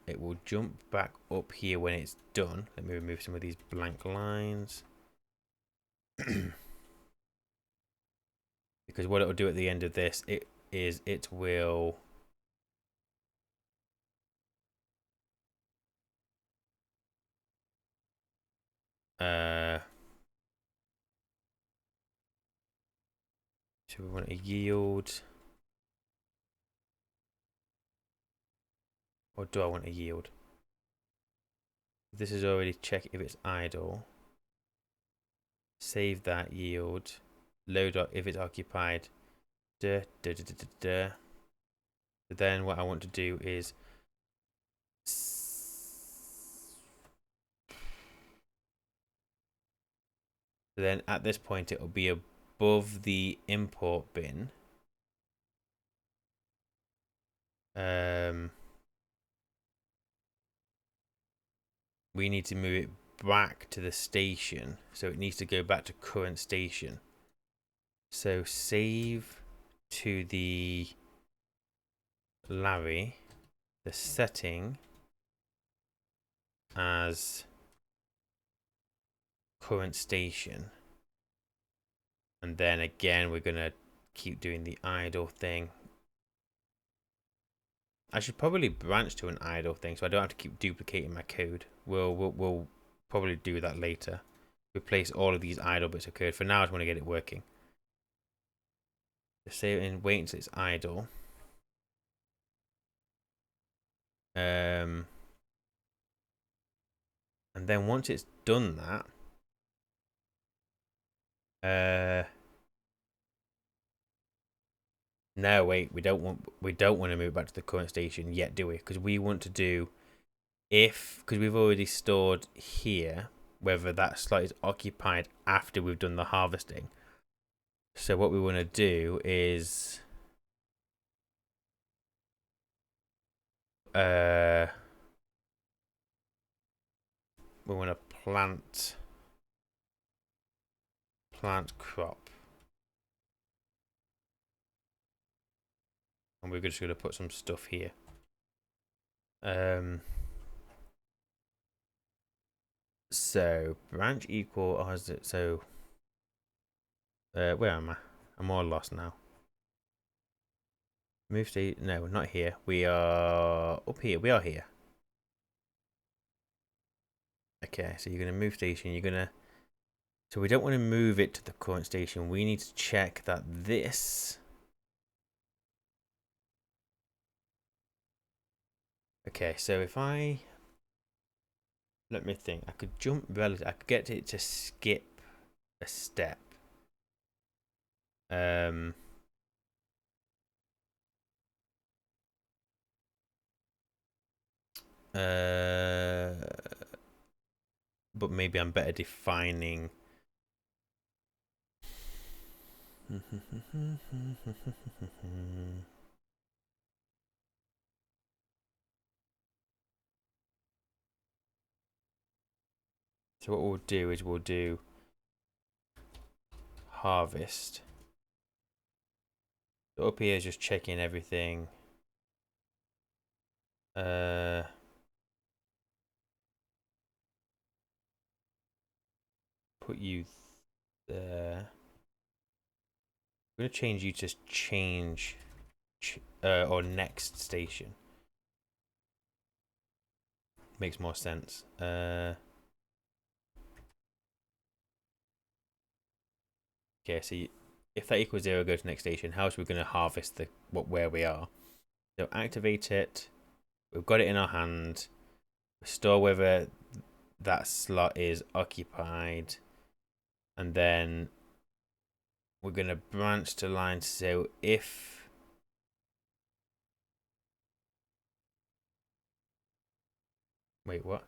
It will jump back up here when it's done. Let me remove some of these blank lines. Because what it will do at the end of this, it will so we want a yield. Or do I want a yield? This is already check if it's idle. Save that yield. Load up if it's occupied. So then what I want to do is then at this point it will be above the import bin. We need to move it back to the station, so it needs to go back to current station. So save to the LArRE the setting as current station, and then again we're gonna keep doing the idle thing. I should probably branch to an idle thing so I don't have to keep duplicating my code. We'll probably do that later. Replace all of these idle bits of code. For now, I just want to get it working. Just save it and wait until it's idle. And then once it's done that, no, wait, we don't want to move back to the current station yet, do we? Because we want to do because we've already stored here whether that slot is occupied after we've done the harvesting. So what we want to do is we want to plant crop, and we're just going to put some stuff here. So branch equal so where am I? I'm all lost now. Move state, no, not here. We are up here. We are here. Okay, so you're gonna move station, so we don't want to move it to the current station. We need to check that this okay, so if let me think, I could I could get it to skip a step. But maybe I'm better defining. So what we'll do is we'll do harvest. So up here is just checking everything. Put you there. I'm gonna change you to change or next station. Makes more sense. Okay, so if that equals 0, go to next station. How else are we gonna harvest where we are? So activate it. We've got it in our hand. Store whether that slot is occupied, and then we're gonna branch to line. So if wait, what?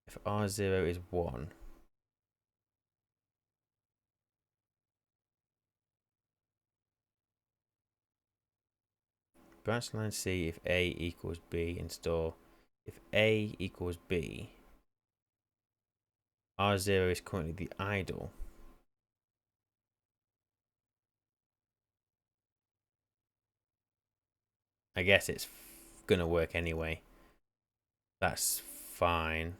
If R0 is 1, branch line C if A equals B and store if A equals B, R0 is currently the idle. I guess it's gonna work anyway. That's fine.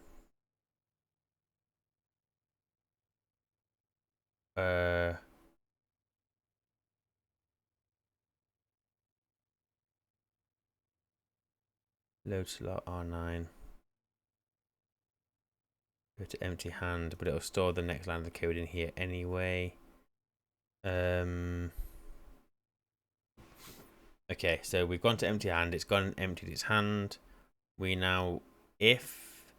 Load slot R9. Go to empty hand, but it'll store the next line of the code in here anyway. Okay, so we've gone to empty hand. It's gone and emptied its hand. We now, if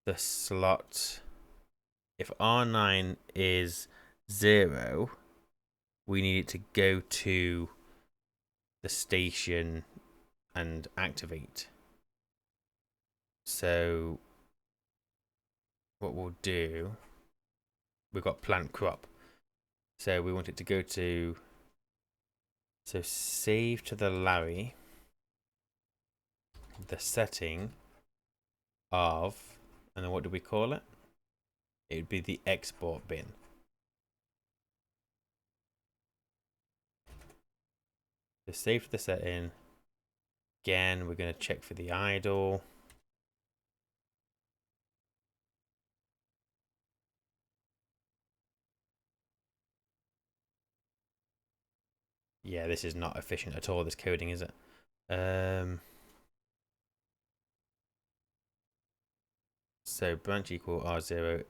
the slot, if R9 is 0, we need it to go to the station and activate. So what we'll do, we've got plant crop. So we want it to go to, so save to the LArRE the setting of, and then what do we call it? It would be the export bin. So save the setting. Again, we're going to check for the idle. Yeah, this is not efficient at all, this coding, is it? So branch equal R0,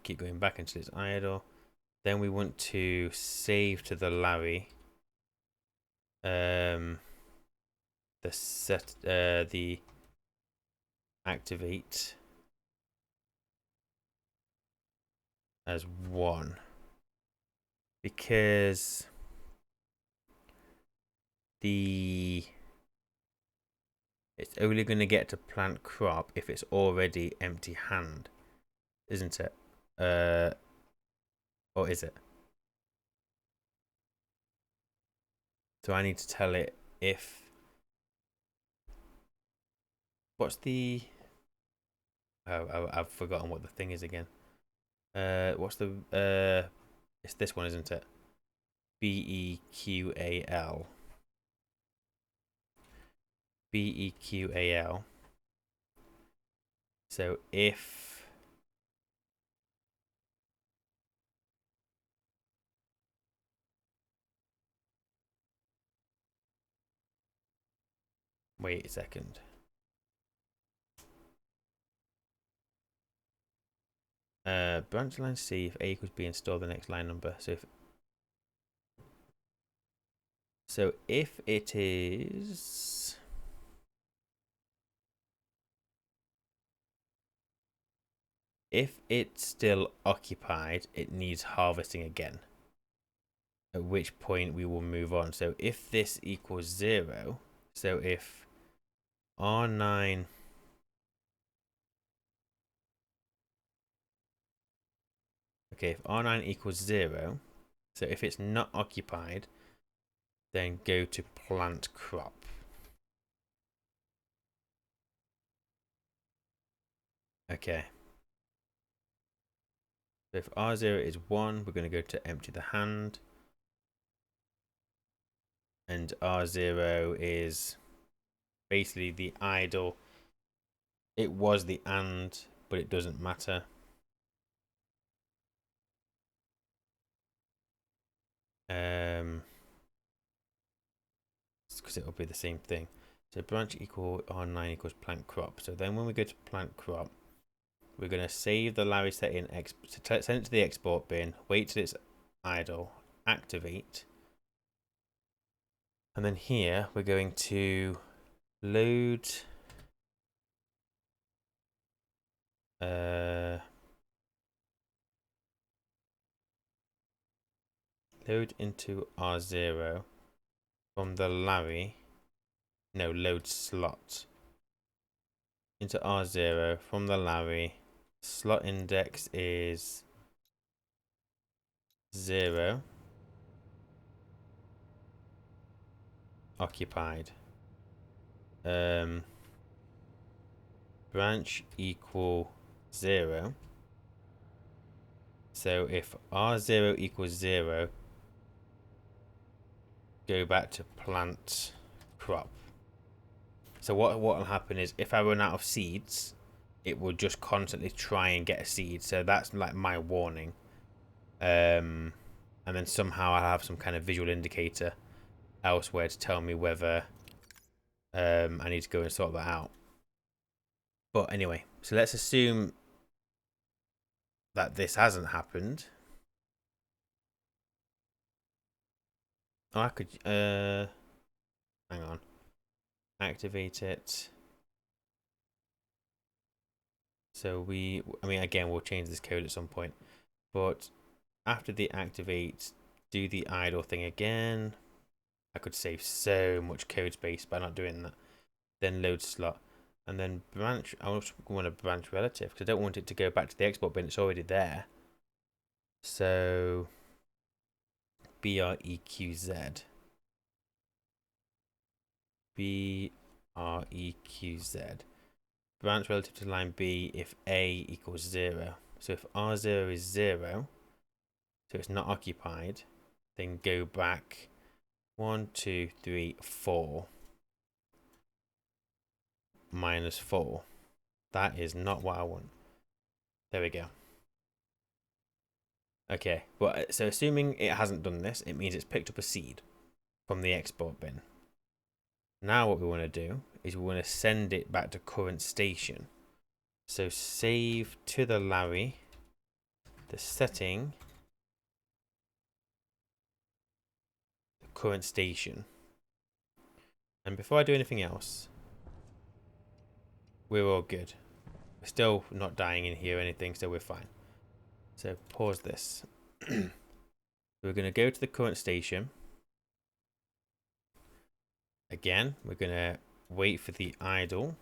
keep going back into this idle. Then we want to save to the LArRE the activate as 1, because it's only going to get to plant crop if it's already empty hand, isn't it? Or is it? So I need to tell it if what's the I've forgotten what the thing is again. What's the it's this one, isn't it? BEQAL. BEQAL. So if wait a second. Branch line C, if A equals B, and store the next line number. So if it is if it's still occupied, it needs harvesting again. At which point we will move on. So if this equals 0, so if R9 okay, if R9 equals 0, so if it's not occupied, then go to plant crop. Okay. So if R0 is 1, we're going to go to empty the hand. And R0 is basically the idle. It was the and, but it doesn't matter. Because it will be the same thing. So branch equal R9 equals plant crop. So then when we go to plant crop, we're going to save the LArRE setting, send it to the export bin, wait till it's idle, activate. And then here we're going to load into R0 from the LArRE. No, load slot into R0 from the LArRE. Slot index is 0. Occupied. Branch equal 0. So if R0 equals 0, go back to plant crop. So what will happen is if I run out of seeds, it will just constantly try and get a seed. So that's like my warning. And then somehow I'll have some kind of visual indicator elsewhere to tell me whether I need to go and sort that out. But anyway, so let's assume that this hasn't happened. Oh, I could hang on. Activate it. So I mean, again, we'll change this code at some point. But after the activate, do the idle thing again. I could save so much code space by not doing that. Then load slot. And then branch. I also want a branch relative because I don't want it to go back to the export bin. It's already there. So BREQZ. BREQZ. Branch relative to line B if A equals 0. So if R0 is 0, so it's not occupied, then go back 1, 2, 3, 4. Minus 4. That is not what I want. There we go. Okay, but so assuming it hasn't done this, it means it's picked up a seed. from the export bin. Now what we want to do is we want to send it back to current station. So save to the LArRE, the setting, the current station. And before I do anything else, we're all good. We're still not dying in here or anything, so we're fine. So pause this. We're going to go to the current station. Again, we're going to wait for the idle.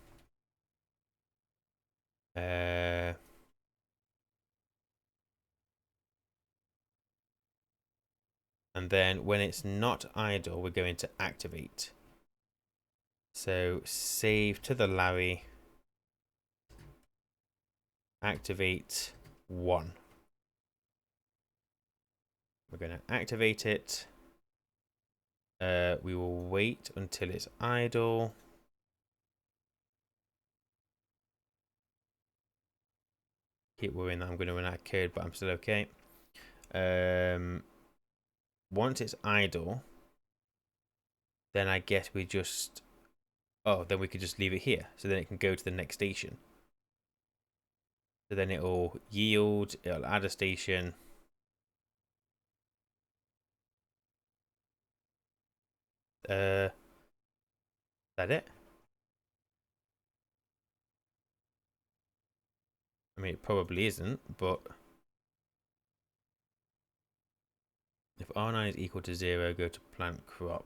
And then when it's not idle, we're going to activate. So save to the LArRE, activate 1. We're going to activate it. We will wait until it's idle. Keep worrying that I'm going to run out of code, but I'm still okay. Once it's idle, then I guess we just... Oh, then we could just leave it here. So then it can go to the next station. So then it'll yield, it'll add a station. Is that it? I mean, it probably isn't, but... If R9 is equal to 0, go to plant crop.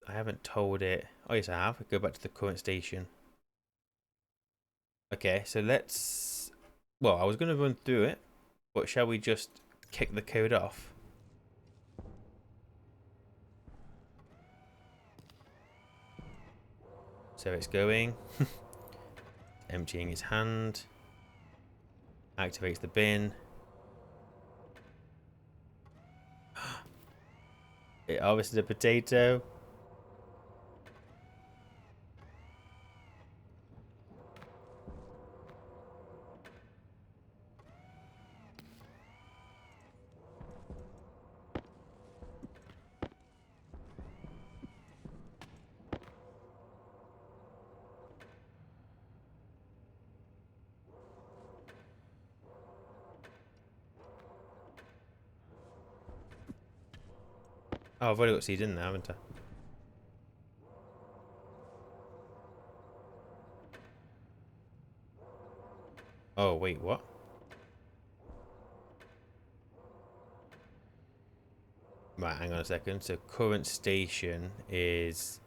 I haven't told it. Oh, yes, I have. Go back to the current station. Okay, so let's... Well, I was going to run through it, but shall we just kick the code off? So it's going. Emptying its hand. Activates the bin. It harvested a potato. Oh, I've already got seeds in there, haven't I? Oh, wait, what? Right, hang on a second. So current station is...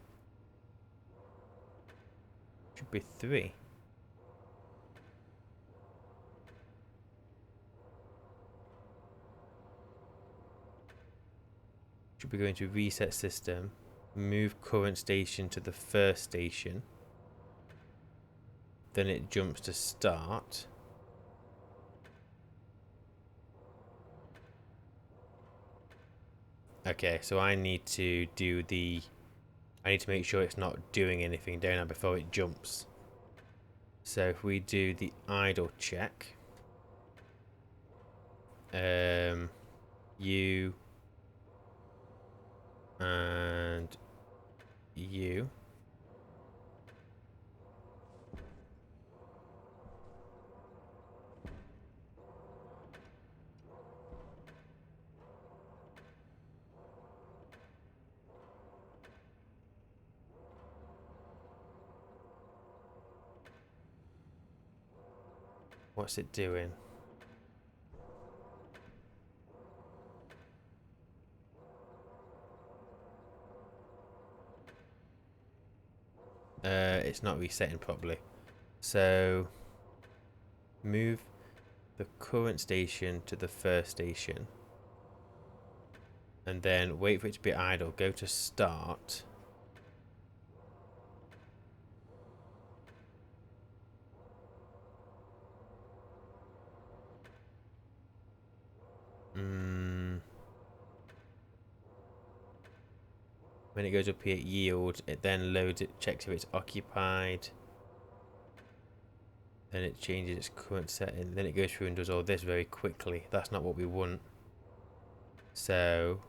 Should be 3. Should be going to reset system. Move current station to the first station. Then it jumps to start. Okay, so I need to do the... I need to make sure it's not doing anything, don't I, before it jumps. So if we do the idle check. You... And... You... What's it doing? It's not resetting properly. So move the current station to the first station. And then wait for it to be idle. Go to start. When it goes up here at yield, it then loads it, checks if it's occupied. Then it changes its current setting. Then it goes through and does all this very quickly. That's not what we want. So,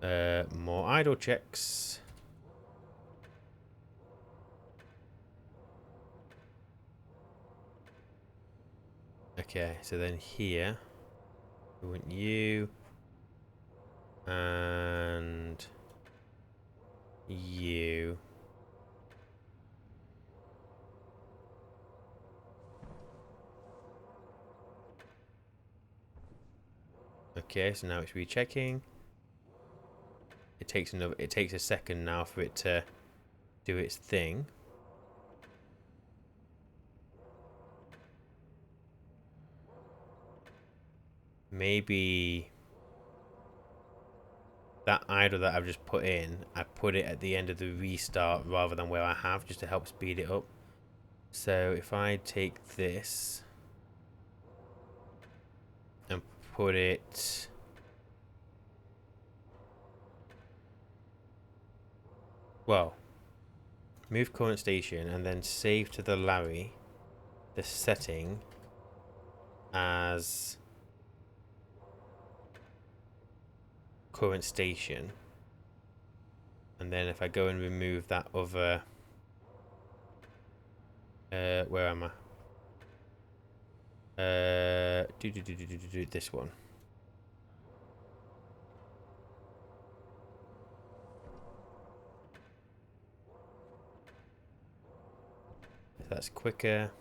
more idle checks. Okay, so then here, we want you and you. Okay, so now it's rechecking. It takes a second now for it to do its thing. Maybe that idle that I've just put in, I put it at the end of the restart rather than where I have, just to help speed it up. So if I take this and put it, well, move current station and then save to the LArRE the setting as current station, and then if I go and remove that other where am I? This one. If that's quicker.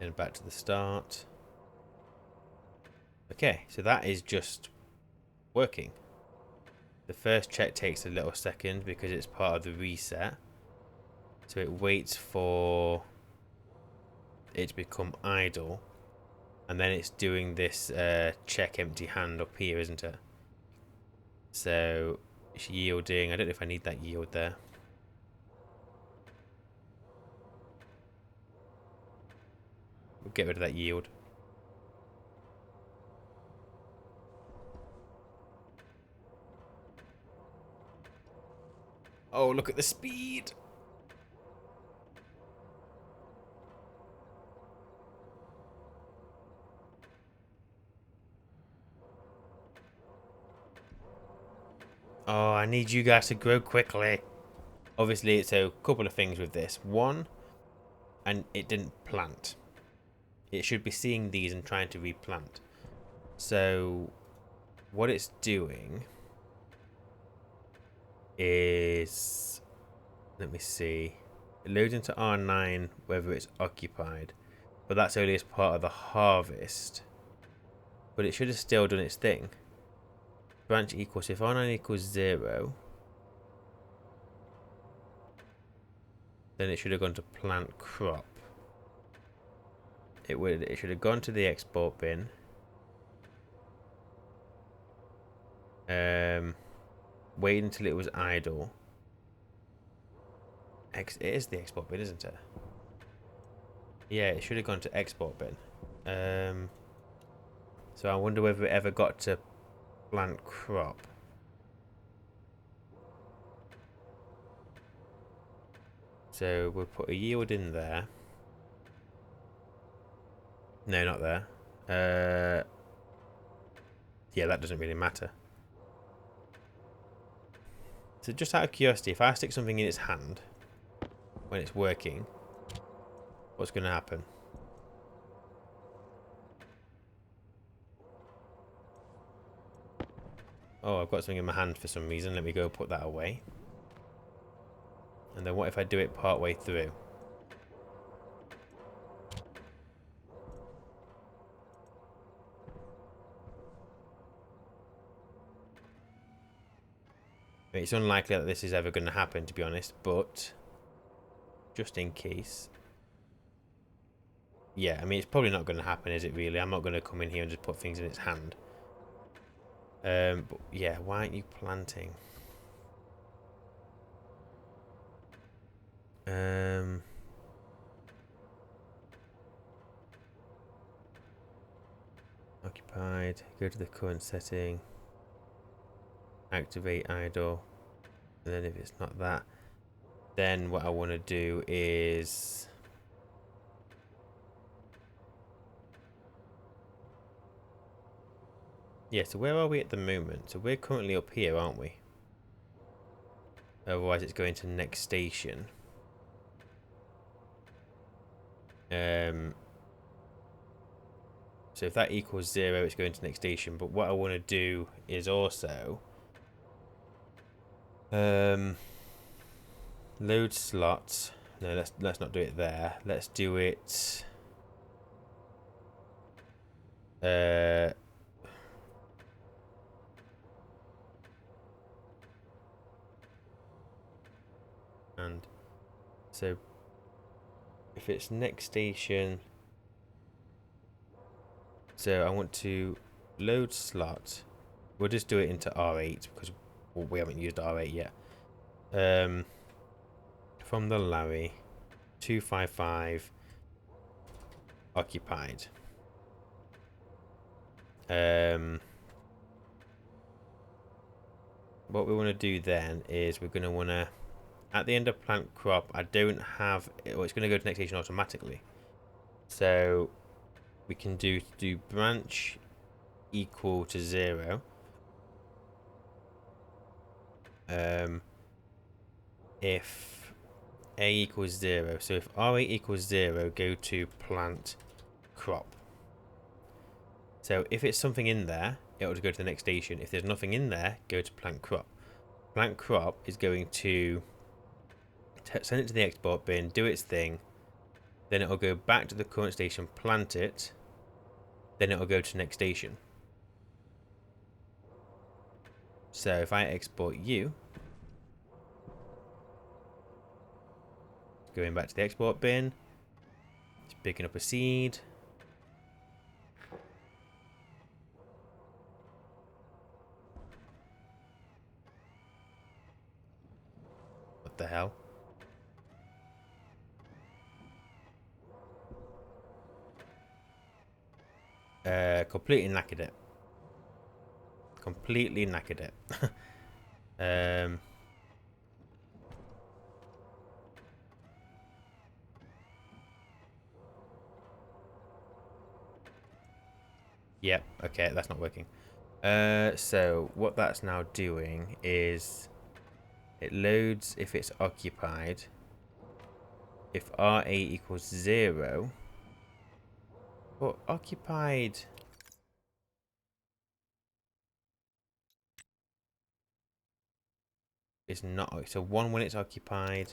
And back to the start. Okay, so that is just working. The first check takes a little second because it's part of the reset. So it waits for it to become idle. And then it's doing this check empty hand up here, isn't it? So it's yielding. I don't know if I need that yield there. We'll get rid of that yield. Oh, look at the speed. Oh, I need you guys to grow quickly. Obviously, so a couple of things with this. One, and it didn't plant. It should be seeing these and trying to replant. So what it's doing is, let me see, it loads into R9 whether it's occupied, but that's only as part of the harvest. But it should have still done its thing. Branch equals, if R9 equals 0, then it should have gone to plant crop. It should have gone to the export bin. Wait until it was idle. It is the export bin, isn't it? Yeah, it should have gone to export bin. So I wonder whether it ever got to plant crop. So we'll put a yield in there. No, not there. Yeah, that doesn't really matter. So just out of curiosity, if I stick something in its hand when it's working, what's going to happen? Oh, I've got something in my hand for some reason. Let me go put that away. And then what if I do it part way through? It's unlikely that this is ever going to happen, to be honest, but just in case. Yeah, I mean, it's probably not going to happen, is it really? I'm not going to come in here and just put things in its hand. But yeah, why aren't you planting? Occupied. Go to the current setting. activate idle, and then if it's not that, then what I want to do is so where are we at the moment? So we're currently up here, aren't we? Otherwise it's going to next station. So if that equals 0, it's going to next station. But what I want to do is also load slots. No, let's not do it there. Let's do it. And so if it's next station, so I want to load slot. We'll just do it into R8 because we haven't used R8 yet. From the LArRE 255 occupied. What we want to do then is we're going to want to, at the end of plant crop, I don't have, well, it's going to go to next station automatically. So we can do branch equal to 0. If A equals 0. So if R8 equals 0, go to plant crop. So if it's something in there, it will go to the next station. If there's nothing in there, go to plant crop. Plant crop is going to send it to the export bin, do its thing, then it will go back to the current station, plant it, then it will go to next station. So if I export you, going back to the export bin, it's picking up a seed. What the hell? Completely knackered it. Completely knackered it. Yep, okay, that's not working. So what that's now doing is it loads if it's occupied. If R8 equals 0, but occupied is not, so 1 when it's occupied.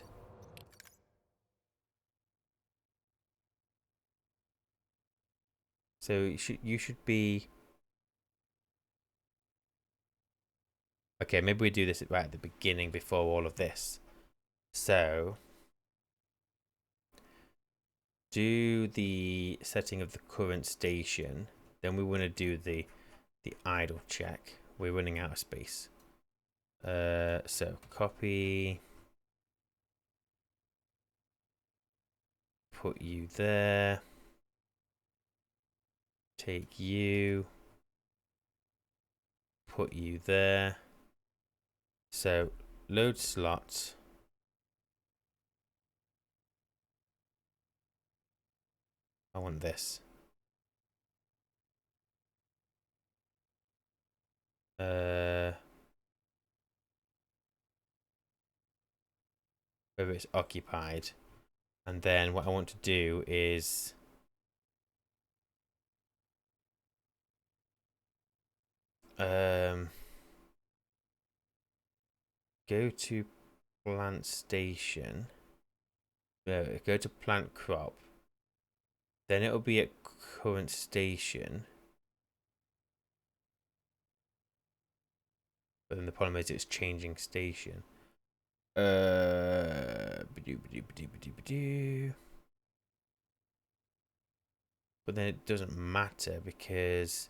So you should be, okay, maybe we do this right at the beginning before all of this. So do the setting of the current station, then we want to do the idle check. We're running out of space. So copy, put you there, take you, put you there. So load slots. I want this. Whether it's occupied. And then what I want to do is go to plant station. Go to plant crop. Then it'll be at current station. But then the problem is it's changing station. But then it doesn't matter because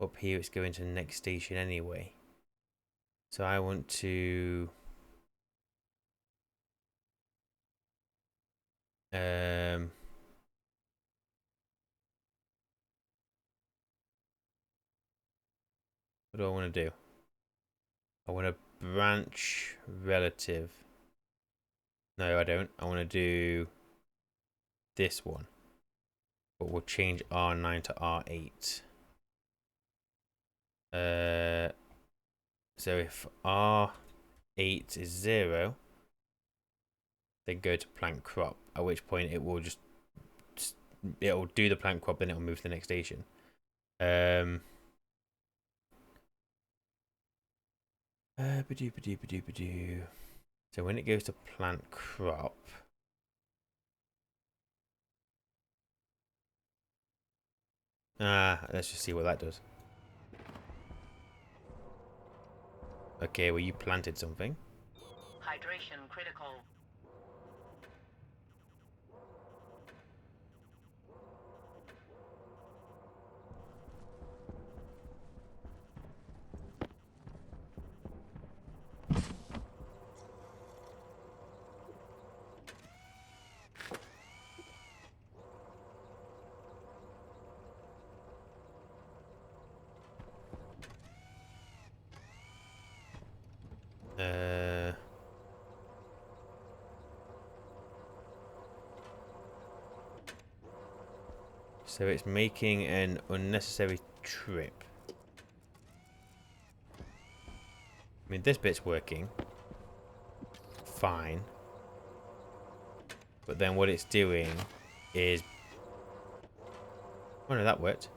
up here it's going to the next station anyway. So I want to what do I want to do? I want to branch relative. No, I don't. I want to do this one. But we'll change R9 to R8. So if R8 is 0, then go to plant crop, at which point it will it'll do the plant crop, then it'll move to the next station. So when it goes to plant crop, let's just see what that does. Okay, well, you planted something. Hydration critical. So it's making an unnecessary trip. I mean, this bit's working fine. But then what it's doing is... Oh no, that worked.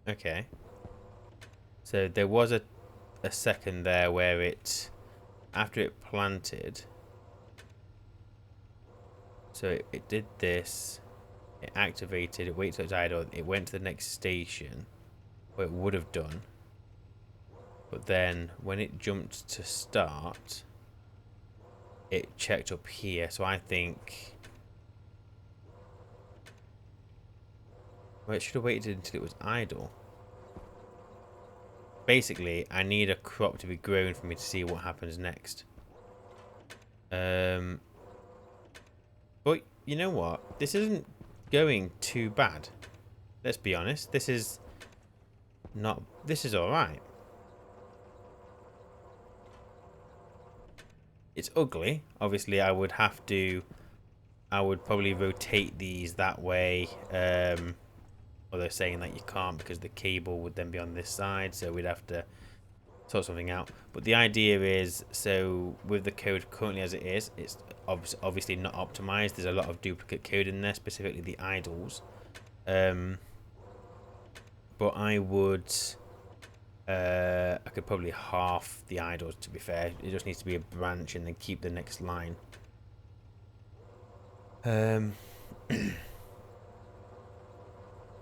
Okay. So there was a second there where it, after it planted, so it did this, it activated, it waited till it's idle, it went to the next station, where it would have done. But then when it jumped to start, it checked up here. So I think, well, it should have waited until it was idle. Basically, I need a crop to be grown for me to see what happens next. But you know what? This isn't going too bad. Let's be honest. This is not... This is alright. It's ugly. Obviously, I would have to... I would probably rotate these that way. Although saying that you can't because the cable would then be on this side, so we'd have to sort something out. But the idea is, so with the code currently as it is, it's obviously not optimized. There's a lot of duplicate code in there, specifically the idles. But I would, I could probably half the idles, to be fair. It just needs to be a branch and then keep the next line.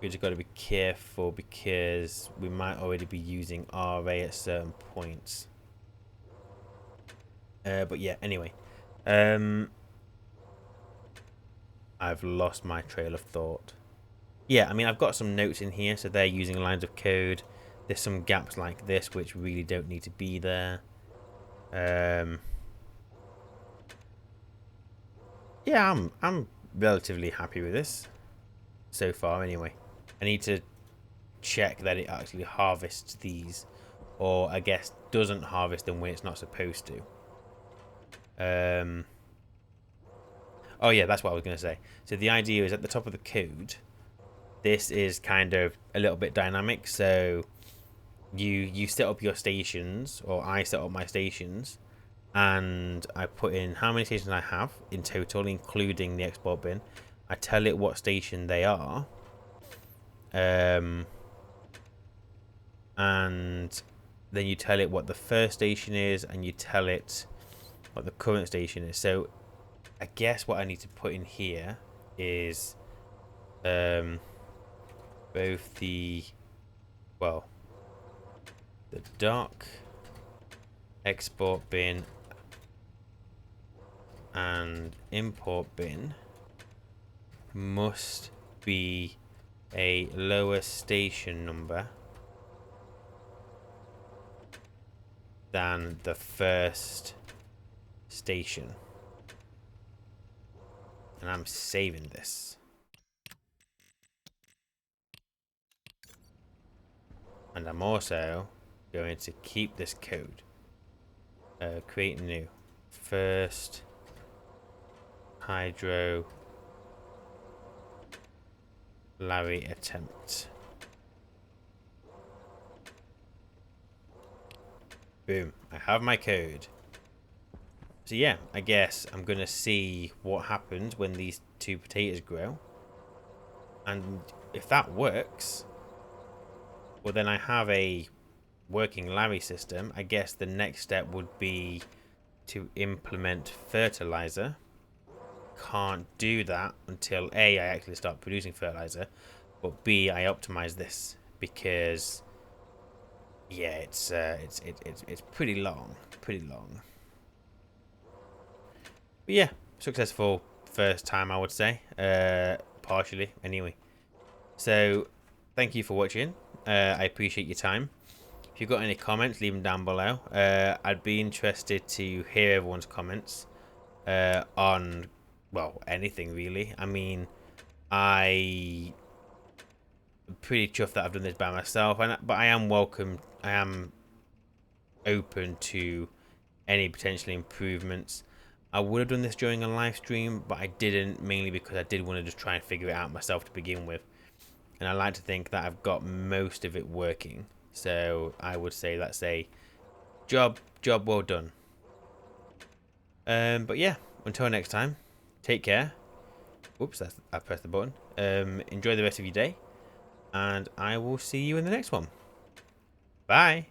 We just got to be careful because we might already be using RA at certain points. But yeah, anyway. I've lost my trail of thought. Yeah, I mean, I've got some notes in here, so they're using lines of code. There's some gaps like this which really don't need to be there. Yeah, I'm relatively happy with this so far anyway. I need to check that it actually harvests these, or I guess doesn't harvest them when it's not supposed to. Oh yeah, that's what I was going to say. So the idea is at the top of the code, this is kind of a little bit dynamic. So you set up your stations, or I set up my stations, and I put in how many stations I have in total, including the export bin. I tell it what station they are. And then you tell it what the first station is, and you tell it what the current station is. So I guess what I need to put in here is both the, well, the dock, export bin, and import bin must be a lower station number than the first station. And I'm saving this. And I'm also going to keep this code. Create new. First hydro LArRE attempt. Boom. I have my code. So yeah, I guess I'm going to see what happens when these two potatoes grow. And if that works, well then I have a working LArRE system. I guess the next step would be to implement fertilizer. Can't do that until A, I actually start producing fertilizer, but B, I optimize this because yeah, it's pretty long, But yeah, successful first time, I would say, partially anyway. So thank you for watching. I appreciate your time. If you've got any comments, leave them down below. I'd be interested to hear everyone's comments on, well, anything really. I mean, I'm pretty chuffed that I've done this by myself, but I am open to any potential improvements. I would have done this during a live stream, but I didn't, mainly because I did want to just try and figure it out myself to begin with. And I like to think that I've got most of it working. So I would say that's a job well done. But yeah, until next time, take care. Oops, I pressed the button. Enjoy the rest of your day, and I will see you in the next one. Bye.